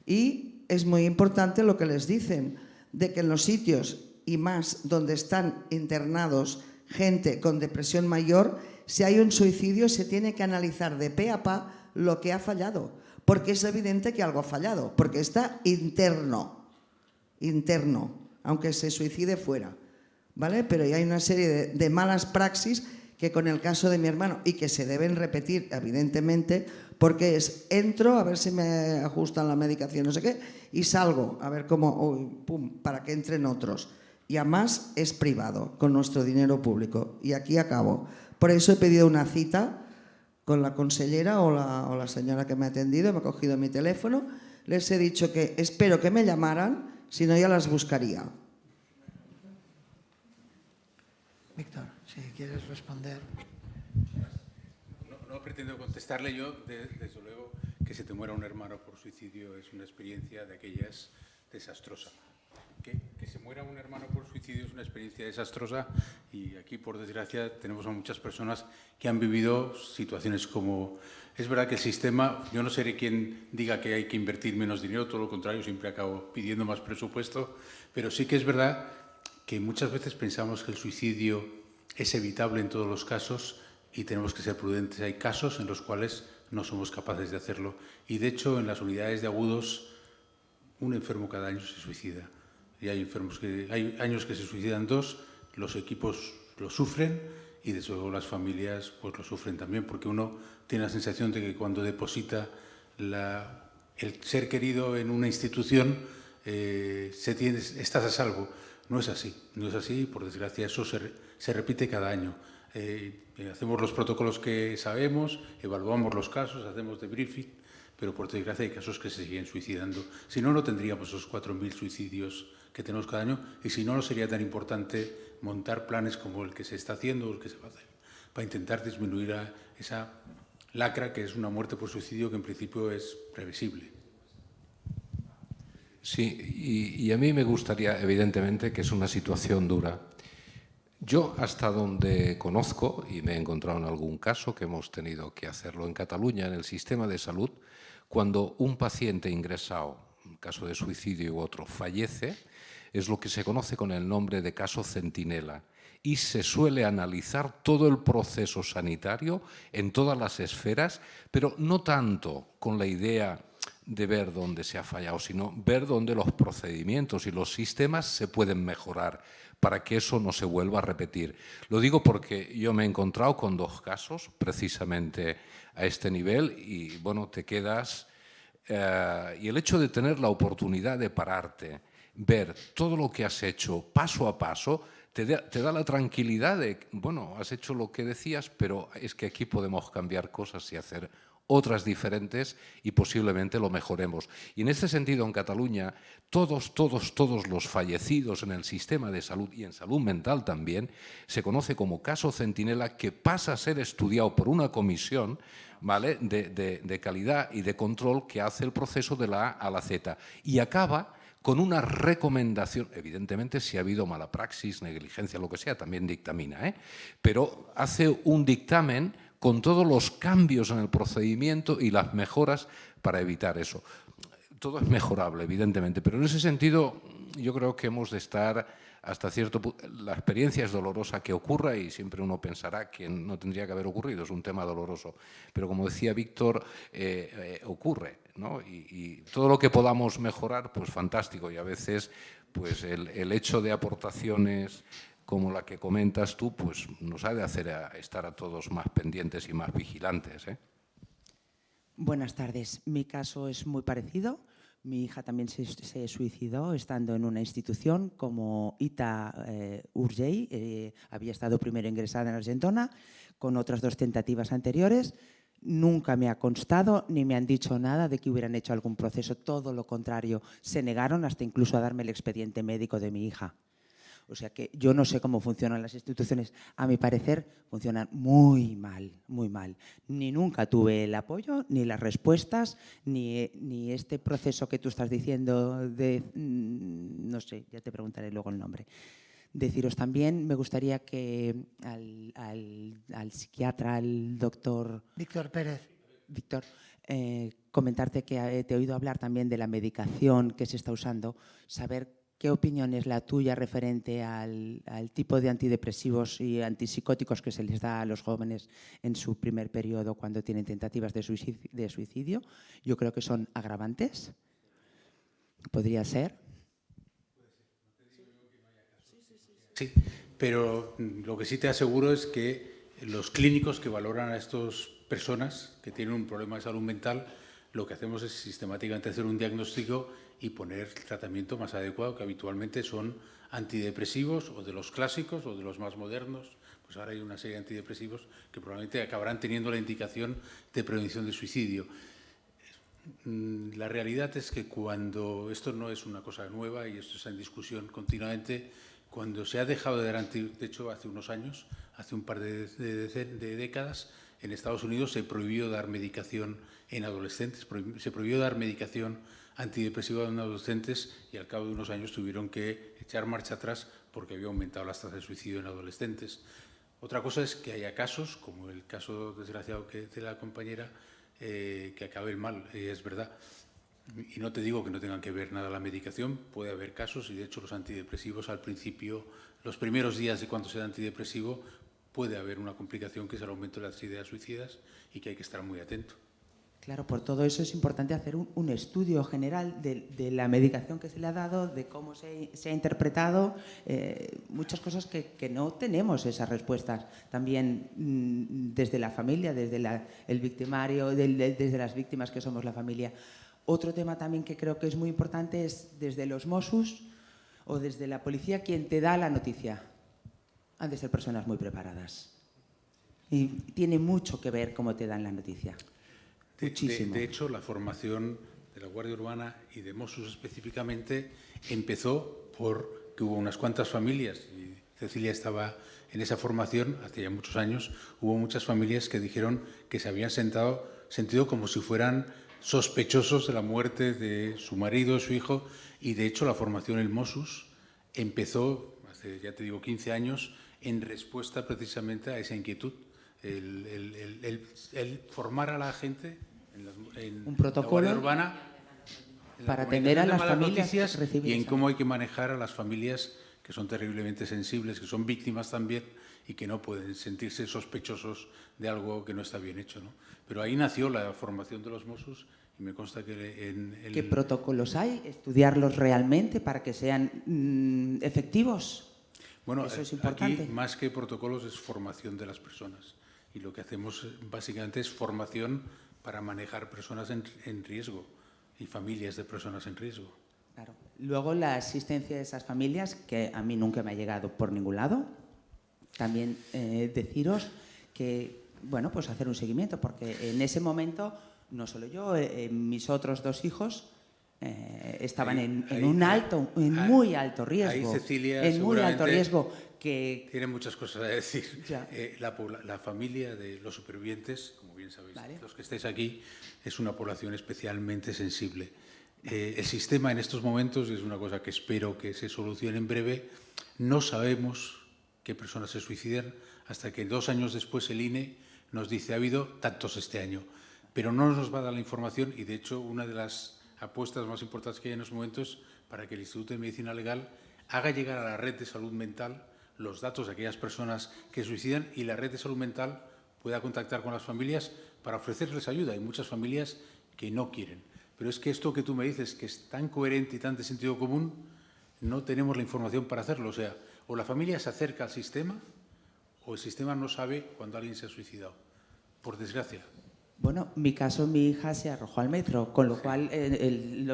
y es muy importante lo que les dicen, de que en los sitios y más donde están internados gente con depresión mayor, si hay un suicidio se tiene que analizar de pe a pa lo que ha fallado, porque es evidente que algo ha fallado, porque está interno, aunque se suicide fuera, ¿vale? Pero hay una serie de malas praxis que con el caso de mi hermano, y que se deben repetir evidentemente, porque entro a ver si me ajustan la medicación, no sé qué, y salgo a ver cómo, pum, para que entren otros. Y además es privado, con nuestro dinero público. Y aquí acabo. Por eso he pedido una cita con la consellera o la señora que me ha atendido, me ha cogido mi teléfono, les he dicho que espero que me llamaran, si no ya las buscaría. Víctor, si quieres responder. No pretendo contestarle yo, desde luego que se te muera un hermano por suicidio es una experiencia de aquellas desastrosa. Que se muera un hermano por suicidio es una experiencia desastrosa y aquí, por desgracia, tenemos a muchas personas que han vivido situaciones como... Es verdad que el sistema, yo no seré quien diga que hay que invertir menos dinero, todo lo contrario, siempre acabo pidiendo más presupuesto, pero sí que es verdad que muchas veces pensamos que el suicidio es evitable en todos los casos y tenemos que ser prudentes. Hay casos en los cuales no somos capaces de hacerlo y, de hecho, en las unidades de agudos, un enfermo cada año se suicida. Y hay años que se suicidan 2, los equipos lo sufren y desde luego las familias pues lo sufren también, porque uno tiene la sensación de que cuando deposita el ser querido en una institución estás a salvo. No es así, no es así y por desgracia eso se repite cada año. Hacemos los protocolos que sabemos, evaluamos los casos, hacemos debriefing, pero por desgracia hay casos que se siguen suicidando. Si no, no tendríamos esos 4.000 suicidios que tenemos cada año y si no, no sería tan importante montar planes como el que se está haciendo o el que se va a hacer para intentar disminuir esa lacra que es una muerte por suicidio que en principio es previsible. Sí, y a mí me gustaría, evidentemente, que es una situación dura. Yo, hasta donde conozco, y me he encontrado en algún caso que hemos tenido que hacerlo en Cataluña, en el sistema de salud, cuando un paciente ingresado, en caso de suicidio u otro, fallece, es lo que se conoce con el nombre de caso centinela y se suele analizar todo el proceso sanitario en todas las esferas, pero no tanto con la idea de ver dónde se ha fallado, sino ver dónde los procedimientos y los sistemas se pueden mejorar para que eso no se vuelva a repetir. Lo digo porque yo me he encontrado con 2 casos precisamente a este nivel y, bueno, te quedas... y el hecho de tener la oportunidad de pararte, ver todo lo que has hecho paso a paso, te da la tranquilidad de, bueno, has hecho lo que decías, pero es que aquí podemos cambiar cosas y hacer otras diferentes y posiblemente lo mejoremos. Y en este sentido, en Cataluña, todos los fallecidos en el sistema de salud y en salud mental también, se conoce como caso centinela, que pasa a ser estudiado por una comisión, ¿vale?, de calidad y de control que hace el proceso de la A a la Z y acaba con una recomendación, evidentemente si ha habido mala praxis, negligencia, lo que sea, también dictamina, pero hace un dictamen con todos los cambios en el procedimiento y las mejoras para evitar eso. Todo es mejorable, evidentemente, pero en ese sentido yo creo que hemos de estar hasta cierto punto. La experiencia es dolorosa que ocurra y siempre uno pensará que no tendría que haber ocurrido, es un tema doloroso. Pero como decía Víctor, ocurre, ¿no? Y todo lo que podamos mejorar, pues fantástico. Y a veces pues el hecho de aportaciones como la que comentas tú, pues nos ha de hacer estar a todos más pendientes y más vigilantes, ¿eh? Buenas tardes. Mi caso es muy parecido. Mi hija también se suicidó estando en una institución como Ita Urgell. Había estado primero ingresada en Argentona con otras 2 tentativas anteriores. Nunca me ha constado ni me han dicho nada de que hubieran hecho algún proceso. Todo lo contrario, se negaron hasta incluso a darme el expediente médico de mi hija. O sea que yo no sé cómo funcionan las instituciones. A mi parecer, funcionan muy mal, muy mal. Ni nunca tuve el apoyo, ni las respuestas, ni este proceso que tú estás diciendo de... No sé, ya te preguntaré luego el nombre. Deciros también, me gustaría que al psiquiatra, al doctor... Víctor Pérez. Víctor, comentarte que te he oído hablar también de la medicación que se está usando, saber ¿qué opinión es la tuya referente al tipo de antidepresivos y antipsicóticos que se les da a los jóvenes en su primer periodo cuando tienen tentativas de suicidio? Yo creo que son agravantes. ¿Podría ser? Sí, pero lo que sí te aseguro es que los clínicos que valoran a estas personas que tienen un problema de salud mental, lo que hacemos es sistemáticamente hacer un diagnóstico y poner el tratamiento más adecuado, que habitualmente son antidepresivos o de los clásicos o de los más modernos. Pues ahora hay una serie de antidepresivos que probablemente acabarán teniendo la indicación de prevención de suicidio. La realidad es que cuando, esto no es una cosa nueva y esto está en discusión continuamente, cuando se ha dejado de dar, de hecho hace unos años, hace un par de décadas, en Estados Unidos se prohibió dar medicación en adolescentes, se prohibió dar medicación antidepresiva en adolescentes y al cabo de unos años tuvieron que echar marcha atrás porque había aumentado las tasas de suicidio en adolescentes. Otra cosa es que haya casos, como el caso desgraciado de la compañera, que acaben mal, es verdad. Y no te digo que no tengan que ver nada la medicación, puede haber casos y de hecho los antidepresivos al principio, los primeros días de cuando se da antidepresivo, puede haber una complicación que es el aumento de las ideas suicidas y que hay que estar muy atento. Claro, por todo eso es importante hacer un estudio general de la medicación que se le ha dado, de cómo se ha interpretado, muchas cosas que no tenemos esas respuestas. También desde la familia, desde el victimario, desde las víctimas que somos la familia. Otro tema también que creo que es muy importante es desde los Mossos o desde la policía quien te da la noticia. Han de ser personas muy preparadas. Y tiene mucho que ver cómo te dan la noticia. De hecho, la formación de la Guardia Urbana y de Mossos específicamente empezó porque hubo unas cuantas familias, y Cecilia estaba en esa formación hace ya muchos años, hubo muchas familias que dijeron que se habían sentido como si fueran sospechosos de la muerte de su marido, su hijo, y de hecho la formación en Mossos empezó, hace ya te digo 15 años, en respuesta precisamente a esa inquietud. El formar a la gente en un protocolo la Guardia Urbana para atender a las familias y en cómo hay que manejar a las familias que son terriblemente sensibles, que son víctimas también y que no pueden sentirse sospechosos de algo que no está bien hecho, ¿no? Pero ahí nació la formación de los Mossos y me consta que ¿Qué protocolos hay? ¿Estudiarlos realmente para que sean efectivos? Bueno, eso es importante. Aquí más que protocolos es formación de las personas. Y lo que hacemos básicamente es formación para manejar personas en riesgo y familias de personas en riesgo. Claro. Luego la asistencia de esas familias, que a mí nunca me ha llegado por ningún lado. También deciros que bueno, pues hacer un seguimiento, porque en ese momento, no solo yo, mis otros 2 hijos estaban en muy alto riesgo. Ahí Cecilia en muy alto seguramente riesgo. Que tiene muchas cosas a decir. La familia de los supervivientes, como bien sabéis, los que estáis aquí, es una población especialmente sensible. El sistema en estos momentos, es una cosa que espero que se solucione en breve, no sabemos qué personas se suicidan hasta que 2 años después el INE nos dice ha habido tantos este año, pero no nos va a dar la información y de hecho una de las apuestas más importantes que hay en estos momentos para que el Instituto de Medicina Legal haga llegar a la red de salud mental los datos de aquellas personas que se suicidan y la red de salud mental pueda contactar con las familias para ofrecerles ayuda. Hay muchas familias que no quieren. Pero es que esto que tú me dices, que es tan coherente y tan de sentido común, no tenemos la información para hacerlo. O sea, o la familia se acerca al sistema o el sistema no sabe cuando alguien se ha suicidado, por desgracia. Bueno, mi caso, mi hija se arrojó al metro, con lo cual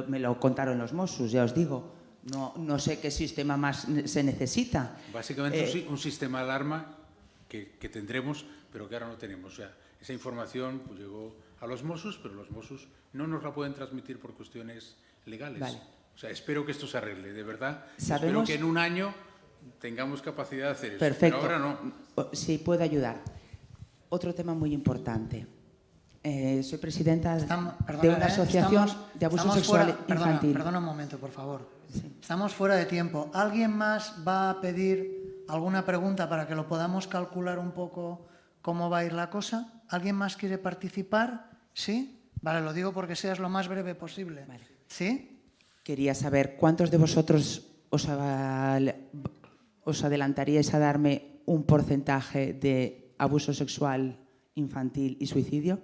me lo contaron los Mossos, ya os digo. No sé qué sistema más se necesita. Básicamente un sistema de alarma que tendremos, pero que ahora no tenemos. O sea, esa información pues, llegó a los Mossos, pero los Mossos no nos la pueden transmitir por cuestiones legales. Vale. O sea, espero que esto se arregle, de verdad. ¿Sabemos? Espero que en un año tengamos capacidad de hacer eso. Perfecto. Pero ahora no. Sí, puedo ayudar. Otro tema muy importante. Soy presidenta de una asociación de abuso sexual infantil. Perdona un momento, por favor. Estamos fuera de tiempo. ¿Alguien más va a pedir alguna pregunta para que lo podamos calcular un poco cómo va a ir la cosa? ¿Alguien más quiere participar? ¿Sí? Vale, lo digo porque seas lo más breve posible. Vale. ¿Sí? Quería saber cuántos de vosotros os adelantaríais a darme un porcentaje de abuso sexual infantil y suicidio.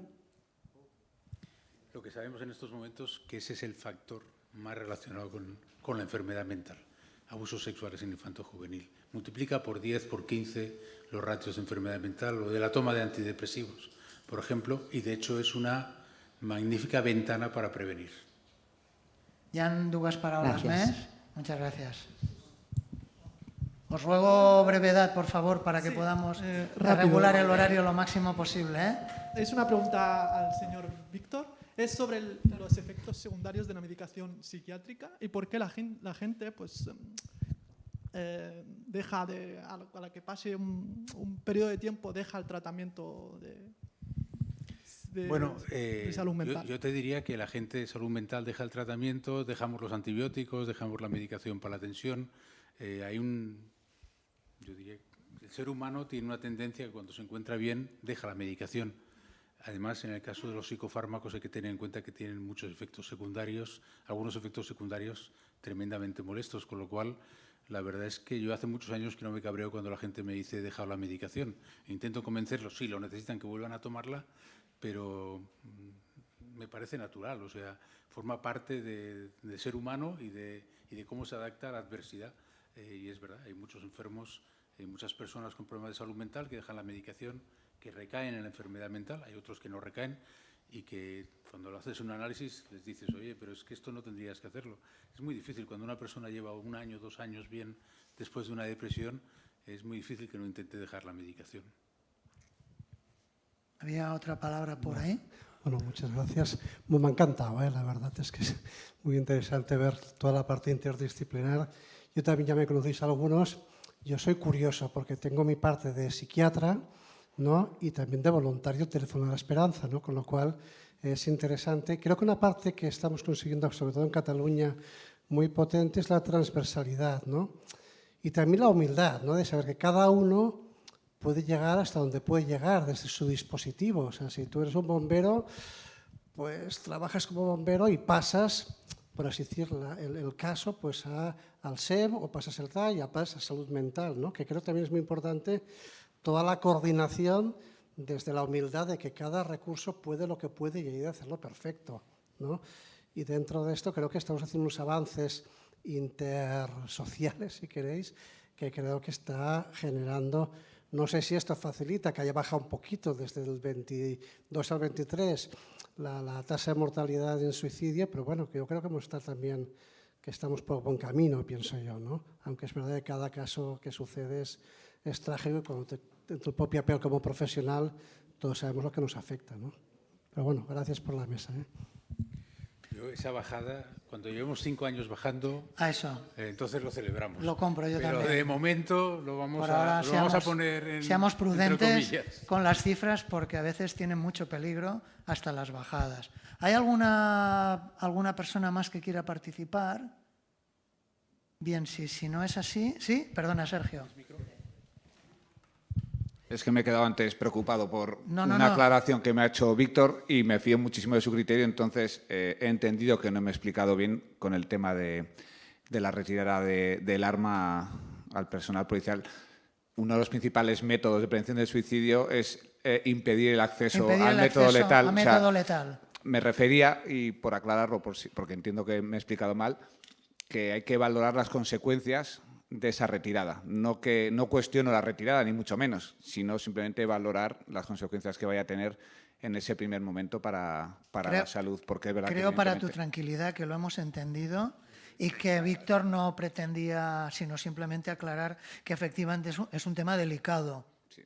Lo que sabemos en estos momentos que ese es el factor más relacionado con la enfermedad mental. Abusos sexuales en infanto-juvenil. Multiplica por 10, por 15 los ratios de enfermedad mental o de la toma de antidepresivos, por ejemplo, y de hecho es una magnífica ventana para prevenir. Hi ha dues paraules Gracias. més. Muchas gracias. Os ruego brevedad, por favor, para que podamos regular el horario lo máximo posible. Es una pregunta al señor Víctor. Es sobre los efectos secundarios de la medicación psiquiátrica y por qué la gente pues, deja a la que pase un periodo de tiempo, deja el tratamiento de salud mental. Yo te diría que la gente de salud mental deja el tratamiento, dejamos los antibióticos, dejamos la medicación para la tensión. Yo diría que el ser humano tiene una tendencia que cuando se encuentra bien deja la medicación. Además, en el caso de los psicofármacos hay que tener en cuenta que tienen muchos efectos secundarios, algunos efectos secundarios tremendamente molestos, con lo cual la verdad es que yo hace muchos años que no me cabreo cuando la gente me dice deja la medicación. Intento convencerlos, sí, lo necesitan, que vuelvan a tomarla, pero me parece natural, o sea, forma parte de ser humano y de cómo se adapta a la adversidad. Y es verdad, hay muchos enfermos, hay muchas personas con problemas de salud mental que dejan la medicación, que recaen en la enfermedad mental, hay otros que no recaen y que cuando lo haces un análisis les dices, oye, pero es que esto no tendrías que hacerlo. Es muy difícil, cuando una persona lleva 1 año, 2 años bien después de una depresión, es muy difícil que no intente dejar la medicación. ¿Había otra palabra por ahí? Bueno, muchas gracias. Me ha encantado, la verdad es que es muy interesante ver toda la parte interdisciplinar. Yo también, ya me conocéis algunos, yo soy curioso porque tengo mi parte de psiquiatra, ¿no? Y también de voluntario Teléfono de la Esperanza, ¿no? Con lo cual es interesante. Creo que una parte que estamos consiguiendo, sobre todo en Cataluña, muy potente es la transversalidad, ¿no? Y también la humildad, ¿no? De saber que cada uno puede llegar hasta donde puede llegar desde su dispositivo. O sea, si tú eres un bombero, pues trabajas como bombero y pasas, por así decirlo, el caso pues al SEM o pasas el CAI, ya pasas a salud mental, ¿no? Que creo también es muy importante toda la coordinación desde la humildad de que cada recurso puede lo que puede y hay de hacerlo perfecto, ¿no? Y dentro de esto creo que estamos haciendo unos avances intersociales, si queréis, que creo que está generando, no sé si esto facilita que haya bajado un poquito desde el 22 al 23 la tasa de mortalidad en suicidio, pero bueno, que yo creo que que estamos por buen camino, pienso yo, ¿no? Aunque es verdad que cada caso que sucede es trágico y cuando en tu propio papel como profesional todos sabemos lo que nos afecta, ¿no? Pero bueno, gracias por la mesa, ¿eh? Yo esa bajada, cuando llevemos 5 años bajando, A eso. Entonces lo celebramos. Lo compro yo también. Pero de momento lo vamos Por ahora a poner en, seamos entre prudentes comillas. con las cifras porque a veces tienen mucho peligro hasta las bajadas. ¿Hay alguna persona más que quiera participar? Bien, si no es así... Sí, perdona, Sergio. Es que me he quedado antes preocupado por No. una aclaración que me ha hecho Víctor y me fío muchísimo de su criterio, entonces he entendido que no me he explicado bien con el tema de la retirada del arma al personal policial. Uno de los principales métodos de prevención del suicidio es impedir el acceso al método letal. A método letal. Me refería, y por aclararlo, porque entiendo que me he explicado mal, que hay que valorar las consecuencias de esa retirada. No cuestiono la retirada, ni mucho menos, sino simplemente valorar las consecuencias que vaya a tener en ese primer momento para la salud. Porque es verdad Creo que para tu tranquilidad que lo hemos entendido y que Víctor no pretendía, sino simplemente aclarar que efectivamente es un tema delicado. Sí.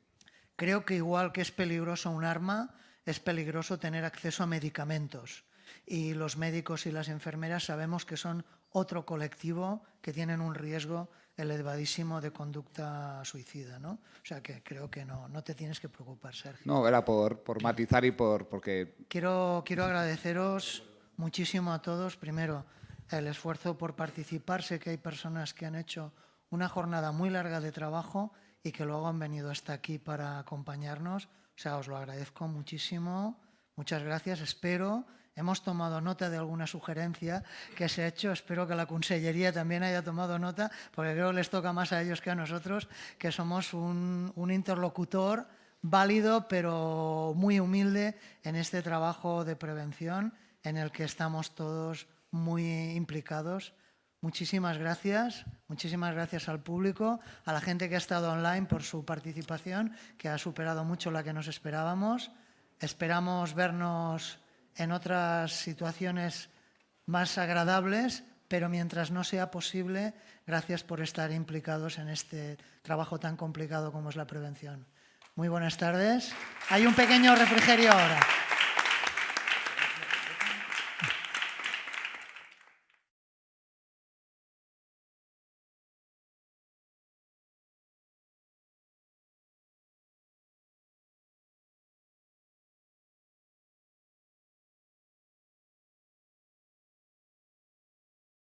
Creo que igual que es peligroso un arma, es peligroso tener acceso a medicamentos. Y los médicos y las enfermeras sabemos que son otro colectivo que tienen un riesgo elevadísimo de conducta suicida, ¿no? O sea que creo que no te tienes que preocupar, Sergio. No, era por matizar y porque... Quiero agradeceros muchísimo a todos, primero, el esfuerzo por participar. Sé que hay personas que han hecho una jornada muy larga de trabajo y que luego han venido hasta aquí para acompañarnos. O sea, os lo agradezco muchísimo. Muchas gracias. Hemos tomado nota de alguna sugerencia que se ha hecho. Espero que la Consellería también haya tomado nota, porque creo que les toca más a ellos que a nosotros, que somos un interlocutor válido, pero muy humilde en este trabajo de prevención en el que estamos todos muy implicados. Muchísimas gracias al público, a la gente que ha estado online por su participación, que ha superado mucho la que nos esperábamos. Esperamos vernos en otras situaciones más agradables, pero mientras no sea posible, gracias por estar implicados en este trabajo tan complicado como es la prevención. Muy buenas tardes. Hay un pequeño refrigerio ahora.